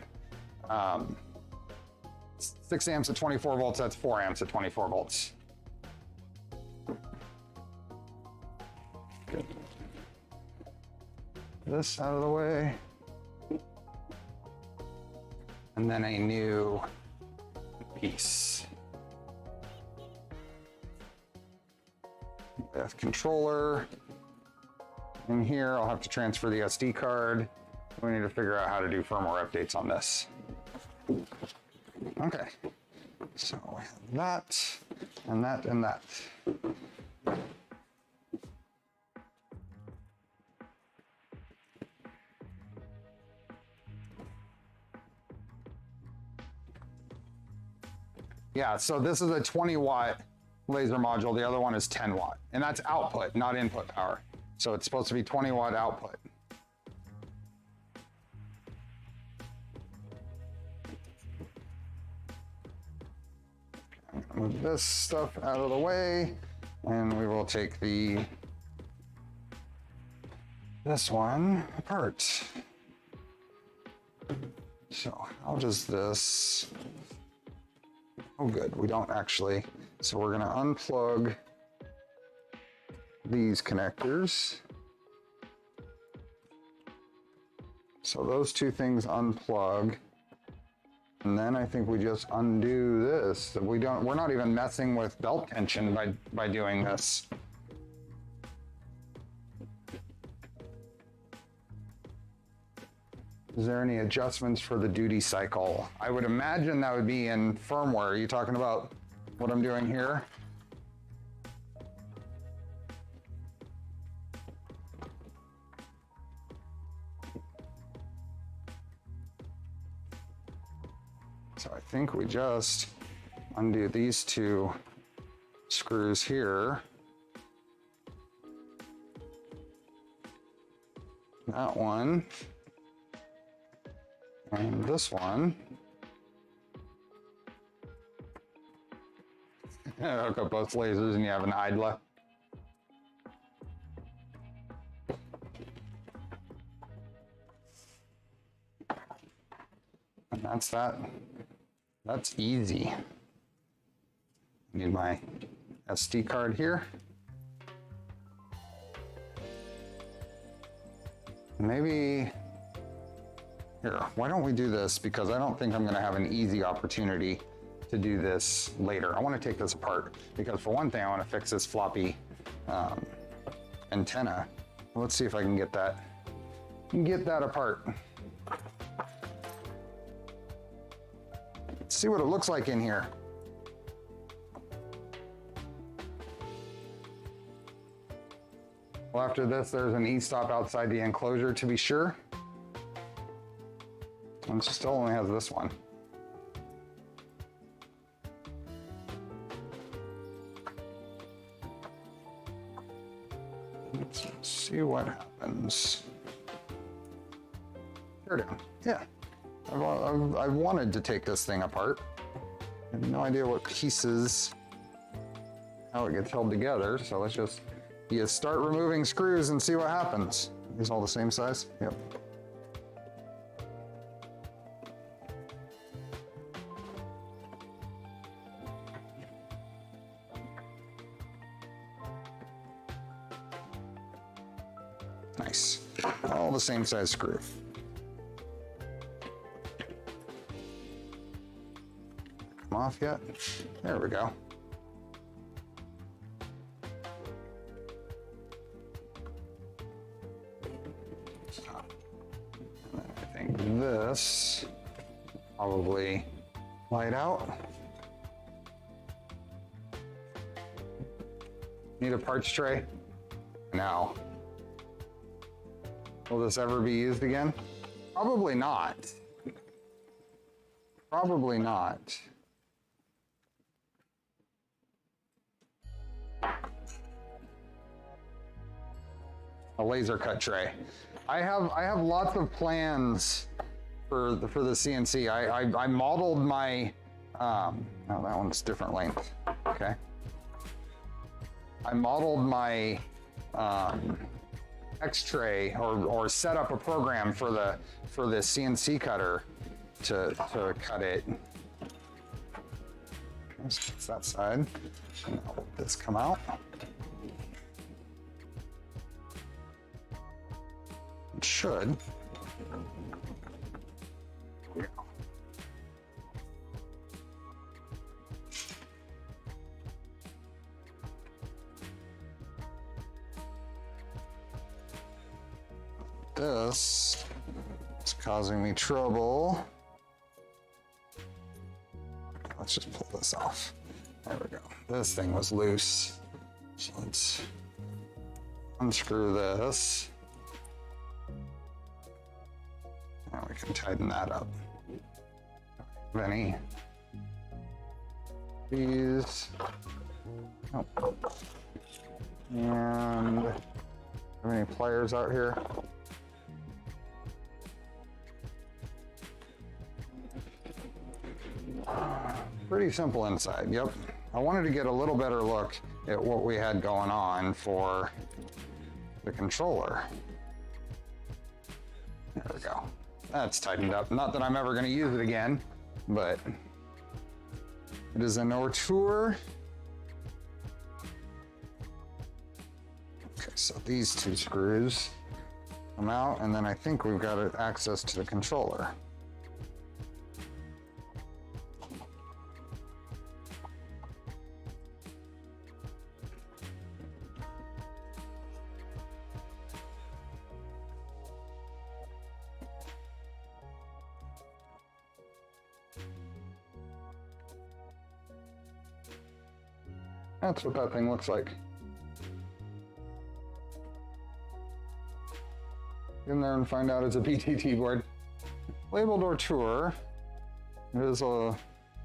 6 amps at 24 volts, that's 4 amps at 24 volts. Good. this out of the way. And then a new piece. With controller. In here, I'll have to transfer the SD card. We need to figure out how to do firmware updates on this. Okay, so we have that, and that, and that. Yeah, so this is a 20-watt laser module. The other one is 10 watt, and that's output, not input power. So it's supposed to be 20-watt output. I'm gonna move this stuff out of the way, and we will take this one apart. So how does this? Oh, good. We don't actually. So we're going to unplug these connectors. So those two things unplug. And then I think we just undo this. We're not even messing with belt tension by doing this. Is there any adjustments for the duty cycle? I would imagine that would be in firmware. Are you talking about what I'm doing here? So I think we just undo these two screws here. That one. And this one. Hook up both lasers and you have an idler. And that's that. That's easy. Need my SD card here. Maybe here, why don't we do this? Because I don't think I'm gonna have an easy opportunity to do this later. I wanna take this apart because for one thing, I wanna fix this floppy antenna. Let's see if I can get that apart. Let's see what it looks like in here. Well, after this, there's an e-stop outside the enclosure to be sure. And it still only has this one. Let's see what happens. Tear down. Yeah. I've wanted to take this thing apart. I have no idea what pieces, how it gets held together. So let's just, you start removing screws and see what happens. These all the same size? Yep. Nice. All the same size screw. Come off yet? There we go. And then I think this probably light out. Need a parts tray? Now. Will this ever be used again? Probably not. Probably not. A laser cut tray. I have lots of plans for the CNC. I modeled my oh, that one's different length. Okay. I modeled my X-tray or set up a program for the CNC cutter to cut it. Let's that side. And I'll let this come out. should. This is causing me trouble. Let's just pull this off. There we go. This thing was loose. So let's unscrew this. Now we can tighten that up. Any these. Oh. And have any pliers out here? Pretty simple inside, yep. I wanted to get a little better look at what we had going on for the controller. There we go. That's tightened up. Not that I'm ever going to use it again, but it is an Ortur. Okay, so these two screws come out, and then I think we've got access to the controller. That's what that thing looks like. Get in there and find out it's a PTT board. Labeled Ortur. It is a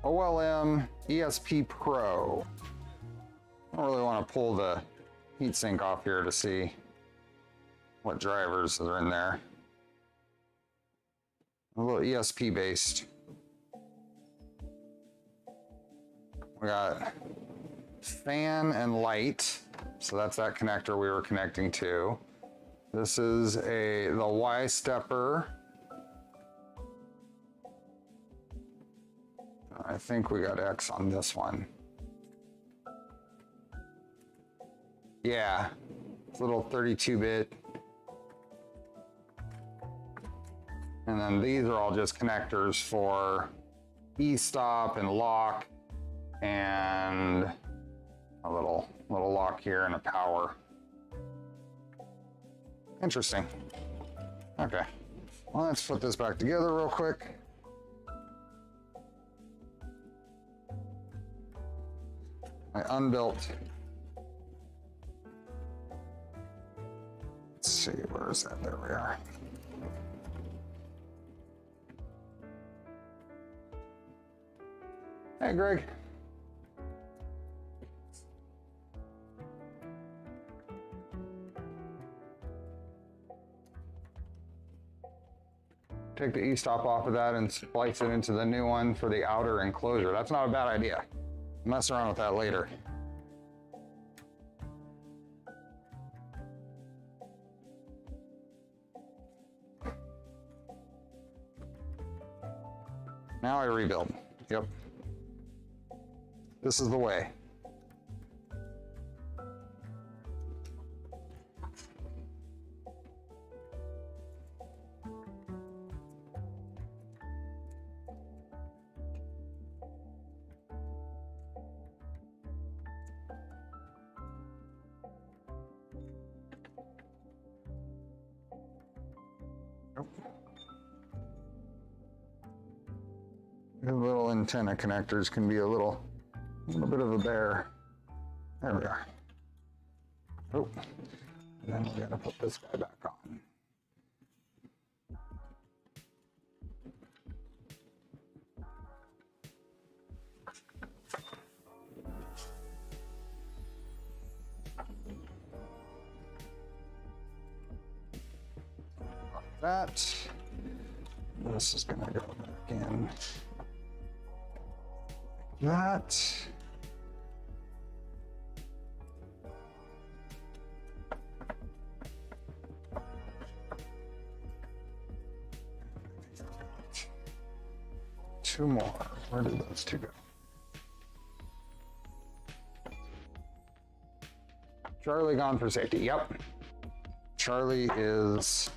OLM ESP Pro. I don't really want to pull the heatsink off here to see what drivers are in there. A little ESP based. We got fan and light, so that's that connector we were connecting to. This is the Y stepper. I think we got X on this one. Yeah, it's a little 32-bit. And then these are all just connectors for e-stop and lock, and a little lock here and a power. Interesting. Okay, well, let's put this back together real quick. I unbuilt. Let's see, where is that? There we are. Hey, Greg. Take the e-stop off of that and splice it into the new one for the outer enclosure. That's not a bad idea. Mess around with that later. Now I rebuild. Yep. This is the way. The little antenna connectors can be a little bit of a bear. There we are. Oh, and then we gotta put this guy back on. Like that. This is gonna go back in. That. Two more. Where did those two go? Charlie gone for safety. Yep. Charlie is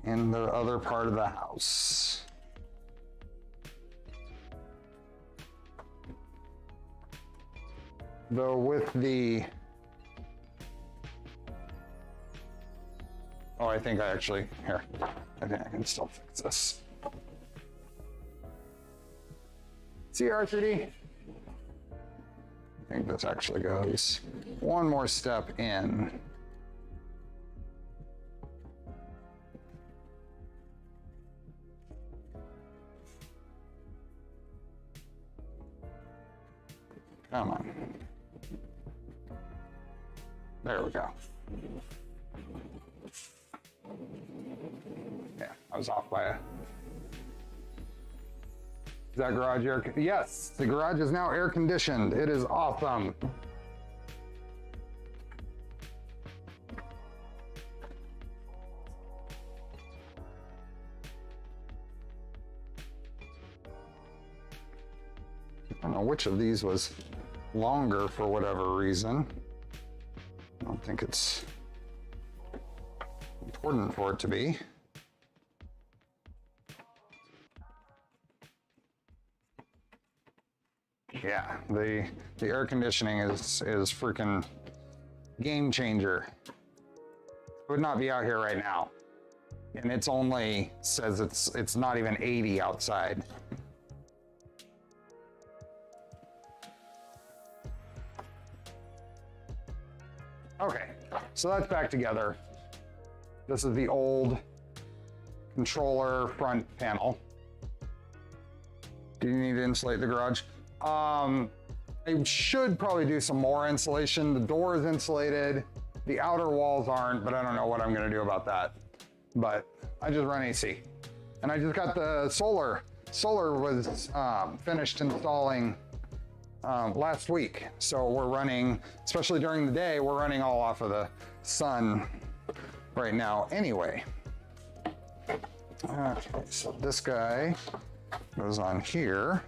in the other part of the house. Though with the, oh, I think I think I can still fix this. See, R3D? I think this actually goes one more step in. Come on. There we go. Yeah, I was off by a... Is that garage air? Yes, the garage is now air conditioned. It is awesome. I don't know which of these was longer for whatever reason. I don't think it's important for it to be. Yeah, the air conditioning is freaking game changer. It would not be out here right now. And it's only says it's not even 80 outside. Okay, so that's back together. This is the old controller front panel. Do you need to insulate the garage? I should probably do some more insulation. The door is insulated. The outer walls aren't, but I don't know what I'm gonna do about that. But I just run AC. And I just got the solar. Solar was finished installing last week. So we're running, especially during the day, we're running all off of the sun right now anyway. Okay, so this guy goes on here.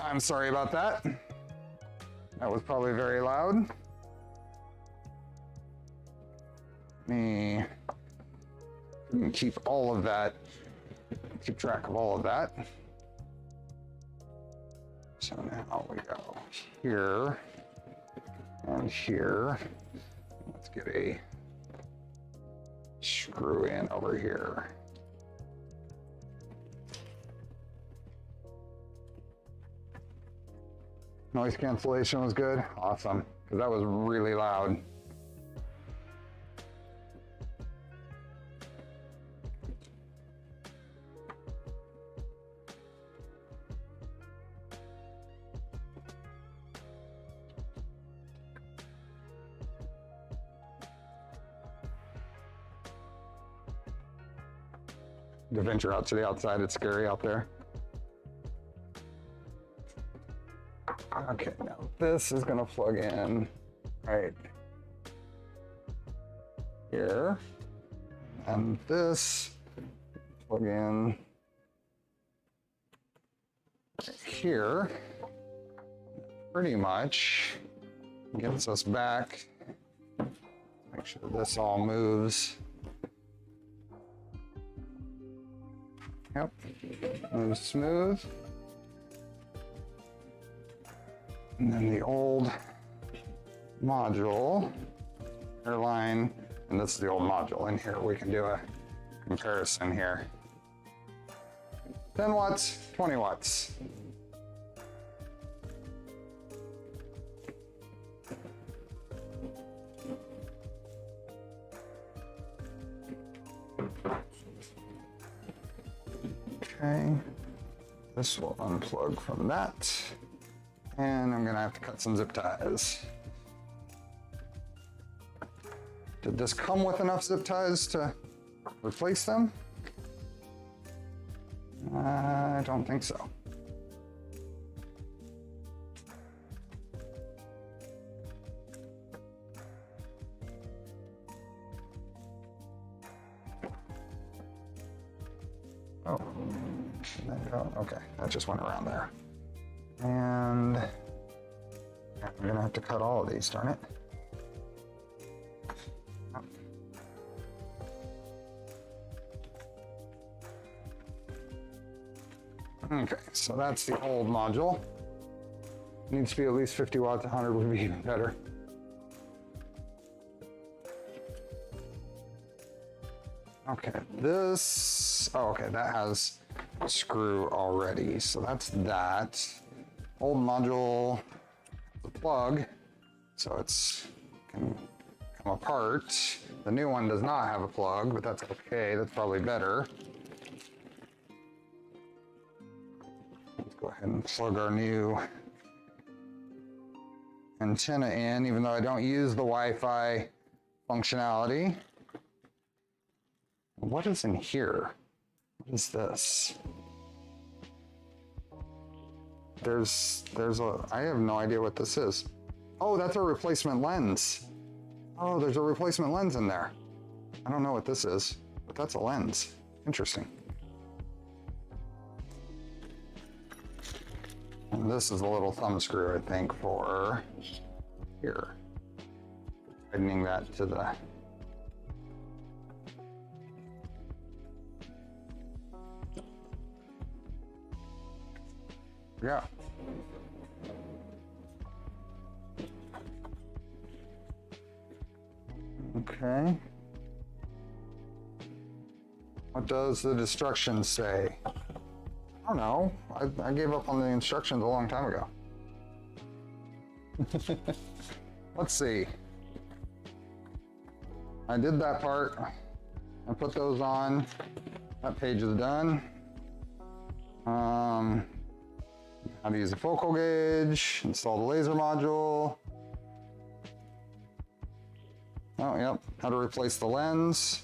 I'm sorry about that. That was probably very loud. Me couldn't keep all of that, keep track of all of that. So now we go here and here. Let's get a screw in over here. Noise cancellation was good. Awesome, because that was really loud. To venture out to the outside, it's scary out there. Okay, now this is gonna plug in right here, and this plug in right here. Pretty much gets us back. Make sure this all moves. Yep, moves smooth. And then the old module, airline, and this is the old module in here. We can do a comparison here. 10 watts, 20 watts. Okay, this will unplug from that. And I'm gonna have to cut some zip ties. Did this come with enough zip ties to replace them? I don't think so. Oh, there you go. Okay, that just went around there. And I'm gonna have to cut all of these, darn it. Oh. Okay, so that's the old module. Needs to be at least 50 watts, 100 would be even better. Okay, this, oh, okay, that has a screw already, so that's that. Old module, the plug, so it's can come apart. The new one does not have a plug, but that's okay, that's probably better. Let's go ahead and plug our new antenna in, even though I don't use the Wi-Fi functionality. What is in here? What is this? I have no idea what this is. Oh, that's a replacement lens. Oh, there's a replacement lens in there. I don't know what this is, but that's a lens. Interesting. And this is a little thumb screw, I think, for here. Tightening that to the... Yeah. Okay. What does the instructions say? I don't know. I gave up on the instructions a long time ago. Let's see. I did that part. I put those on. That page is done. How to use a focal gauge, install the laser module. Oh, yep. How to replace the lens.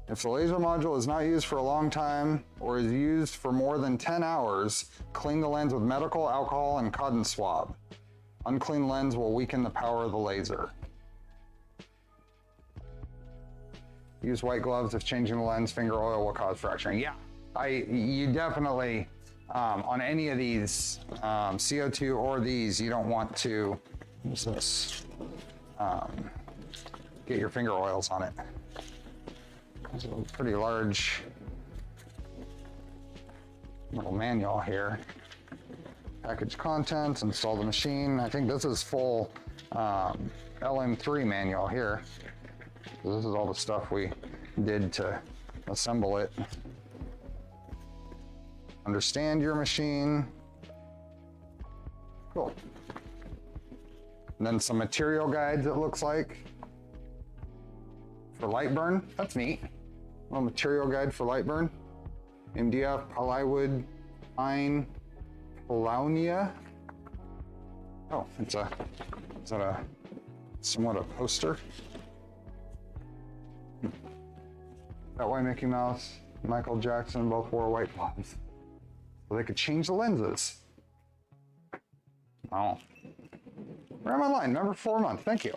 If the laser module is not used for a long time or is used for more than 10 hours, clean the lens with medical alcohol and cotton swab. Unclean lens will weaken the power of the laser. Use white gloves if changing the lens. Finger oil will cause fracturing. Yeah, you definitely, on any of these, CO2 or these, you don't want to, what's this? Get your finger oils on it. There's a pretty large little manual here. Package contents, install the machine. I think this is full LM3 manual here. This is all the stuff we did to assemble it. Understand your machine. Cool. And then some material guides, it looks like, for LightBurn. That's neat. A little material guide for LightBurn. MDF, plywood, pine, Polownia. Oh, is that a somewhat a poster? That why Mickey Mouse, Michael Jackson both wore white gloves. So they could change the lenses. Oh. We're on line, number 4 month, thank you.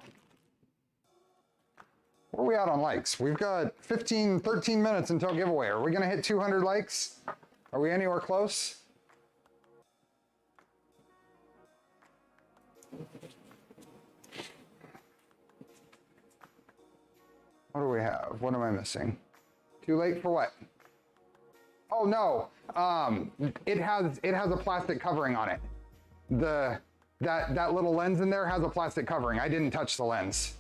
Where are we at on likes? We've got 13 minutes until giveaway. Are we gonna hit 200 likes? Are we anywhere close? What do we have? What am I missing? Too late for what? Oh no, it has a plastic covering on it. That little lens in there has a plastic covering. I didn't touch the lens.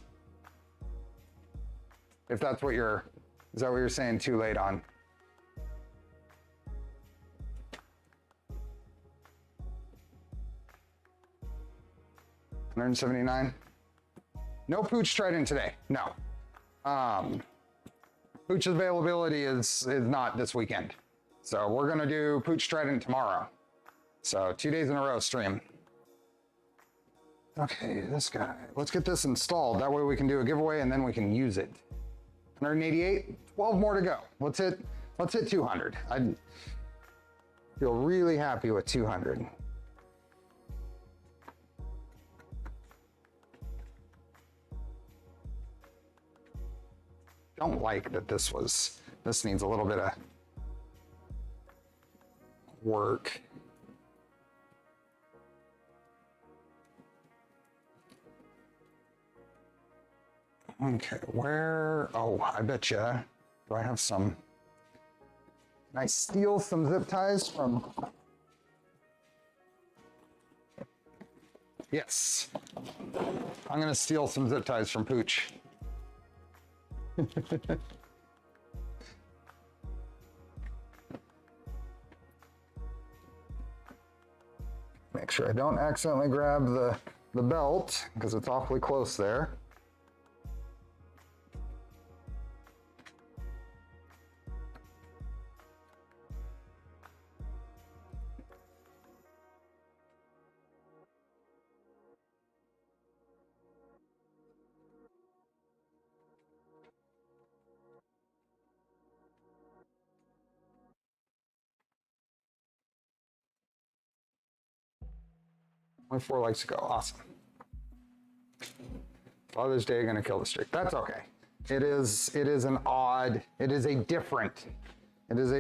If that's what is that what you're saying too late on? $179. No Pooch Trident today, no. Pooch availability is not this weekend. So we're gonna do Pooch Trident tomorrow. So 2 days in a row stream. Okay, this guy, let's get this installed. That way we can do a giveaway and then we can use it. 188, 12 more to go. Let's hit 200. I feel really happy with 200. Don't like that this needs a little bit of work. Okay, oh, I bet you Do I have some? Can I steal some zip ties from? Yes. I'm gonna steal some zip ties from Pooch. Make sure I don't accidentally grab the belt because it's awfully close there. Only 4 likes to go. Awesome. Father's Day gonna kill the streak. That's okay. It is a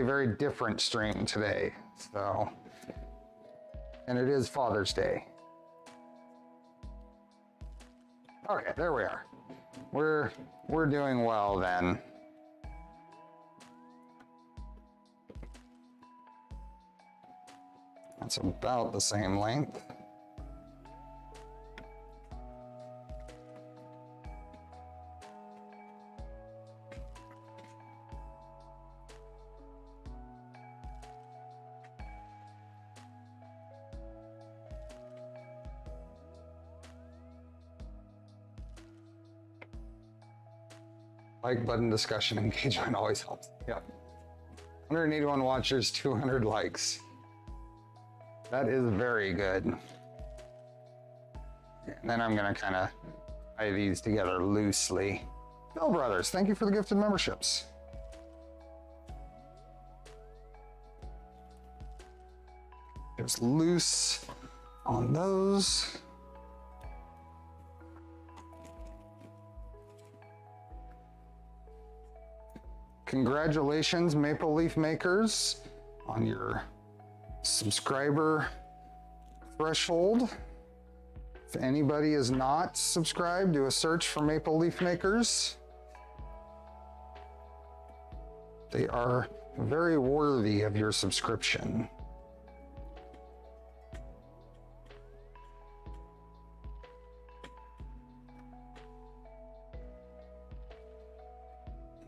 very different stream today. So, and it is Father's Day. Okay, there we are. We're doing well then. That's about the same length. Like button discussion engagement always helps. Yep. 181 watchers, 200 likes. That is very good. And then I'm gonna kind of tie these together loosely. Bill Brothers, thank you for the gifted memberships. Just loose on those. Congratulations, Maple Leaf makers, on your subscriber threshold. If anybody is not subscribed, do a search for Maple Leaf makers. They are very worthy of your subscription.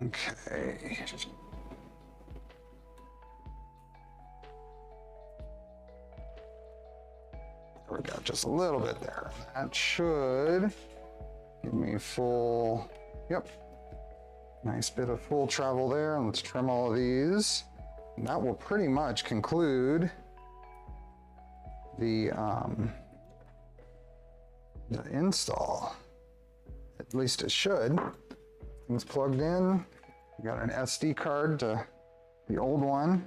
Okay. There we go, just a little bit there. That should give me full, yep. Nice bit of full travel there. And let's trim all of these. And that will pretty much conclude the install. At least it should. Things plugged in. We got an SD card to the old one.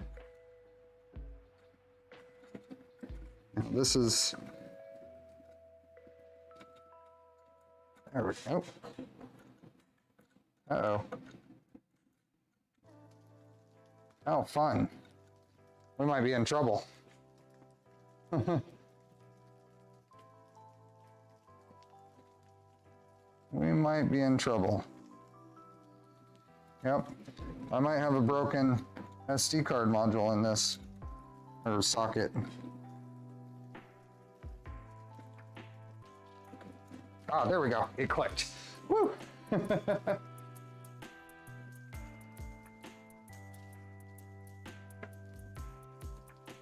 Now this is, there we go. Uh-oh. Oh, fun. We might be in trouble. We might be in trouble. Yep, I might have a broken SD card module in this, or socket. Ah, there we go, it clicked. Woo! I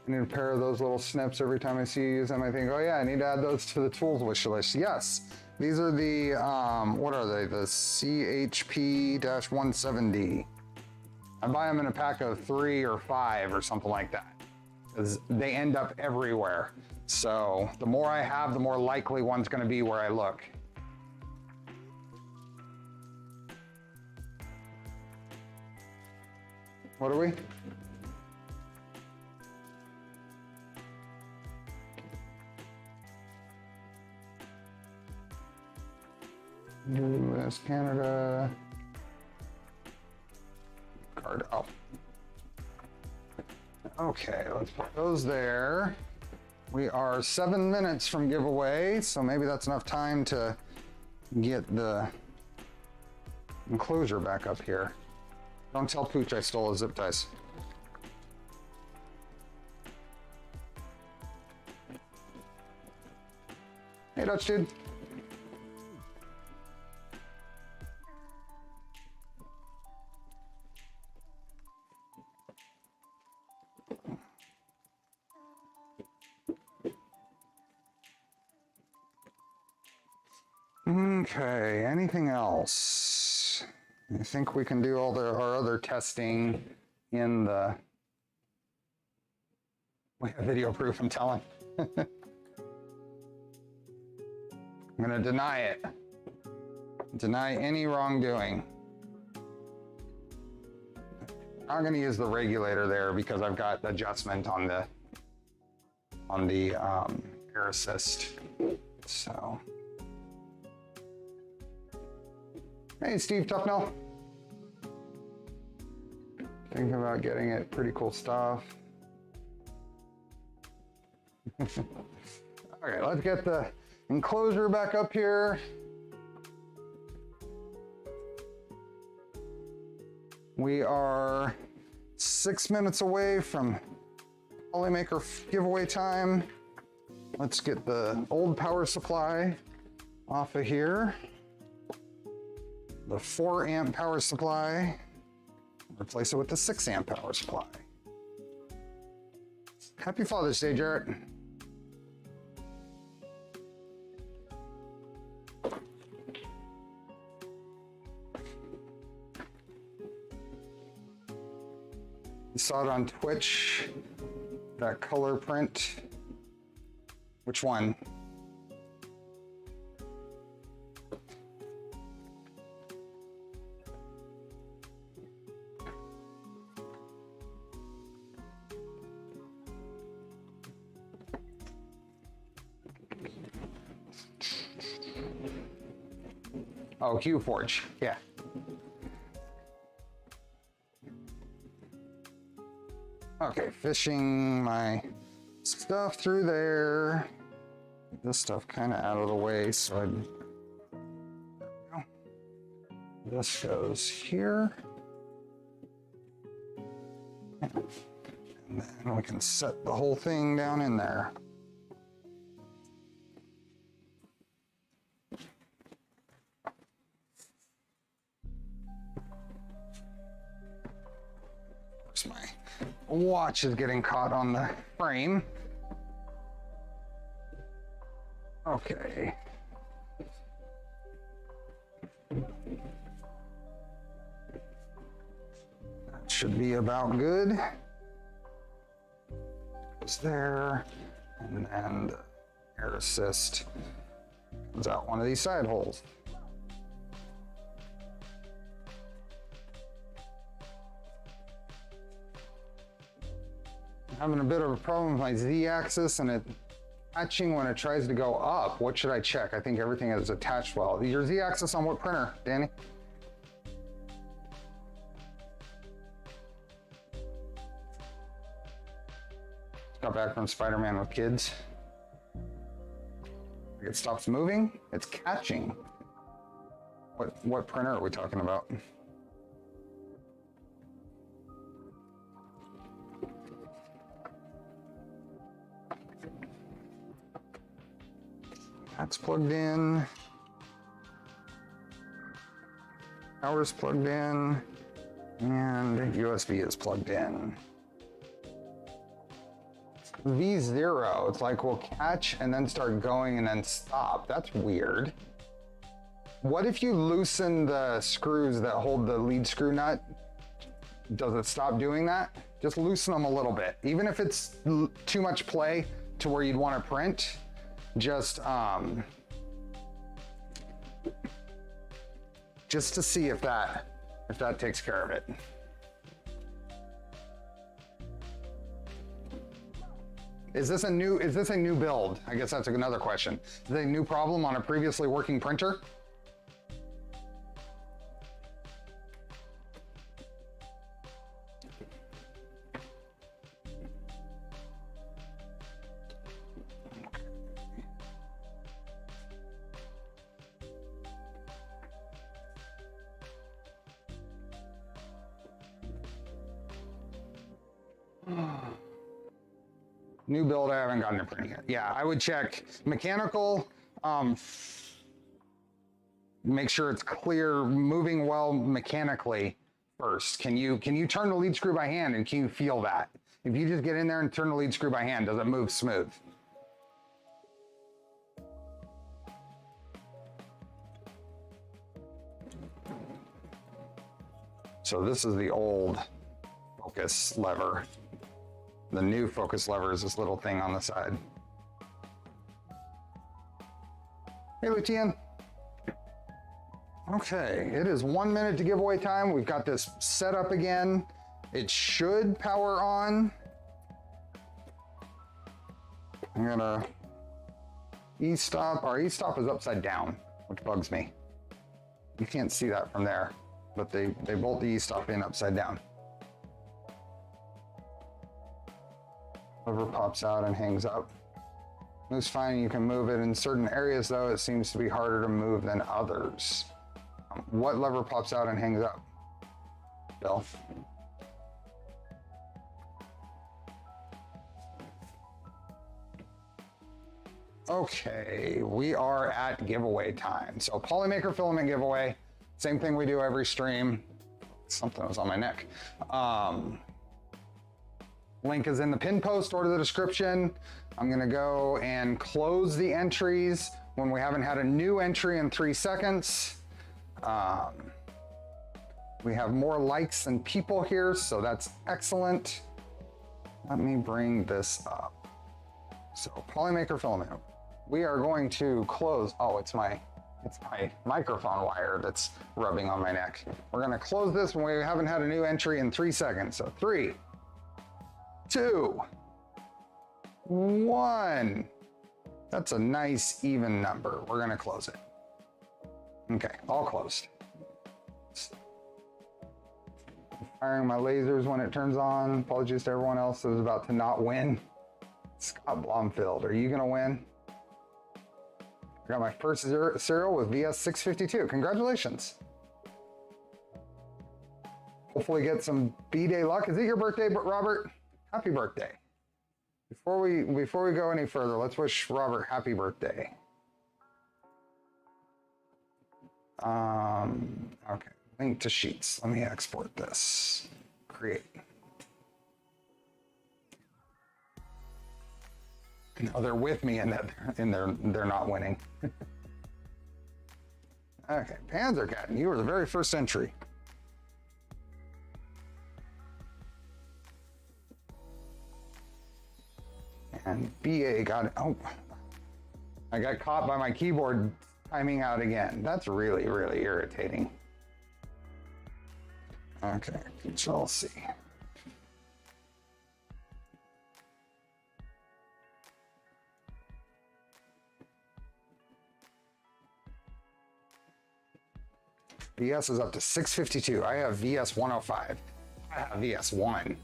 need a pair of those little snips every time I see you use them. I think, oh yeah, I need to add those to the tools wish list. Yes. These are the, what are they? The CHP-170. I buy them in a pack of 3 or 5 or something like that, because they end up everywhere. So the more I have, the more likely one's gonna be where I look. What are we? US, Canada, card, oh. Okay, let's put those there. We are 7 minutes from giveaway, so maybe that's enough time to get the enclosure back up here. Don't tell Pooch I stole his zip ties. Hey, Dutch dude. Okay, anything else? I think we can do all our other testing in the... We have video proof, I'm telling. I'm gonna deny it. Deny any wrongdoing. I'm gonna use the regulator there because I've got adjustment on the air assist. So. Hey, Steve Tufnell. Thinking about getting it. Pretty cool stuff. Okay, let's get the enclosure back up here. We are 6 minutes away from Polymaker giveaway time. Let's get the old power supply off of here. The 4 amp power supply, replace it with the 6 amp power supply. Happy Father's Day, Jarrett. You saw it on Twitch, that color print. Which one? Oh, Q-Forge, yeah. Okay, fishing my stuff through there. Get this stuff kind of out of the way so this goes here. And then we can set the whole thing down in there. My watch is getting caught on the frame. Okay. That should be about good. Goes there, and then the air assist comes out one of these side holes. Having a bit of a problem with my Z-axis and it attaching when it tries to go up. What should I check? I think everything is attached well. Your Z-axis on what printer, Danny? Got back from Spider-Man with kids. It stops moving, it's catching. What printer are we talking about? That's plugged in. Power's plugged in. And USB is plugged in. V0, it's like we'll catch and then start going and then stop. That's weird. What if you loosen the screws that hold the lead screw nut? Does it stop doing that? Just loosen them a little bit. Even if it's too much play to where you'd want to print, just to see if that takes care of it. Is this a new build? I guess that's another question. Is it a new problem on a previously working printer? New build, I haven't gotten to printing it. Yeah, I would check mechanical, make sure it's clear, moving well mechanically first. Can you turn the lead screw by hand, and can you feel that? If you just get in there and turn the lead screw by hand, does it move smooth? So this is the old focus lever. The new focus lever is this little thing on the side. Hey, Lucian. Okay, it is 1 minute to giveaway time. We've got this set up again. It should power on. I'm gonna e-stop. Our e-stop is upside down, which bugs me. You can't see that from there, but they bolt the e-stop in upside down. Lever pops out and hangs up. Moves fine, you can move it. In certain areas though, it seems to be harder to move than others. What lever pops out and hangs up? Bill? Okay, we are at giveaway time. So Polymaker filament giveaway, same thing we do every stream. Something was on my neck. Link is in the pin post or the description. I'm gonna go and close the entries when we haven't had a new entry in 3 seconds. We have more likes than people here, so that's excellent. Let me bring this up. So Polymaker filament. We are going to close. Oh, it's my microphone wire that's rubbing on my neck. We're gonna close this when we haven't had a new entry in 3 seconds. So 3, 2, 1. That's a nice even number. We're gonna close it. Okay, all closed. Firing my lasers when it turns on. Apologies to everyone else that was about to not win. Scott Blomfield, are you gonna win? I got my first serial with VS652. Congratulations. Hopefully get some B-Day luck. Is it your birthday, Robert? Happy birthday. Before we go any further, let's wish Robert happy birthday. Okay, link to sheets. Let me export this. Create. No, they're with me and they're not winning. Okay, Panzercat, you were the very first entry. And BA got it. Oh, I got caught by my keyboard timing out again. That's really, really irritating. Okay, Control C. VS is up to 652. I have VS 105. I have VS 1.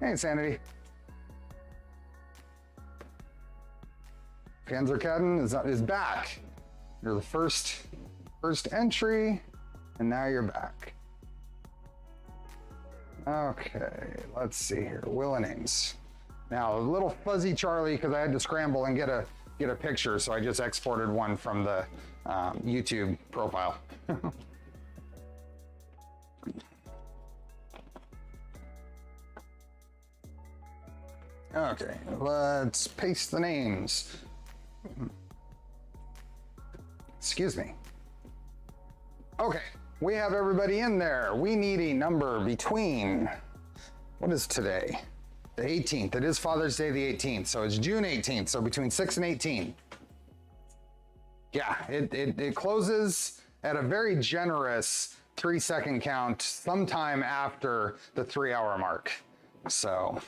Hey, Sanity. Panzerkaden is back. You're the first entry, and now you're back. Okay, let's see here. Willenings. Now, a little fuzzy Charlie because I had to scramble and get a picture, so I just exported one from the YouTube profile. Okay, let's paste the names. Excuse me. Okay, we have everybody in there. We need a number between, what is today? The 18th. It is Father's Day the 18th, so it's June 18th, so between 6 and 18. Yeah, it closes at a very generous 3-second count sometime after the 3-hour mark. So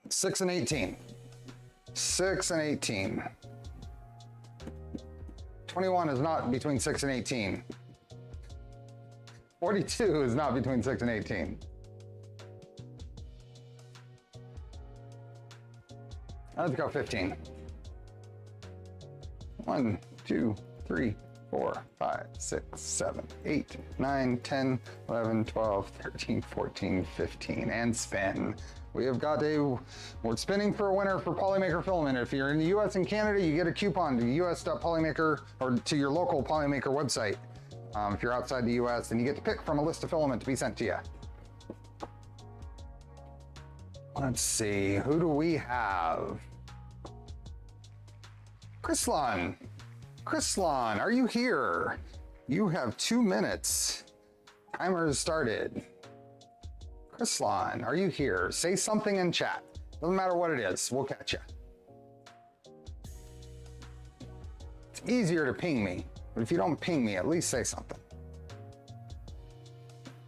6 and 18. 6 and 18. 21 is not between 6 and 18. 42 is not between 6 and 18. Let's go 15. 1, 2, 3, 4, 5, 6, 7, 8, 9, 10, 11, 12, 13, 14, 15, and spin. We have got we're spinning for a winner for Polymaker Filament. If you're in the US and Canada, you get a coupon to us.polymaker or to your local Polymaker website. If you're outside the US, then you get to pick from a list of filament to be sent to you. Let's see, who do we have? Chrislan. Chrislan, are you here? You have 2 minutes. Timer has started. Chrislan, are you here? Say something in chat. Doesn't matter what it is, we'll catch you. It's easier to ping me, but if you don't ping me, at least say something.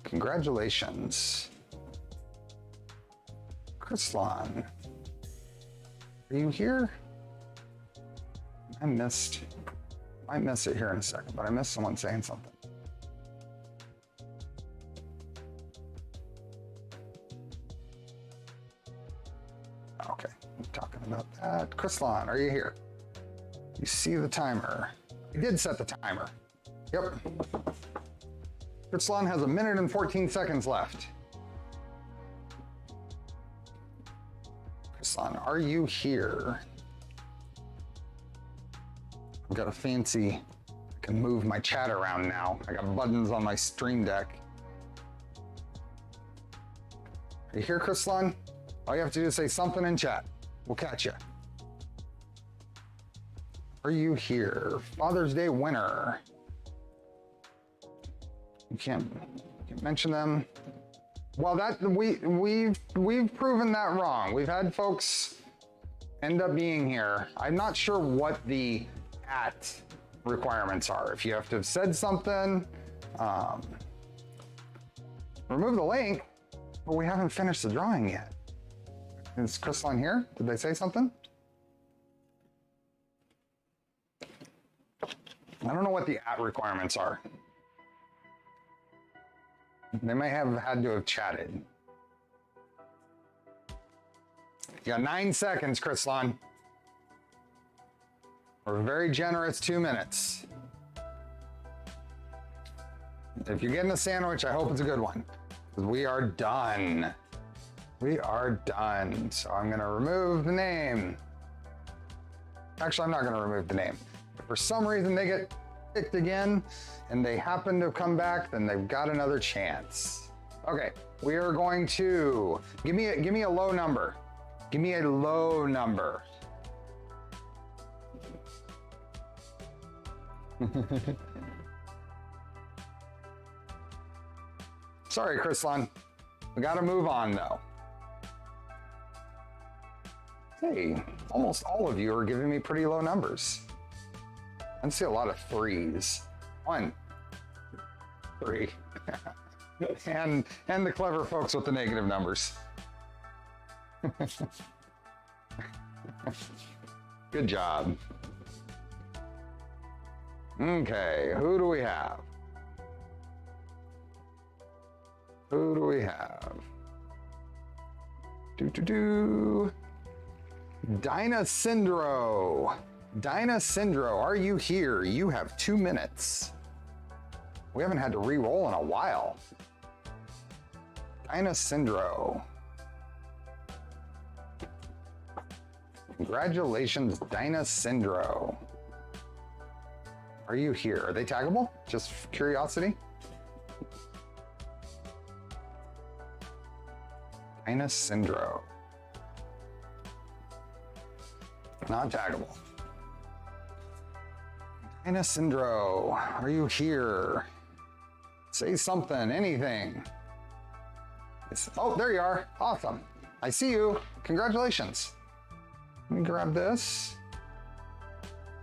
Congratulations. Chrislan, are you here? I might miss it here in a second, but I missed someone saying something. Okay, I'm talking about that. Chrislan, are you here? You see the timer. I did set the timer. Yep. Chrislan has 1 minute and 14 seconds left. Chrislan, are you here? I've got a fancy, I can move my chat around now. I got buttons on my Stream Deck. Are you here, Chrislan? All you have to do is say something in chat. We'll catch you. Are you here? Father's Day winner. You can't mention them. Well, that we've proven that wrong. We've had folks end up being here. I'm not sure what the @ requirements are. If you have to have said something, remove the link, but we haven't finished the drawing yet. Is Chrislan here? Did they say something? I don't know what the @ requirements are. They may have had to have chatted. You got 9 seconds, Chrislan. We're very generous 2 minutes. If you're getting a sandwich, I hope it's a good one. Because we are done. We are done. So I'm gonna remove the name. Actually, I'm not gonna remove the name. If for some reason they get picked again and they happen to come back, then they've got another chance. Okay, we are going to, give me a low number. Give me a low number. Sorry, Chrislan. We gotta move on though. Hey, almost all of you are giving me pretty low numbers. I see a lot of 3s. 1, 3. and the clever folks with the negative numbers. Good job. Okay, who do we have? Who do we have? Dinah Syndro. Dinah Syndro, are you here? You have 2 minutes. We haven't had to re-roll in a while. Dinah Syndro. Congratulations, Dinah Syndro. Are you here? Are they taggable? Just curiosity. Dinah Syndro. Not taggable. Dinah Syndro, are you here? Say something, anything. Oh, there you are. Awesome. I see you. Congratulations. Let me grab this.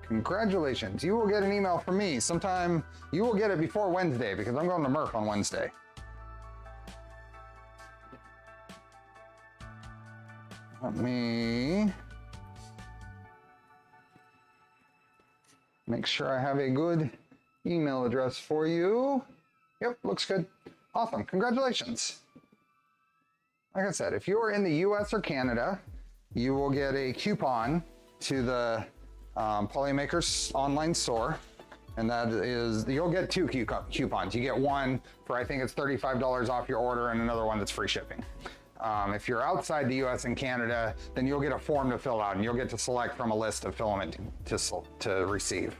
Congratulations. You will get an email from me sometime. You will get it before Wednesday because I'm going to Murph on Wednesday. Let me make sure I have a good email address for you. Yep, looks good. Awesome. Congratulations. Like I said, if you're in the US or Canada, you will get a coupon to the Polymaker's online store And that is, you'll get 2 coupons. You get one for, I think it's $35 off your order, and another one that's free shipping. If you're outside the US and Canada, then you'll get a form to fill out, and you'll get to select from a list of filament to receive.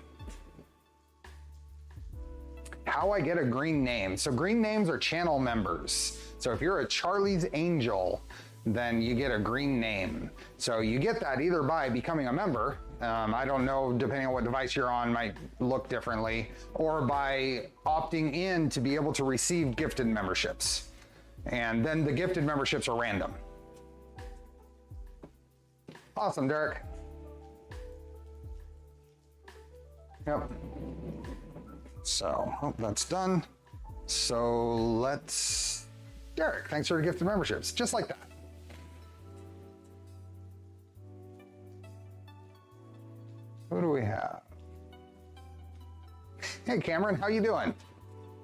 How I get a green name. So green names are channel members. So if you're a Charlie's Angel, then you get a green name. So you get that either by becoming a member. I don't know, depending on what device you're on, might look differently, or by opting in to be able to receive gifted memberships. And then the gifted memberships are random. Awesome, Derek. Yep. So, oh, that's done. So let's, Derek, thanks for the gifted memberships, just like that. Who do we have? Hey Cameron, how you doing?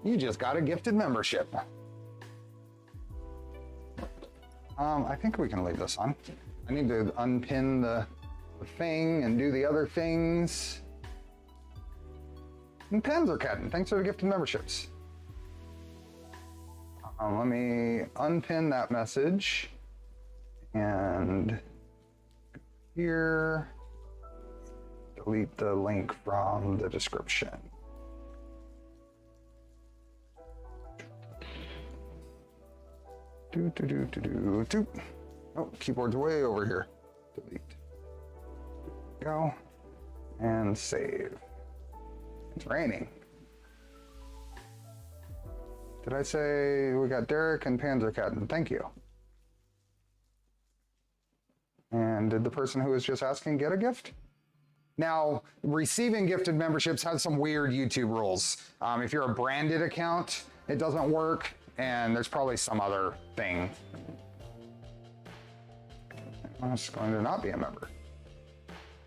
You just got a gifted membership. I think we can leave this on. I need to unpin the thing and do the other things. And pens are cutting. Thanks for the gifted memberships. Let me unpin that message and here. Delete the link from the description. Oh, keyboard's way over here. Delete. Go. And save. It's raining. Did I say we got Derek and Panzercat? Thank you. And did the person who was just asking get a gift? Now, receiving gifted memberships has some weird YouTube rules. If you're a branded account, it doesn't work, and there's probably some other thing. I'm just going to not be a member.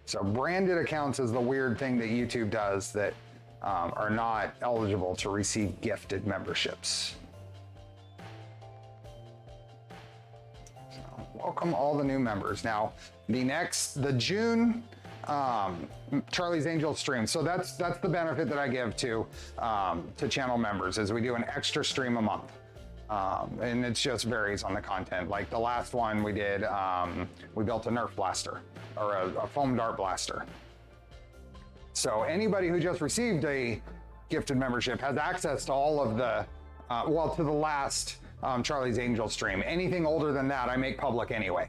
So branded accounts is the weird thing that YouTube does that are not eligible to receive gifted memberships. So welcome all the new members. Now, the June Charlie's Angel stream. So that's the benefit that I give to channel members is we do an extra stream a month. And it just varies on the content. Like the last one we did, we built a Nerf blaster or a foam dart blaster. So anybody who just received a gifted membership has access to all of the, to the last Charlie's Angel stream. Anything older than that, I make public anyway.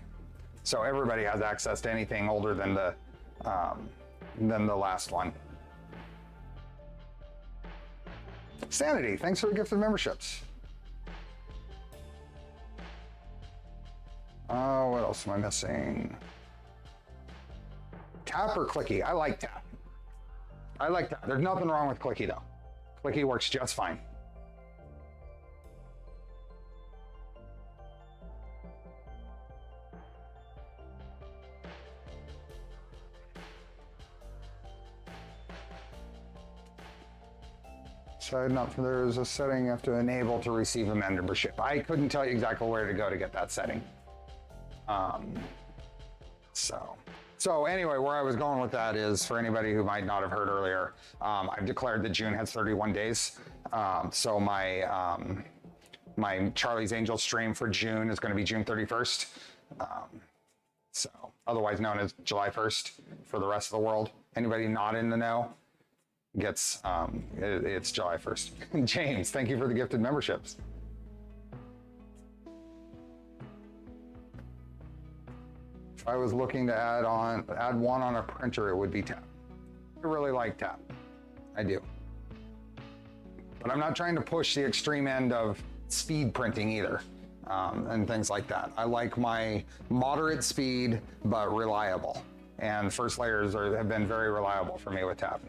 So everybody has access to anything older than the last one. Sanity, thanks for the gifted memberships. Oh, what else am I missing? Tap or clicky? I like tap. I like tap. There's nothing wrong with clicky though. Clicky works just fine. There's a setting you have to enable to receive a membership. I couldn't tell you exactly where to go to get that setting. So anyway, where I was going with that is for anybody who might not have heard earlier, I've declared that June has 31 days. So my Charlie's Angel stream for June is going to be June 31st. So otherwise known as July 1st for the rest of the world. Anybody not in the know gets, it's July 1st. James, thank you for the gifted memberships. If I was looking to add one on a printer, it would be tap. I really like tap. I do. But I'm not trying to push the extreme end of speed printing either, and things like that. I like my moderate speed, but reliable. And first layers have been very reliable for me with tap.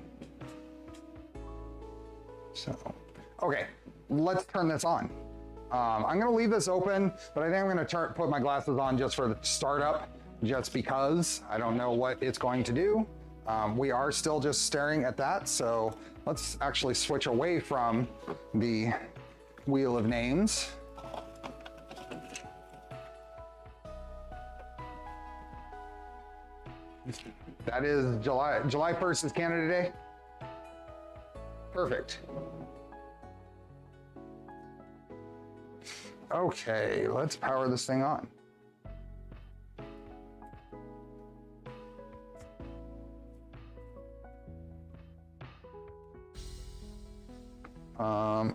So, okay, let's turn this on. I'm gonna leave this open, but I think I'm gonna put my glasses on just for the startup, just because I don't know what it's going to do. We are still just staring at that, so let's actually switch away from the wheel of names. That is July 1st is Canada Day. Perfect. Okay, let's power this thing on.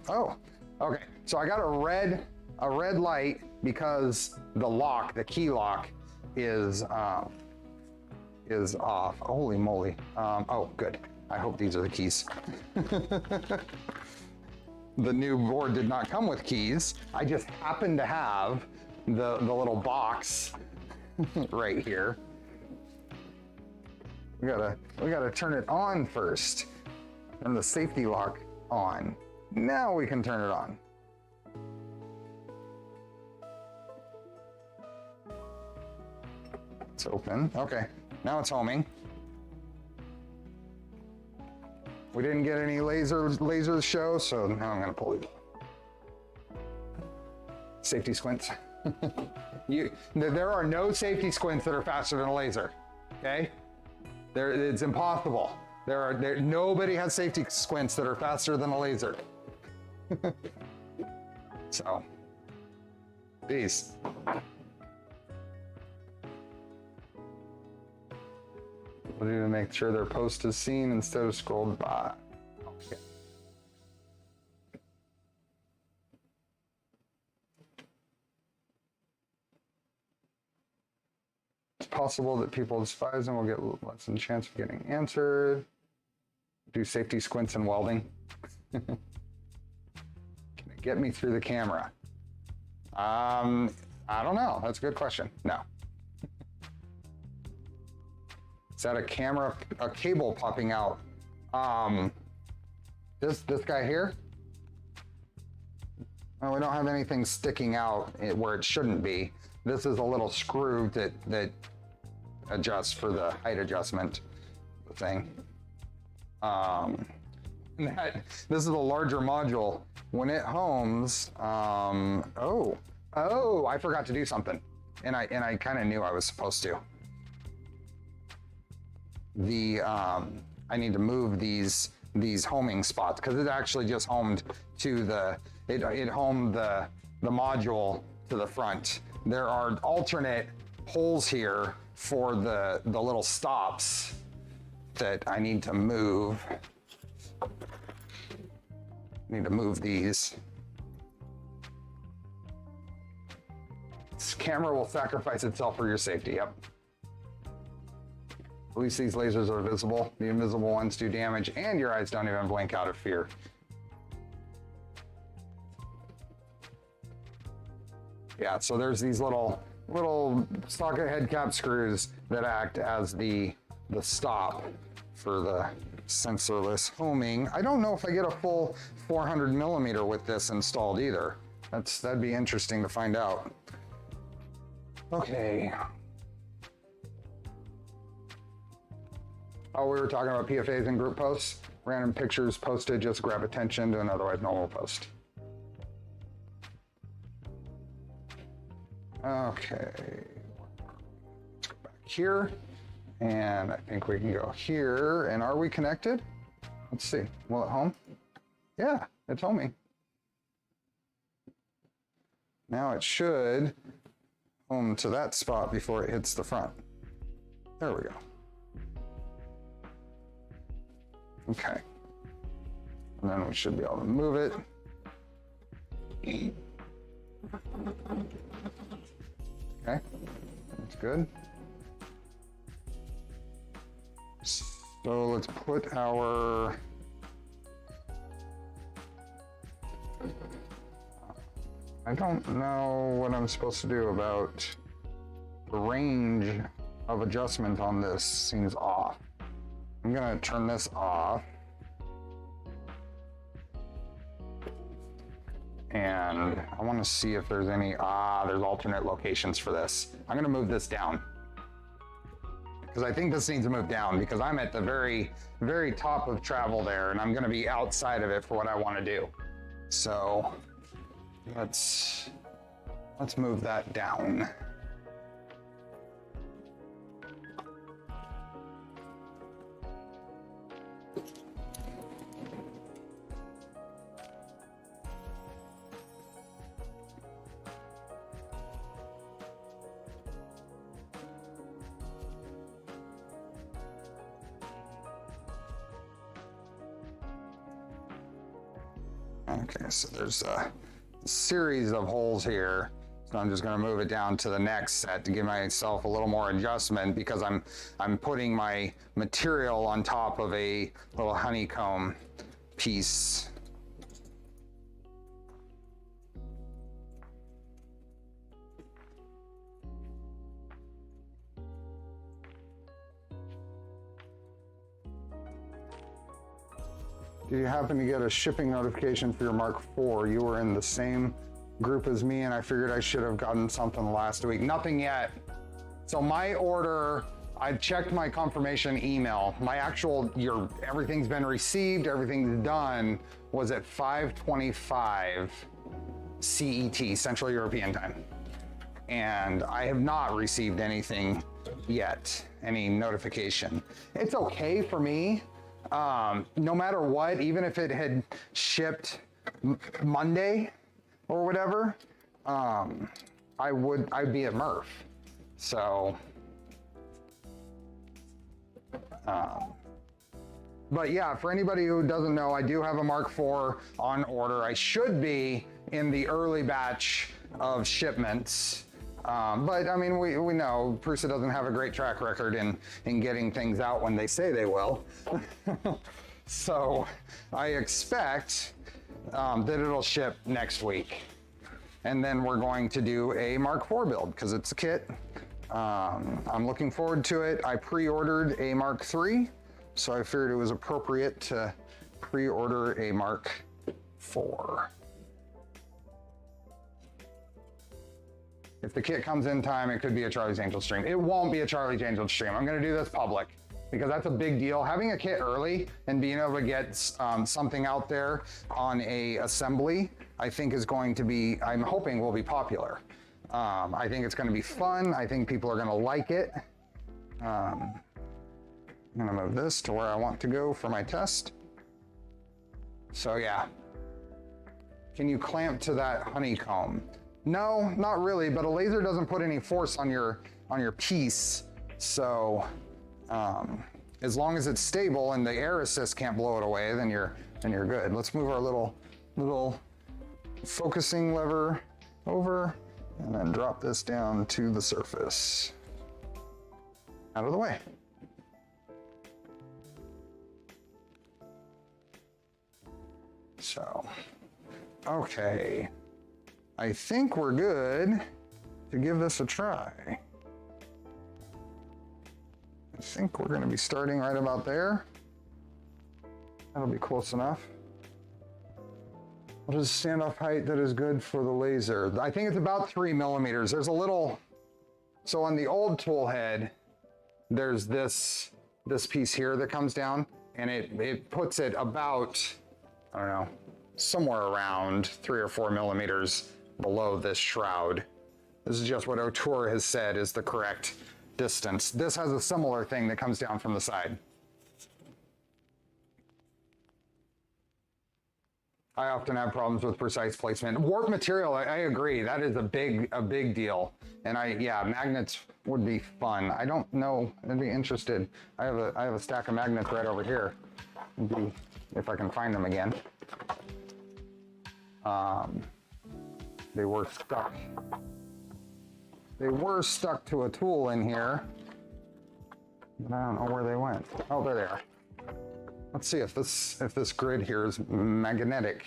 Oh, okay. So I got a red light because the lock, the key lock, is off. Holy moly! Oh, good. I hope these are the keys. The new board did not come with keys. I just happen to have the little box right here. We gotta turn it on first. Turn the safety lock on. Now we can turn it on. It's open. Okay, now it's homing. We didn't get any lasers show, so now I'm gonna pull it. Safety squints. There are no safety squints that are faster than a laser. Okay, it's impossible. Nobody has safety squints that are faster than a laser. So, these. We'll need to make sure their post is seen instead of scrolled by. Okay. It's possible that people despise them will get less than a chance of getting answered. Do safety squints and welding. Can it get me through the camera? I don't know. That's a good question. No. Is that a cable popping out? This guy here? Well, we don't have anything sticking out where it shouldn't be. This is a little screw that adjusts for the height adjustment thing. This is a larger module. When it homes, oh, I forgot to do something, and I kind of knew I was supposed to. I need to move these homing spots because it actually just homed to it homed the module to the front. There are alternate holes here for the little stops that I need to move. Need to move these. This camera will sacrifice itself for your safety. Yep. At least these lasers are visible. The invisible ones do damage, and your eyes don't even blink out of fear. Yeah, so there's these little socket head cap screws that act as the stop for the sensorless homing. I don't know if I get a full 400 millimeter with this installed either. That'd be interesting to find out. Okay. Oh, we were talking about PFAs and group posts. Random pictures posted just grab attention to an otherwise normal post. Okay. Let's go back here. And I think we can go here. And are we connected? Let's see. Will it home? Yeah, it's homing. Now it should home to that spot before it hits the front. There we go. Okay. And then we should be able to move it. Okay, that's good. So let's put our I don't know what I'm supposed to do about the range of adjustment on this. Seems off. I'm gonna turn this off. And I want to see if there's any, there's alternate locations for this. I'm gonna move this down. Because I think this needs to move down because I'm at the very, very top of travel there and I'm gonna be outside of it for what I want to do. So let's move that down. Okay, so there's a series of holes here. So I'm just going to move it down to the next set to give myself a little more adjustment because I'm putting my material on top of a little honeycomb piece. Do you happen to get a shipping notification for your Mark IV? You were in the same group as me and I figured I should have gotten something last week. Nothing yet. So my order, I checked my confirmation email. My actual, everything's been received, everything's done, was at 5:25 CET, Central European Time. And I have not received anything yet, any notification. It's okay for me. No matter what, even if it had shipped Monday or whatever, I'd be at MRRF. So, but yeah, for anybody who doesn't know, I do have a Mark IV on order. I should be in the early batch of shipments. But I mean, we know Prusa doesn't have a great track record in getting things out when they say they will. So I expect that it'll ship next week. And then we're going to do a Mark IV build because it's a kit. I'm looking forward to it. I pre-ordered a Mark III, so I figured it was appropriate to pre-order a Mark IV. If the kit comes in time, it could be a Charlie's Angel stream. It won't be a Charlie's Angel stream. I'm gonna do this public because that's a big deal. Having a kit early and being able to get something out there on a assembly, I think is going to be, I'm hoping will be popular. I think it's gonna be fun. I think people are gonna like it. I'm gonna move this to where I want to go for my test. So yeah. Can you clamp to that honeycomb? No, not really, but a laser doesn't put any force on your piece. So as long as it's stable and the air assist can't blow it away, then you're good. Let's move our little focusing lever over and then drop this down to the surface. Out of the way. So, okay. I think we're good to give this a try. I think we're going to be starting right about there. That'll be close enough. What is standoff height that is good for the laser? I think it's about 3 millimeters. There's a little, so on the old tool head, there's this piece here that comes down and it puts it about, I don't know, somewhere around 3 or 4 millimeters below this shroud. This is just what Ortur has said is the correct distance. This has a similar thing that comes down from the side. I often have problems with precise placement. Warp material, I agree. That is a big deal. And yeah, magnets would be fun. I don't know, I'd be interested. I have a stack of magnets right over here. Maybe if I can find them again. They were stuck. They were stuck to a tool in here, but I don't know where they went. Oh, there they are. Let's see if this grid here is magnetic.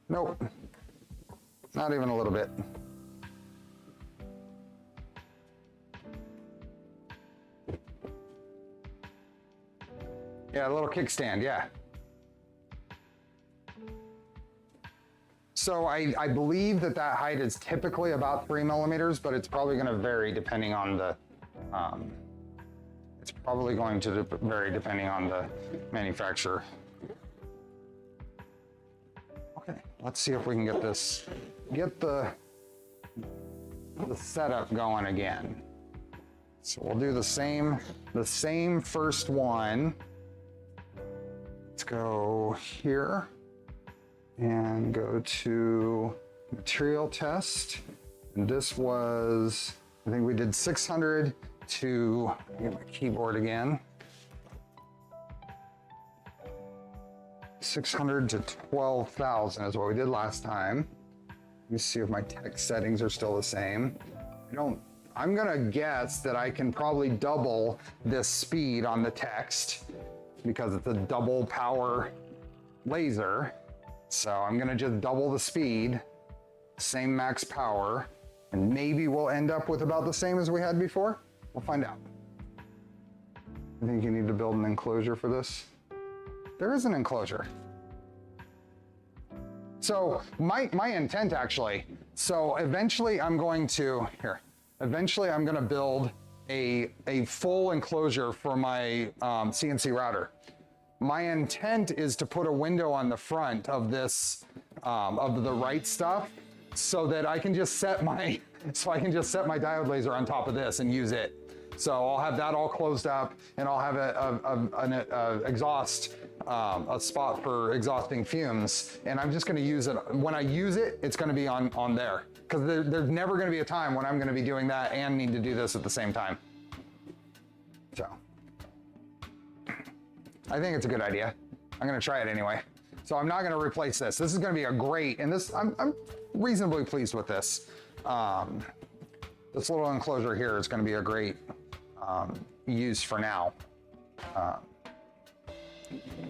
Nope, not even a little bit. Yeah, a little kickstand, yeah. So I believe that height is typically about 3 millimeters, but it's probably going to vary depending on the, depending on the manufacturer. Okay, let's see if we can get the setup going again. So we'll do the same first one. Let's go here. And go to material test. And this was, I think we did 600 to, get my keyboard again. 600 to 12,000 is what we did last time. Let me see if my text settings are still the same. I'm gonna guess that I can probably double this speed on the text because it's a double power laser. So I'm gonna just double the speed, same max power, and maybe we'll end up with about the same as we had before. We'll find out. I think you need to build an enclosure for this. There is an enclosure. So my intent actually, so eventually I'm going to, eventually I'm gonna build a full enclosure for my CNC router. My intent is to put a window on the front of this, of the right stuff, so that I can just set my, diode laser on top of this and use it. So I'll have that all closed up, and I'll have an exhaust, a spot for exhausting fumes, and I'm just gonna use it. When I use it, it's gonna be on there. Because there's never gonna be a time when I'm gonna be doing that and need to do this at the same time. So, I think it's a good idea. I'm gonna try it anyway. So I'm not gonna replace this. This is gonna be a great, and this, I'm reasonably pleased with this. This little enclosure here is gonna be a great use for now.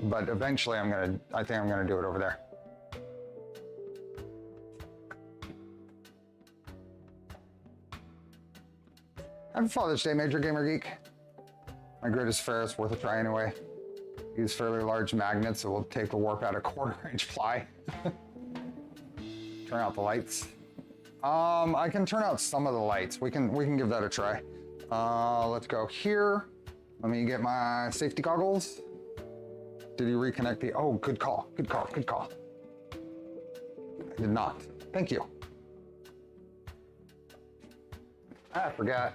But eventually I think I'm gonna do it over there. Happy Father's Day, Major Gamer Geek. My grid is fair, it's worth a try anyway. Use fairly large magnets, so we'll take the warp out of 1/4" ply. Turn out the lights. I can turn out some of the lights. We can give that a try. Let's go here. Let me get my safety goggles. Did you reconnect the, oh, good call, good call, good call. I did not, thank you. I forgot.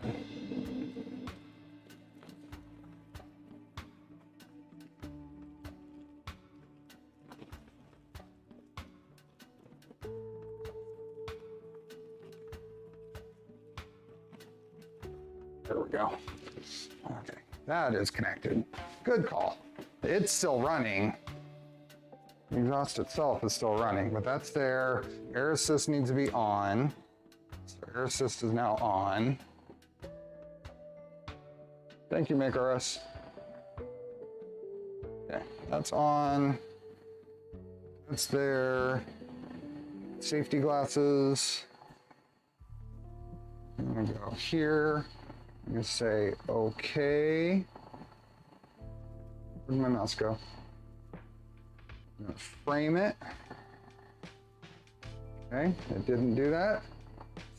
There we go. Okay, that is connected. Good call. It's still running. The exhaust itself is still running, but that's there. Air assist needs to be on. So air assist is now on. Thank you, MakeRS. Okay, that's on. That's there. Safety glasses. I'm gonna go here. I'm gonna say okay. Where'd my mouse go? I'm gonna frame it. Okay, it didn't do that.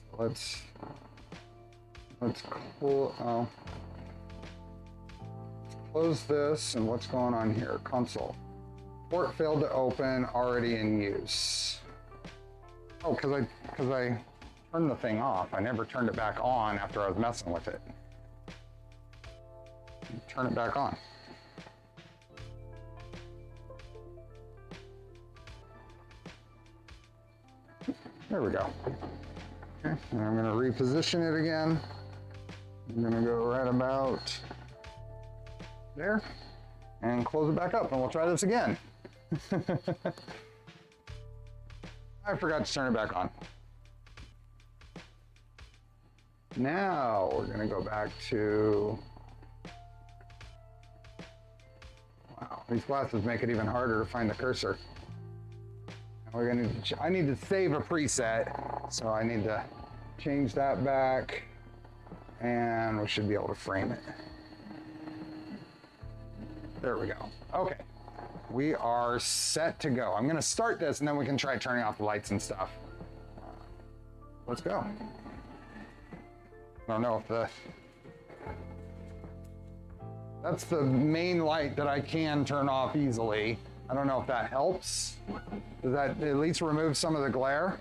So let's close this, and what's going on here? Console. Port failed to open, already in use. Oh, because I turned the thing off. I never turned it back on after I was messing with it. Turn it back on. There we go. Okay, and I'm gonna reposition it again. I'm gonna go right about there and close it back up, and we'll try this again. I forgot to turn it back on. Now we're gonna go back to, wow, these glasses make it even harder to find the cursor. We're gonna, I need to save a preset, so I need to change that back, and we should be able to frame it. There we go. Okay, we are set to go. I'm gonna start this, and then we can try turning off the lights and stuff. Let's go. I don't know if that's the main light that I can turn off easily. I don't know if that helps. Does that at least remove some of the glare?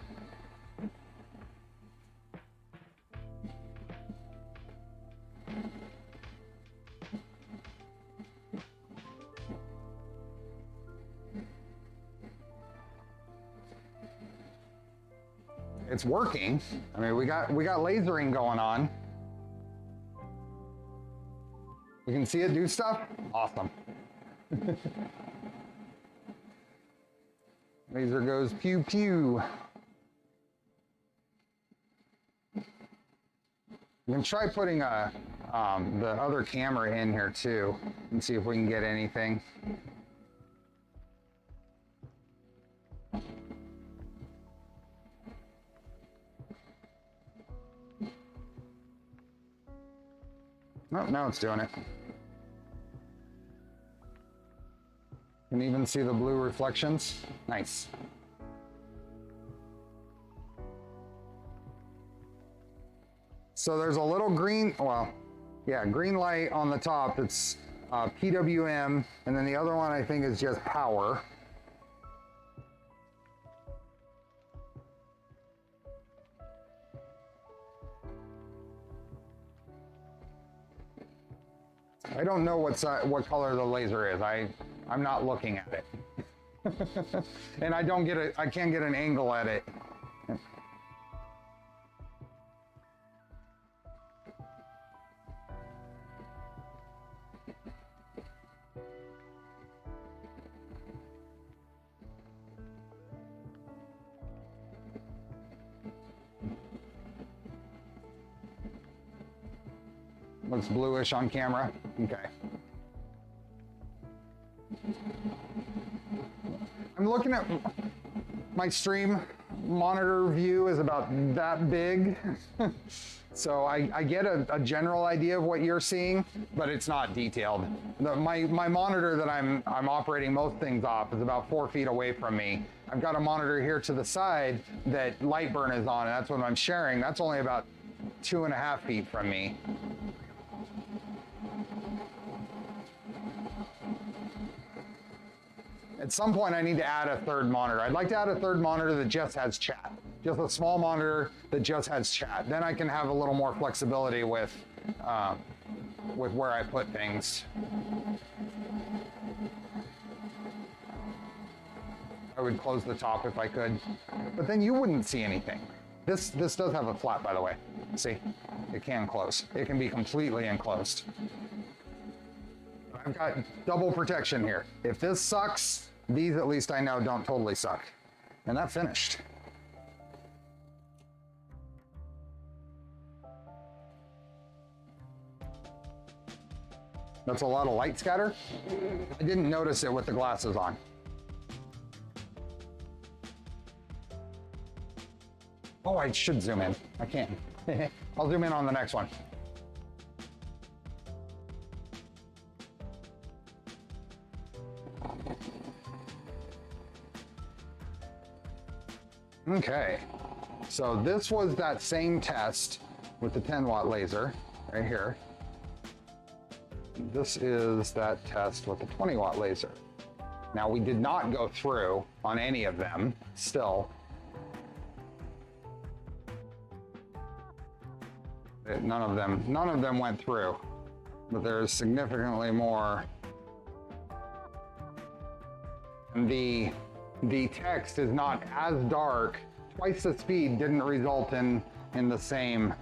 It's working. I mean, we got lasering going on. You can see it do stuff? Awesome. Laser goes pew pew. You can try putting the other camera in here too and see if we can get anything. Oh, now it's doing it. You can even see the blue reflections. Nice. So there's a little green, well, yeah, green light on the top that's PWM, and then the other one I think is just power. I don't know what color the laser is. I'm not looking at it. And I can't get an angle at it. Looks bluish on camera. Okay. I'm looking at my stream monitor view is about that big. So I get a general idea of what you're seeing, but it's not detailed. My monitor that I'm operating most things off is about 4 feet away from me. I've got a monitor here to the side that LightBurn is on, and that's what I'm sharing. That's only about 2.5 feet from me. At some point, I need to add a third monitor. I'd like to add a third monitor that just has chat. Just a small monitor that just has chat. Then I can have a little more flexibility with where I put things. I would close the top if I could, but then you wouldn't see anything. This does have a flap, by the way. See, it can close. It can be completely enclosed. I've got double protection here. If this sucks, these at least I know don't totally suck. And that finished. That's a lot of light scatter. I didn't notice it with the glasses on. Oh, I should zoom in. I can't. I'll zoom in on the next one. Okay, so this was that same test with the 10-watt laser right here. This is that test with the 20-watt laser. Now, we did not go through on any of them still. None of them went through, but there's significantly more. And the text is not as dark. Twice the speed didn't result in the same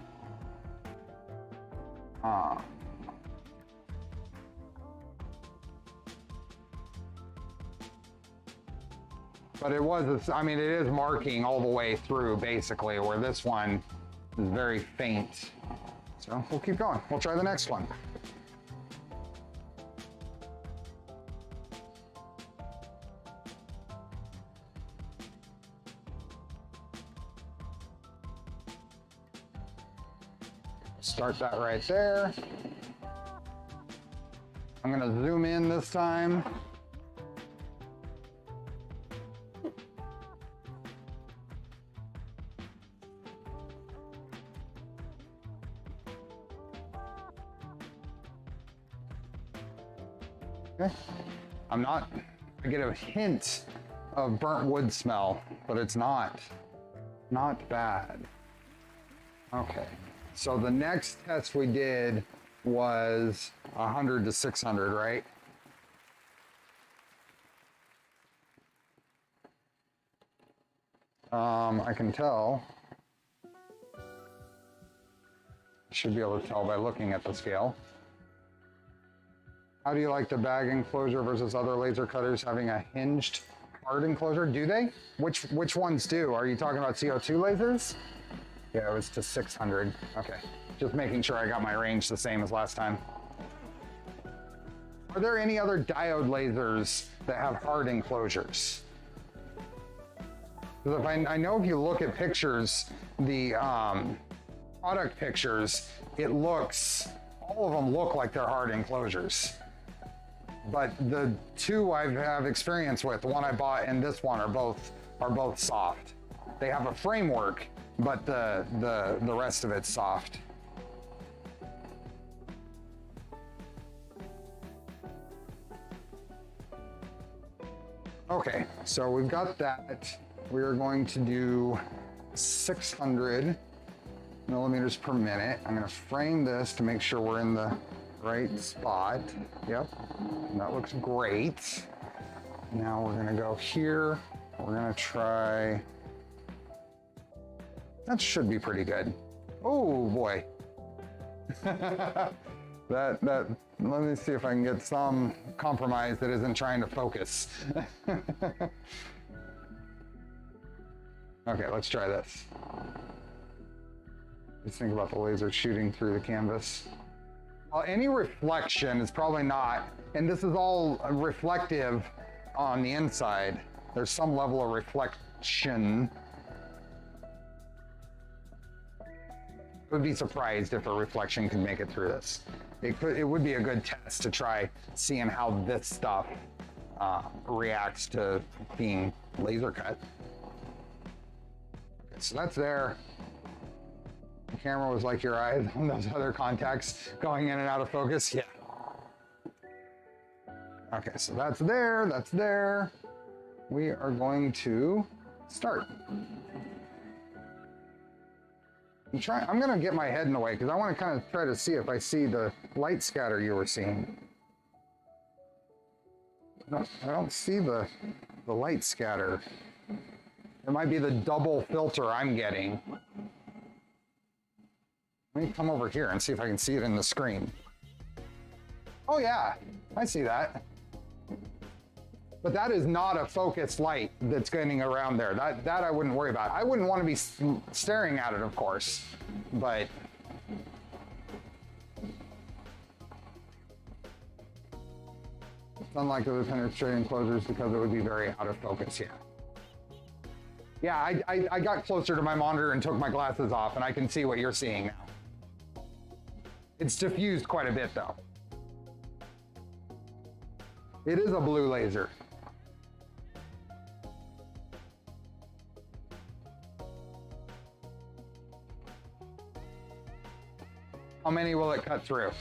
but it was, I mean, it is marking all the way through basically, where this one is very faint. So we'll keep going. We'll try the next one. Start that right there. I'm gonna zoom in this time. Okay. I get a hint of burnt wood smell, but it's not bad. Okay. So the next test we did was 100 to 600, right? I can tell. Should be able to tell by looking at the scale. How do you like the bag enclosure versus other laser cutters having a hinged hard enclosure. Do they? Which ones do? Are you talking about CO2 lasers? Yeah, it was to 600. Okay, just making sure I got my range the same as last time. Are there any other diode lasers that have hard enclosures? Because if I know if you look at pictures, the product pictures, all of them look like they're hard enclosures. But the two I have experience with, the one I bought and this one, are both soft. They have a framework, but the rest of it's soft. Okay, so we've got that. We are going to do 600 millimeters per minute. I'm going to frame this to make sure we're in the right spot. Yep, that looks great. Now we're going to go here. We're going to try. That should be pretty good. Oh boy. Let me see if I can get some compromise that isn't trying to focus. Okay, let's try this. Just think about the laser shooting through the canvas. Well, any reflection is probably not, and this is all reflective on the inside. There's some level of reflection. I would be surprised if a reflection could make it through this. It would be a good test to try seeing how this stuff reacts to being laser cut. Okay, so that's there. The camera was like your eyes on those other contacts going in and out of focus. Yeah. Okay, so that's there, that's there. We are going to start. I'm gonna get my head in the way because I want to kind of try to see if I see the light scatter you were seeing. No, I don't see the light scatter. It might be the double filter I'm getting. Let me come over here and see if I can see it in the screen. Oh yeah, I see that. But that is not a focused light that's getting around there. That I wouldn't worry about. I wouldn't want to be staring at it, of course, but it's unlikely to penetrate enclosures because it would be very out of focus, yeah. Yeah, I got closer to my monitor and took my glasses off, and I can see what you're seeing now. It's diffused quite a bit, though. It is a blue laser. How many will it cut through?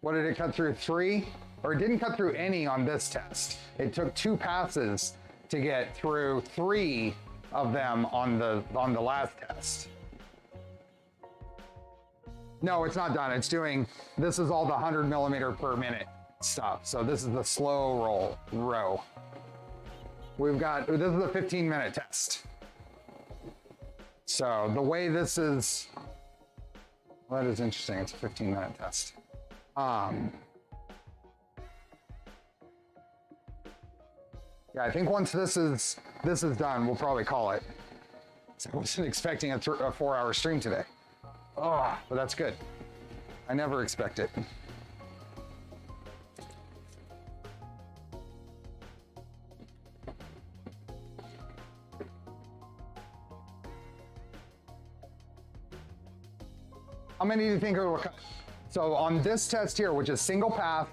What did it cut through? 3? Or it didn't cut through any on this test. It took 2 passes to get through 3 of them on the last test. No, it's not done. It's doing, this is all the 100 millimeter per minute stuff. So this is the slow row. We've got, this is a 15-minute test. So the way this is, well, that is interesting. It's a 15-minute test. Yeah, I think once this is done, we'll probably call it. So I wasn't expecting a 4-hour stream today. Oh, but that's good. I never expect it. How many do you think it will cut? So on this test here, which is single path,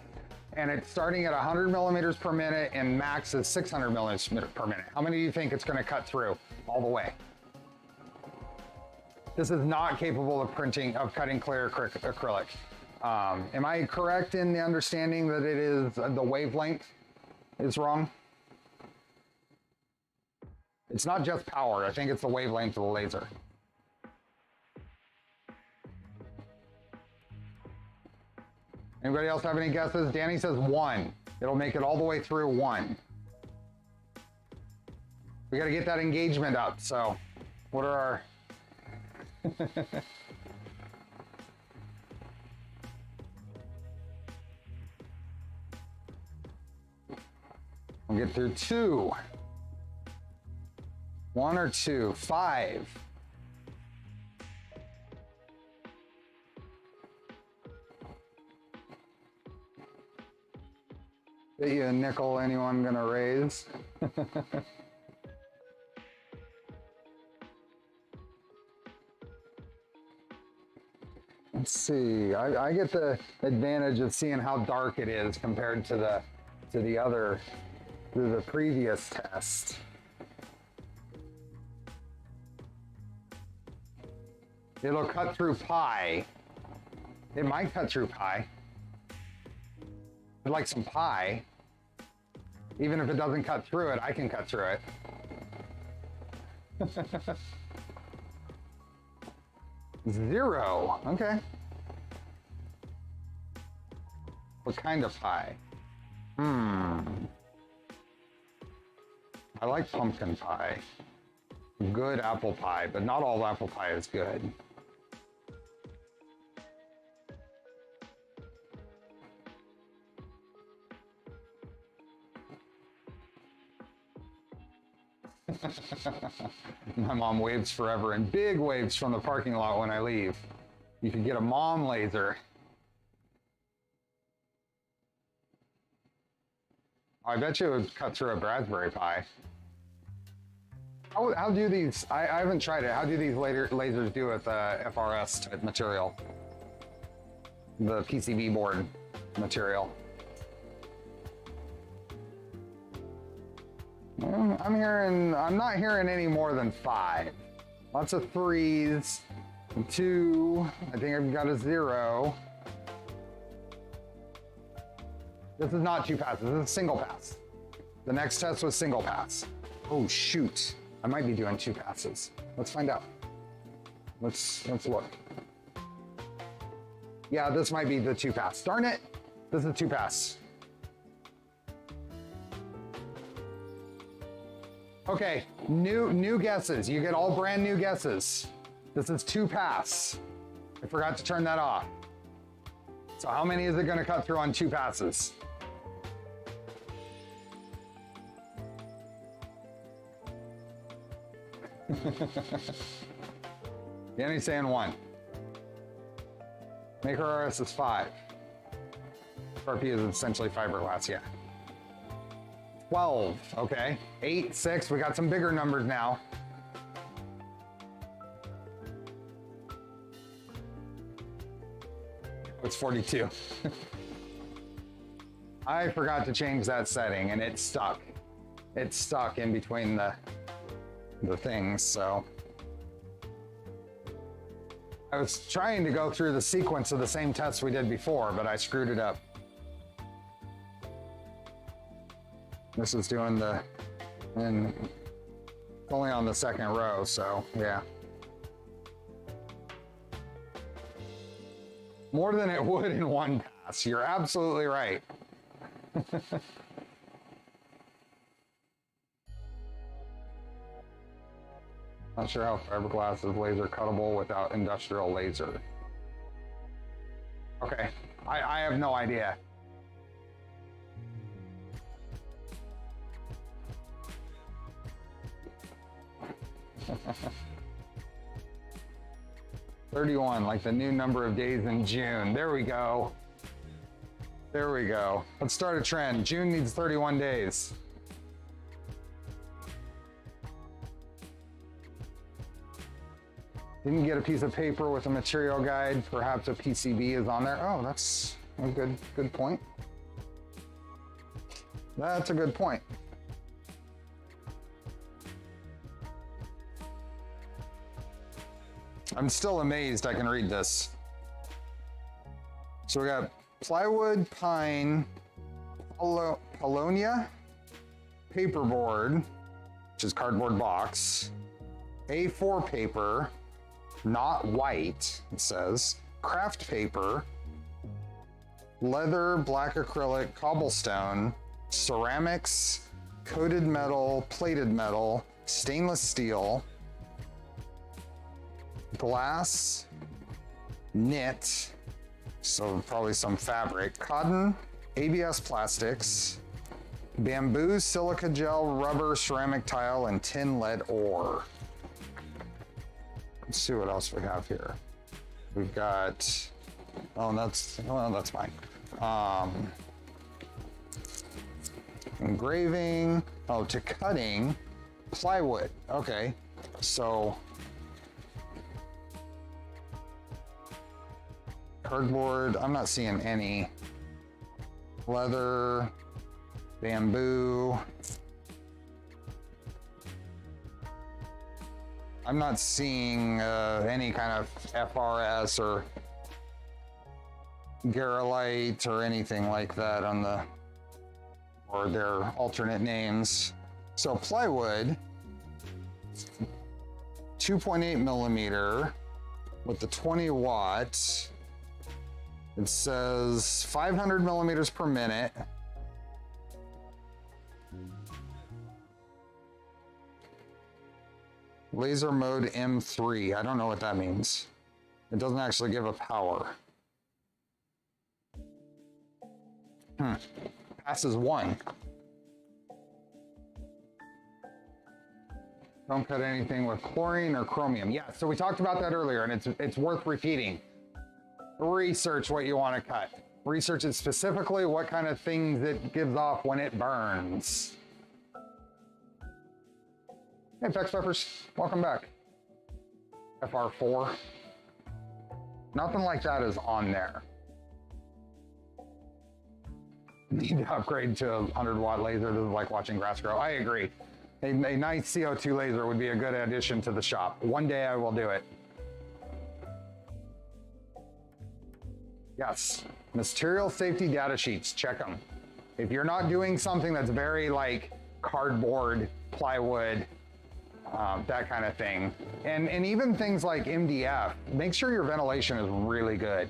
and it's starting at 100 millimeters per minute and max is 600 millimeters per minute. How many do you think it's gonna cut through all the way? This is not capable of cutting clear acrylic. Am I correct in the understanding that it is, the wavelength is wrong? It's not just power, I think it's the wavelength of the laser. Anybody else have any guesses? Danny says 1. It'll make it all the way through 1. We gotta get that engagement up, so what are our... We'll get through 2. 1 or 2, 5. Bet you a nickel anyone gonna raise. Let's see. I get the advantage of seeing how dark it is compared to the previous test. It'll cut through pie. It might cut through pie. I'd like some pie. Even if it doesn't cut through it, I can cut through it. Zero. Okay. What kind of pie? I like pumpkin pie. Good apple pie, but not all apple pie is good. My mom waves forever and big waves from the parking lot when I leave. You could get a mom laser. I bet you it would cut through a raspberry Pi. How do these, I haven't tried it, how do these lasers do with FRS type material? The PCB board material. I'm not hearing any more than 5. Lots of 3s, 2, I think I've got a 0. This is not 2 passes, this is single pass. The next test was single pass. Oh shoot, I might be doing 2 passes. Let's find out. Let's look. Yeah, this might be the 2 pass. Darn it, this is 2 pass. Okay, new guesses. You get all brand new guesses. This is 2 pass. I forgot to turn that off. So how many is it gonna cut through on 2 passes? Danny's saying 1. Maker RS is 5. RP is essentially fiberglass, yeah. 12, okay. 8, 6, we got some bigger numbers now. It's 42. I forgot to change that setting and it stuck. It's stuck in between the things, so. I was trying to go through the sequence of the same tests we did before, but I screwed it up. This is doing and it's only on the 2nd row, so yeah. More than it would in 1 pass. You're absolutely right. Not sure how fiberglass is laser cuttable without industrial laser. Okay, I have no idea. $31, like the new number of days in June. There we go. There we go. Let's start a trend. June needs 31 days. Didn't get a piece of paper with a material guide. Perhaps a PCB is on there. Oh, that's a good point. That's a good point. I'm still amazed I can read this. So we got plywood, pine, paulownia, paperboard, which is cardboard box, A4 paper, not white, it says, craft paper, leather, black acrylic, cobblestone, ceramics, coated metal, plated metal, stainless steel, glass, knit, so probably some fabric, cotton, ABS plastics, Bamboo, silica gel, rubber, ceramic tile, and tin lead ore. Let's see what else we have here. We've got, oh, that's fine. Engraving, oh, to cutting, plywood. Okay, so cardboard, I'm not seeing any. Leather, bamboo. I'm not seeing any kind of FRS or Garolite or anything like that on the, or their alternate names. So plywood, 2.8 millimeter with the 20 watts. It says 500 millimeters per minute. Laser mode M3. I don't know what that means. It doesn't actually give a power. Passes 1. Don't cut anything with chlorine or chromium. Yeah, so we talked about that earlier, and it's worth repeating. Research what you want to cut. Research it specifically, what kind of things it gives off when it burns. Hey, Pex Peppers, welcome back. FR4. Nothing like that is on there. Need to upgrade to a 100-watt laser. This is like watching grass grow. I agree. A nice CO2 laser would be a good addition to the shop. One day I will do it. Yes, material safety data sheets, check them. If you're not doing something that's very like cardboard, plywood, that kind of thing, and even things like MDF, make sure your ventilation is really good.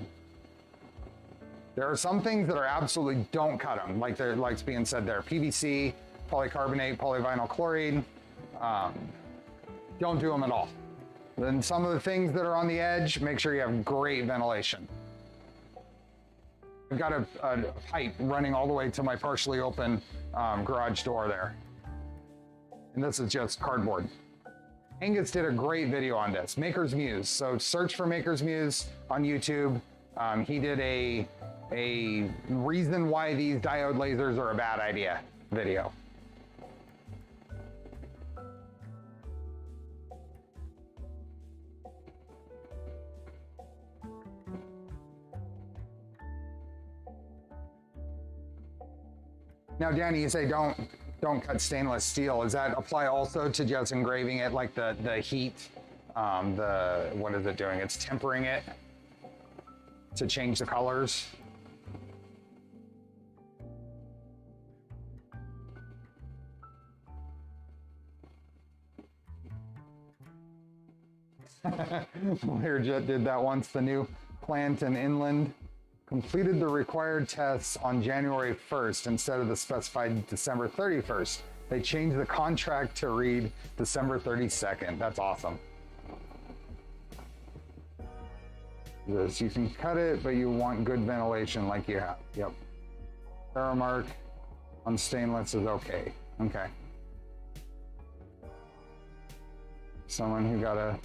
There are some things that are absolutely don't cut them, like's being said there. PVC, polycarbonate, polyvinyl chloride, don't do them at all. Then some of the things that are on the edge, make sure you have great ventilation. I've got a pipe running all the way to my partially open garage door there. And this is just cardboard. Angus did a great video on this, Maker's Muse. So search for Maker's Muse on YouTube. He did a reason why these diode lasers are a bad idea video. Now, Danny, you say don't cut stainless steel. Does that apply also to just engraving it, like the heat? What is it doing? It's tempering it to change the colors. Learjet did that once. The new plant in Inland completed the required tests on January 1st instead of the specified December 31st. They changed the contract to read December 32nd. That's awesome. This, you can cut it, but you want good ventilation like you have. Yep. Paramark on stainless is okay. Okay. Someone who got a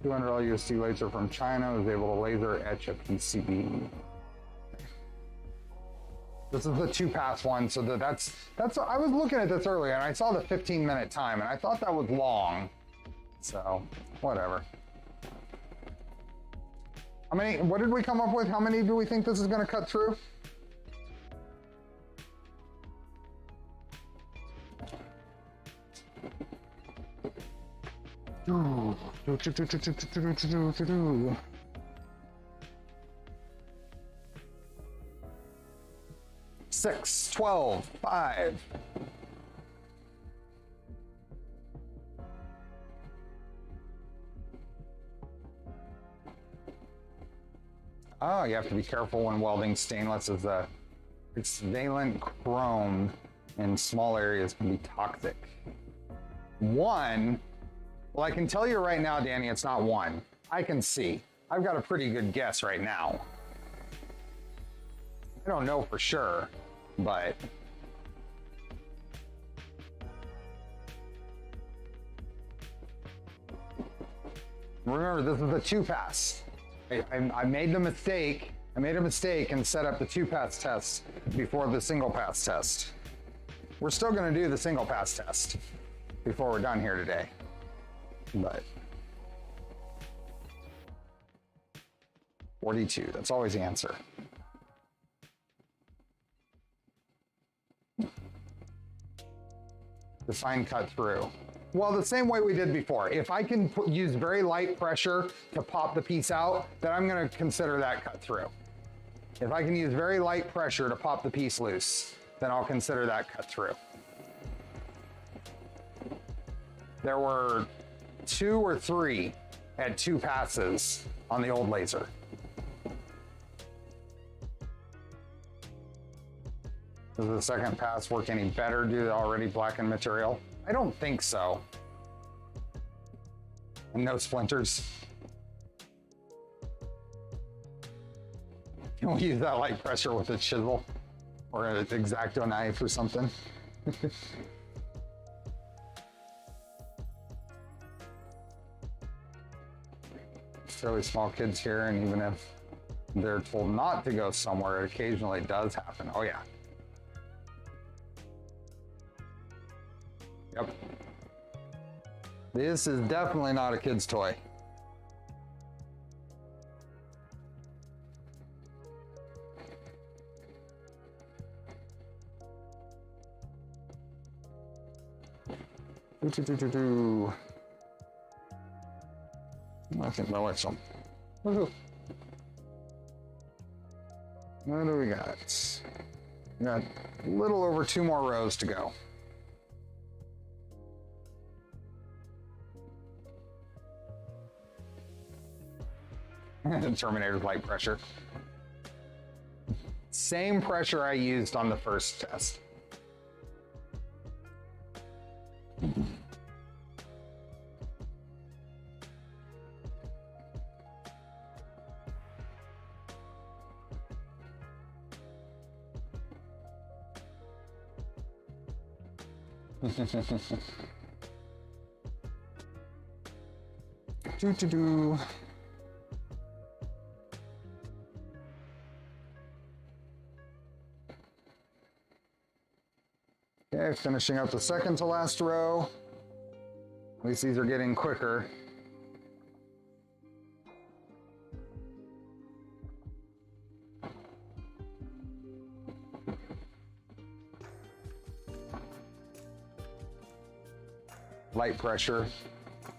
200 LUSD laser from China was able to laser etch a PCB. This is the 2-pass one, so that's I was looking at this earlier and I saw the 15-minute time and I thought that was long. So, whatever. How many, what did we come up with? How many do we think this is going to cut through? Six, 12, 5. Oh, you have to be careful when welding stainless. It's valent chrome in small areas can be toxic. 1, well, I can tell you right now, Danny, it's not 1. I can see. I've got a pretty good guess right now. I don't know for sure, but Remember, this is a 2-pass. I made the mistake. I made a mistake and set up the 2-pass test before the single-pass test. We're still going to do the single-pass test before we're done here today. But 42, that's always the answer. Define cut through. Well, the same way we did before. If I can use very light pressure to pop the piece out, then I'm going to consider that cut through. If I can use very light pressure to pop the piece loose, then I'll consider that cut through. There were 2 or 3 had 2 passes on the old laser. Does the second pass work any better due to the already blackened material? I don't think so. And no splinters. Can we use that light pressure with a chisel or an X-Acto knife or something? Fairly small kids here, and even if they're told not to go somewhere, it occasionally does happen. Oh yeah. Yep. This is definitely not a kid's toy. I think my wife's on. What do we got? We got a little over 2 more rows to go. Terminator's light pressure. Same pressure I used on the first test. Do. Okay, finishing up the second to last row. At least these are getting quicker. Light pressure.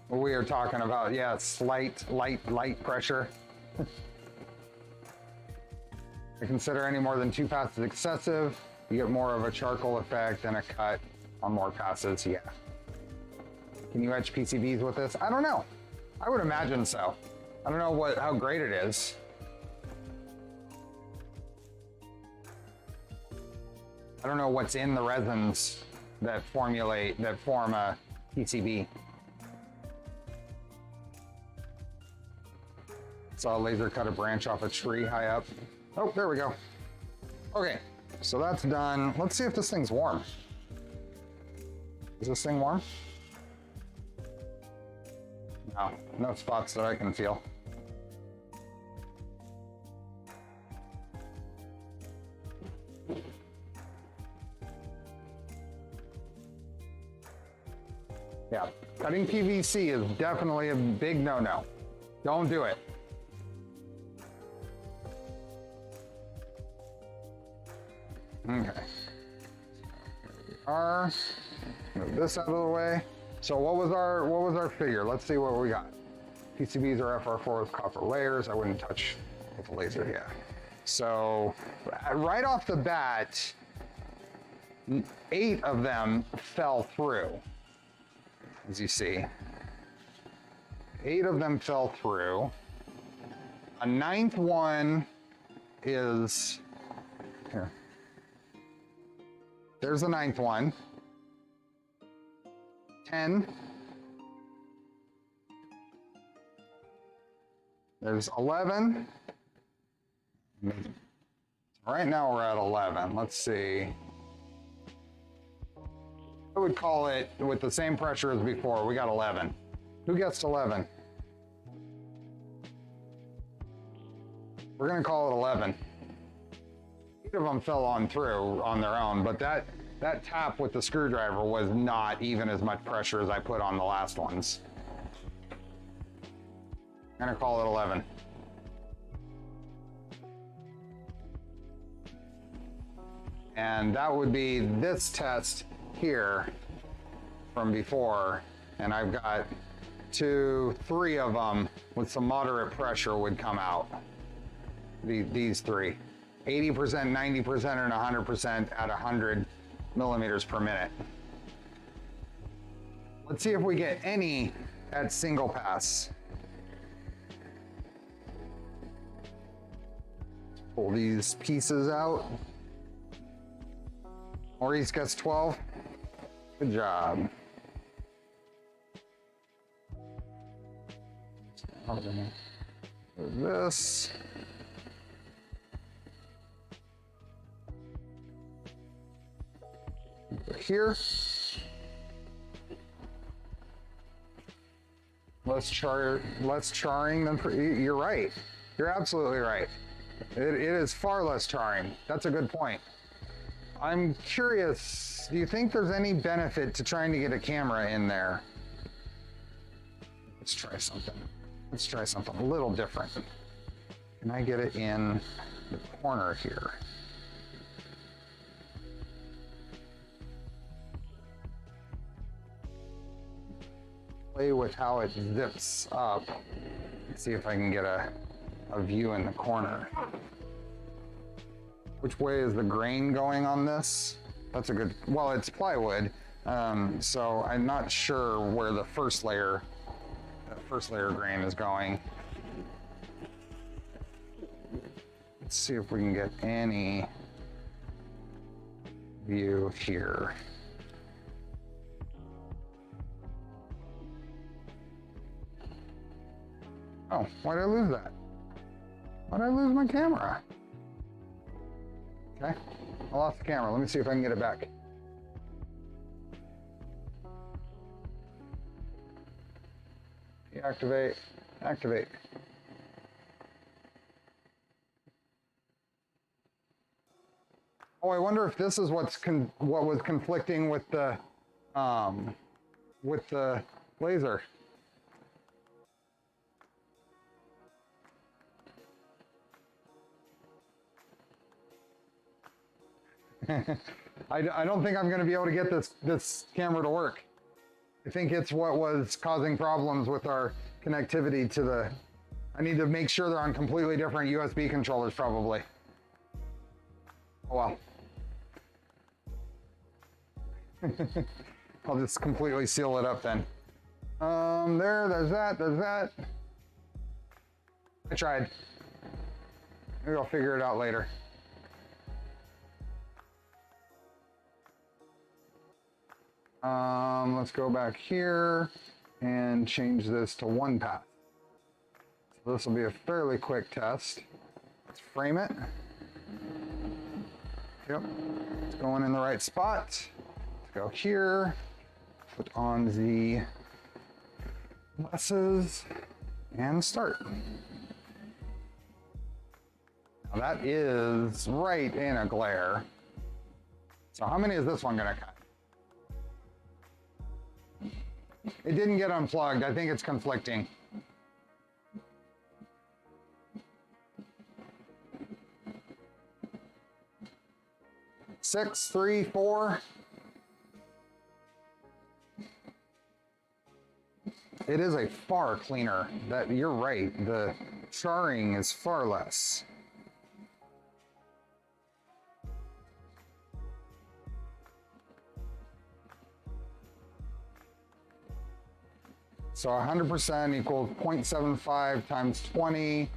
We are talking about, yeah, slight, light pressure. I consider any more than 2 passes excessive. You get more of a charcoal effect and a cut on more passes, yeah. Can you etch PCBs with this? I don't know. I would imagine so. I don't know how great it is. I don't know what's in the resins that form a PCB. Saw a laser cut a branch off a tree high up. Oh, there we go. Okay, so that's done. Let's see if this thing's warm. Is this thing warm? No, no spots that I can feel. Yeah, cutting PVC is definitely a big no-no. Don't do it. Okay. Here we are. Move this out of the way. So what was our figure? Let's see what we got. PCBs are FR4 with copper layers. I wouldn't touch with a laser here. So right off the bat, 8 of them fell through. As you see, 8 of them fell through. A 9th one is here. There's the 9th one. 10. There's 11. Right now we're at 11. Let's see. I would call it with the same pressure as before. We got 11. Who gets 11? We're gonna call it 11. 8 of them fell on through on their own, but that tap with the screwdriver was not even as much pressure as I put on the last ones. I'm gonna call it 11. And that would be this test here from before, and I've got 2, 3 of them with some moderate pressure would come out. These 3. 80%, 90%, and 100% at 100 millimeters per minute. Let's see if we get any at single pass. Pull these pieces out. Maurice gets 12. Good job. This. Here. Less charring than you're right. You're absolutely right. It is far less charring. That's a good point. I'm curious, do you think there's any benefit to trying to get a camera in there? Let's try something. Let's try something a little different. Can I get it in the corner here? Play with how it zips up. Let's see if I can get a view in the corner. Which way is the grain going on this? That's a good, well, it's plywood, so I'm not sure where the first layer grain is going. Let's see if we can get any view here. Oh, why did I lose that? Why did I lose my camera? Okay, I lost the camera. Let me see if I can get it back. Deactivate, activate. Oh, I wonder if this is what was conflicting with the laser. I don't think I'm going to be able to get this camera to work. I think it's what was causing problems with our connectivity to the... I need to make sure they're on completely different USB controllers probably. Oh well. I'll just completely seal it up then. There's that. I tried. Maybe I'll figure it out later. Let's go back here and change this to 1 path. So this will be a fairly quick test. Let's frame it. Yep, it's going in the right spot. Let's go here, put on the glasses, and start. Now that is right in a glare. So how many is this one gonna cut? It didn't get unplugged. I think it's conflicting. Six, 3, 4. It is a far cleaner. You're right. The charring is far less. So 100% equals 0.75 times 20,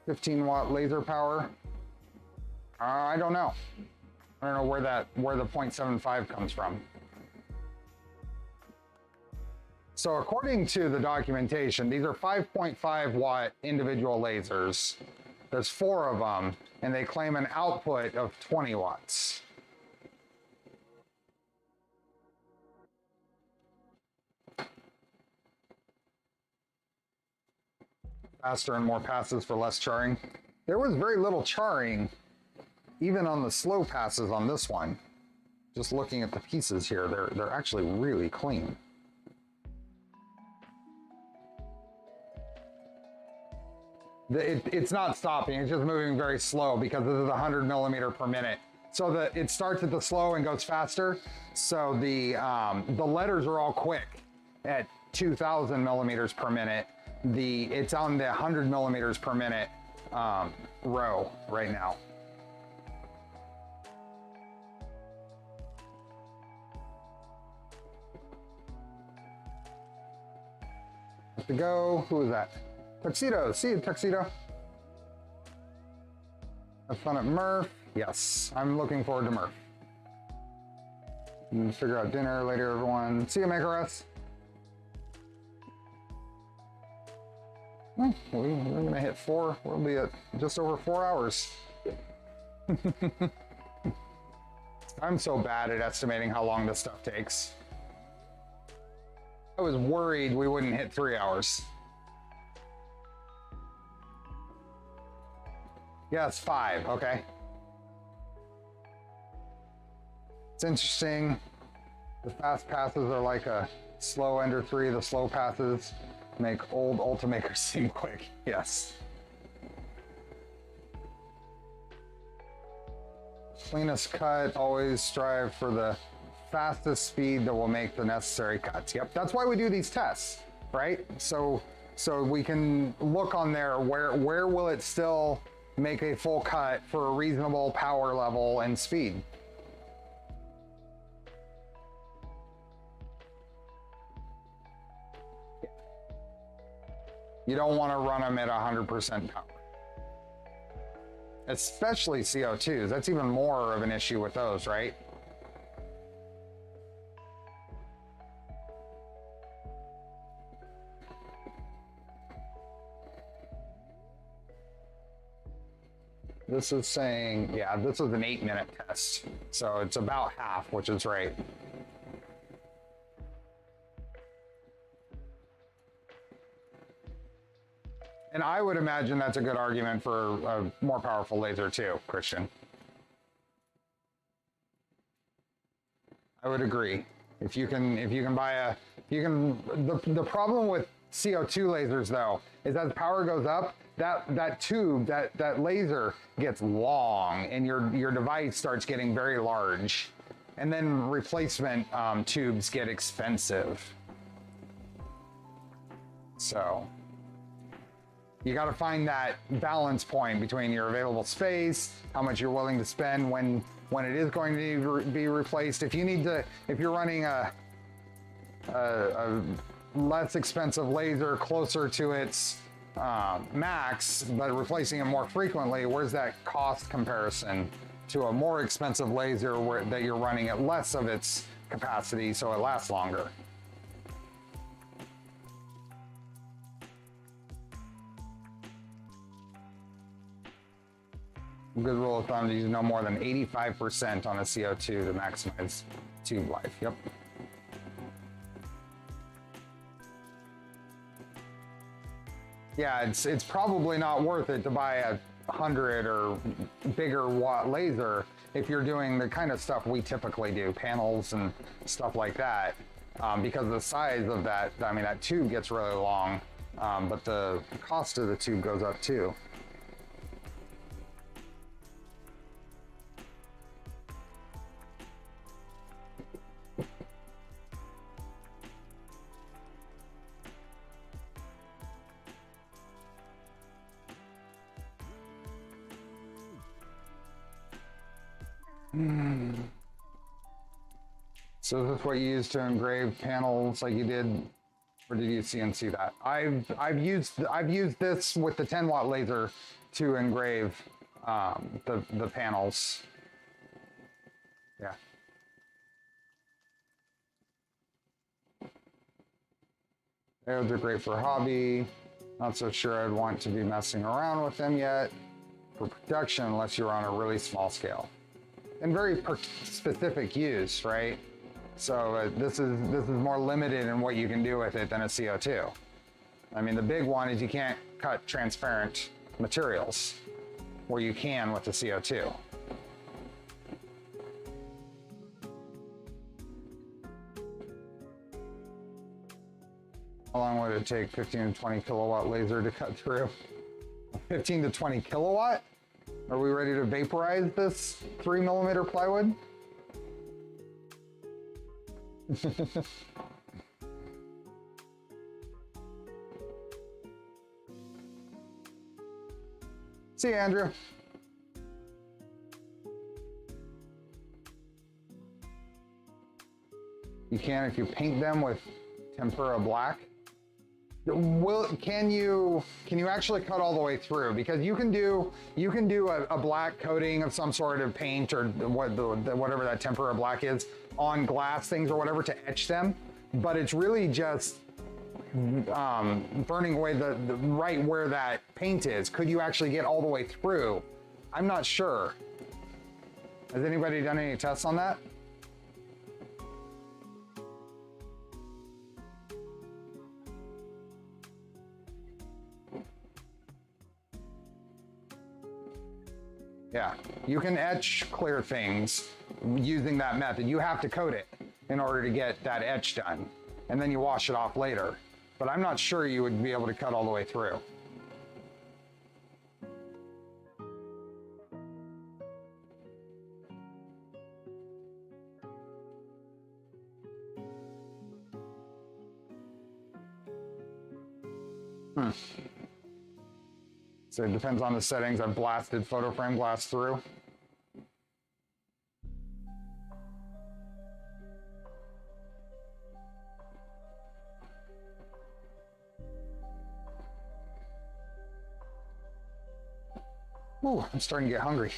15 watt laser power. I don't know. I don't know where the 0.75 comes from. So according to the documentation, these are 5.5 watt individual lasers. There's 4 of them, and they claim an output of 20 watts. Faster and more passes for less charring. There was very little charring, even on the slow passes on this one. Just looking at the pieces here, they're actually really clean. It's not stopping, it's just moving very slow because this is 100 millimeter per minute. So that it starts at the slow and goes faster. So the letters are all quick at 2,000 millimeters per minute. It's on the 100 millimeters per minute row right now. To go, who is that? Tuxedo, see you, Tuxedo. Have fun at Murph. Yes, I'm looking forward to Murph. And figure out dinner later, everyone. See you, MRRF. We're gonna hit 4. We'll be at just over 4 hours. I'm so bad at estimating how long this stuff takes. I was worried we wouldn't hit 3 hours. Yes, 5, okay. It's interesting. The fast passes are like a slow Ender 3. The slow passes make old Ultimakers seem quick. Yes. Cleanest cut, always strive for the fastest speed that will make the necessary cuts. Yep, that's why we do these tests, right? So we can look on there where will it still make a full cut for a reasonable power level and speed. You don't want to run them at 100% power. Especially CO2s. That's even more of an issue with those, right? This is saying, yeah, this is an 8-minute test. So it's about half, which is right. And I would imagine that's a good argument for a more powerful laser too, Christian. I would agree. If you can buy the problem with CO2 lasers though, is as power goes up, that tube, that laser gets long and your device starts getting very large. And then replacement tubes get expensive. So you got to find that balance point between your available space, how much you're willing to spend when it is going to be replaced. If you're running a less expensive laser closer to its max, but replacing it more frequently, where's that cost comparison to a more expensive laser that you're running at less of its capacity so it lasts longer? Good rule of thumb to use no more than 85% on a CO2 to maximize tube life. Yep. Yeah, it's probably not worth it to buy a 100 or bigger watt laser if you're doing the kind of stuff we typically do, panels and stuff like that, because the size of that, I mean, that tube gets really long, but the cost of the tube goes up too. So is this what you use to engrave panels like you did, or did you CNC that? I've used this with the 10-watt laser to engrave the panels. Yeah. Those are great for hobby. Not so sure I'd want to be messing around with them yet for production unless you're on a really small scale. And very specific use, right? So this is more limited in what you can do with it than a CO2. I mean, the big one is you can't cut transparent materials. where you can with the CO2. How long would it take 15 to 20 kilowatt laser to cut through? 15 to 20 kilowatt? Are we ready to vaporize this 3mm plywood? See you, Andrew. You can if you paint them with tempera black. Can you actually cut all the way through? Because you can do a black coating of some sort of paint or whatever that tempera black is on glass things or whatever to etch them, but it's really just burning away the right where that paint is. Could you actually get all the way through? I'm not sure. Has anybody done any tests on that? Yeah, you can etch clear things using that method. You have to coat it in order to get that etch done, and then you wash it off later. But I'm not sure you would be able to cut all the way through. So it depends on the settings. I've blasted photo frame glass through. Ooh, I'm starting to get hungry.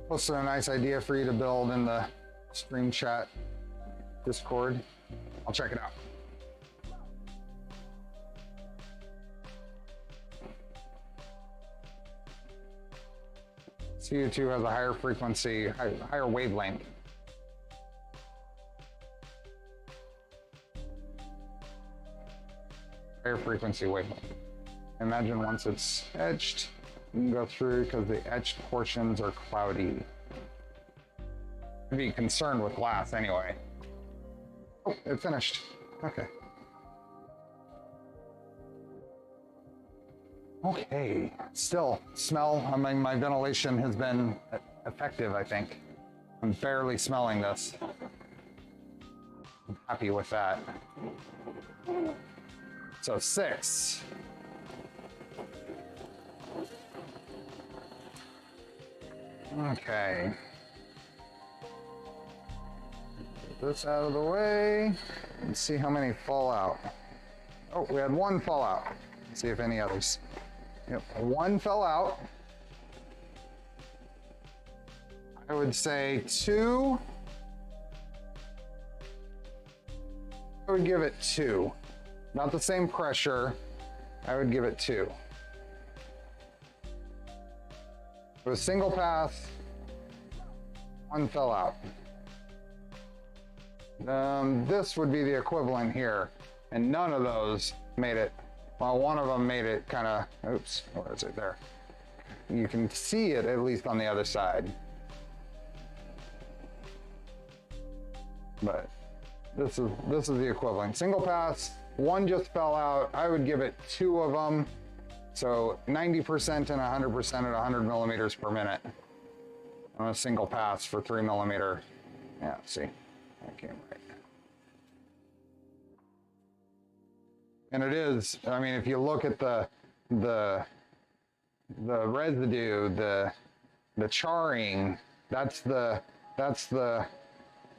Posted a nice idea for you to build in the stream chat Discord. I'll check it out. CO2 has a higher frequency, higher wavelength. Higher frequency wavelength. Imagine once it's etched, you can go through because the etched portions are cloudy. I'd be concerned with glass anyway. Oh, it finished. Okay. Okay, still smell. I mean, my ventilation has been effective, I think. I'm barely smelling this. I'm happy with that. So 6. Okay. Get this out of the way. Let's see how many fall out. Oh, we had 1 fall out. Let's see if any others. Yep, 1 fell out. I would say 2. I would give it 2. Not the same pressure. I would give it 2. It was single pass. 1 fell out. This would be the equivalent here, and none of those made it. Well, one of them made it kind of, oops, where is it there? You can see it at least on the other side. But this is the equivalent. Single pass, 1 just fell out. I would give it 2 of them. So 90% and 100% at 100 millimeters per minute on a single pass for 3mm. Yeah, see, that came right. And it is, I mean, if you look at the residue, the charring, that's the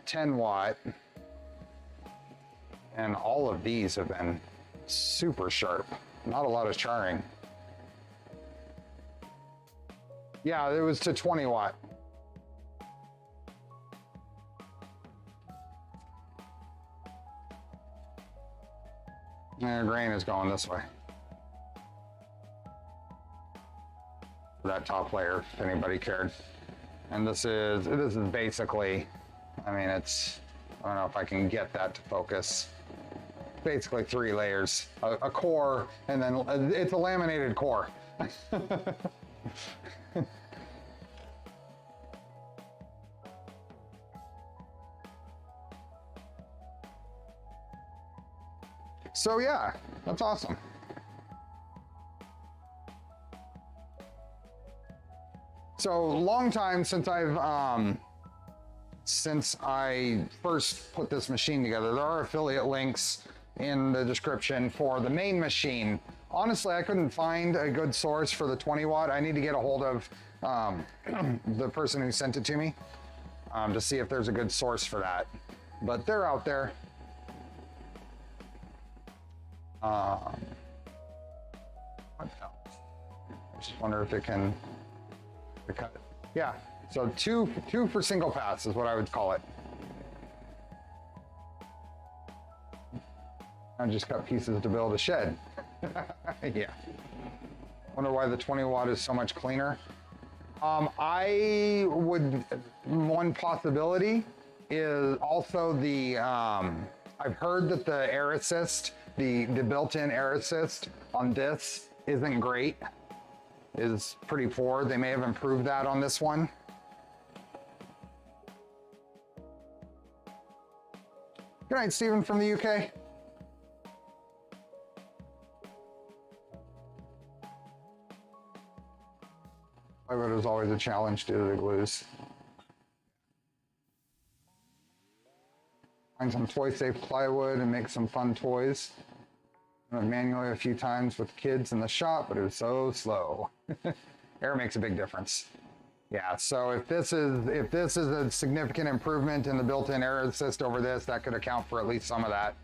10 watt. And all of these have been super sharp. Not a lot of charring. Yeah, it was to 20 watt. And the grain is going this way. That top layer, if anybody cared. And this is basically, I mean, it's, I don't know if I can get that to focus. basically 3 layers, a core, and then it's a laminated core. So yeah, that's awesome. So long time since since I first put this machine together. There are affiliate links in the description for the main machine. Honestly, I couldn't find a good source for the 20 watt. I need to get a hold of the person who sent it to me to see if there's a good source for that. But they're out there. What else? I just wonder if it can cut it. Yeah, so two for single pass is what I would call it. I just cut pieces to build a shed. Yeah. Wonder why the 20 watt is so much cleaner. One possibility is also the, I've heard that the air assist, the built-in air assist on this isn't great, is pretty poor. They may have improved that on this one. Good night, Stephen from the UK. Plywood is always a challenge due to the glues. Find some toy-safe plywood and make some fun toys. I went manually a few times with kids in the shop, but it was so slow. Air makes a big difference. Yeah, so if this is a significant improvement in the built-in air assist over this, that could account for at least some of that.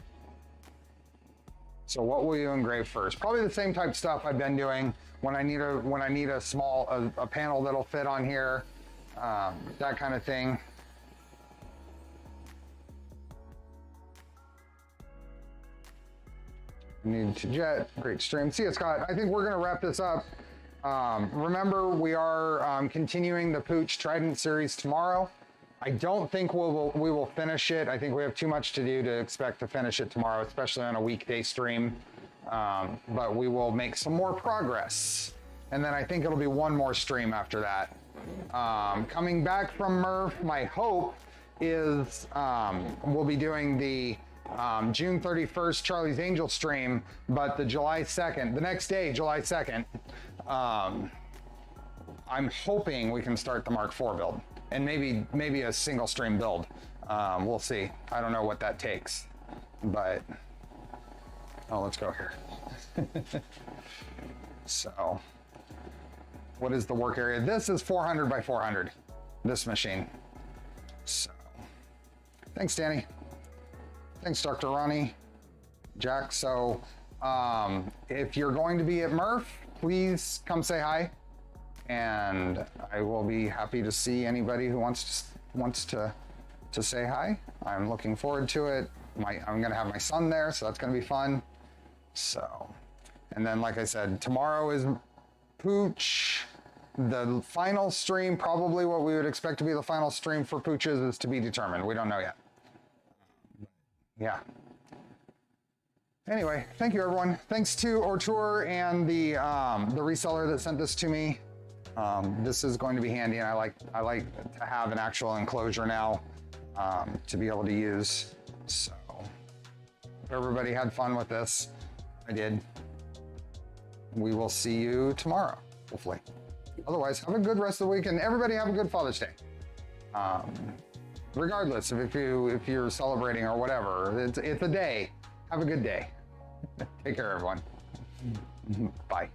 So what will you engrave first? Probably the same type stuff I've been doing when I need a small a panel that'll fit on here, that kind of thing. Need to jet, great stream. See you, Scott. I think we're gonna wrap this up. Remember, we are continuing the Pooch Trident series tomorrow. I don't think we will finish it. I think we have too much to do to expect to finish it tomorrow, especially on a weekday stream. But we will make some more progress. And then I think it'll be one more stream after that. Coming back from MRRF, my hope is we'll be doing the June 31st Charlie's Angel stream, but the July 2nd, the next day, July 2nd, I'm hoping we can start the Mark IV build, and maybe a single stream build. We'll see. I don't know what that takes, but let's go here. So, what is the work area? This is 400 by 400, this machine. So, thanks, Danny. Thanks, Dr. Ronnie, Jack. So, if you're going to be at MRRF, please come say hi, and I will be happy to see anybody who wants to say hi. I'm looking forward to it. I'm gonna have my son there, so that's gonna be fun. So, and then like I said, tomorrow is Pooch. The final stream, probably what we would expect to be the final stream for Pooches, is to be determined. We don't know yet. Yeah. Anyway, thank you, everyone. Thanks to Ortur and the reseller that sent this to me. This is going to be handy, and I like to have an actual enclosure now to be able to use. So, if everybody had fun with this, I did. We will see you tomorrow, hopefully. Otherwise, have a good rest of the week, and everybody have a good Father's Day. Regardless of if you're celebrating or whatever, it's a day. Have a good day. Take care, everyone. Bye.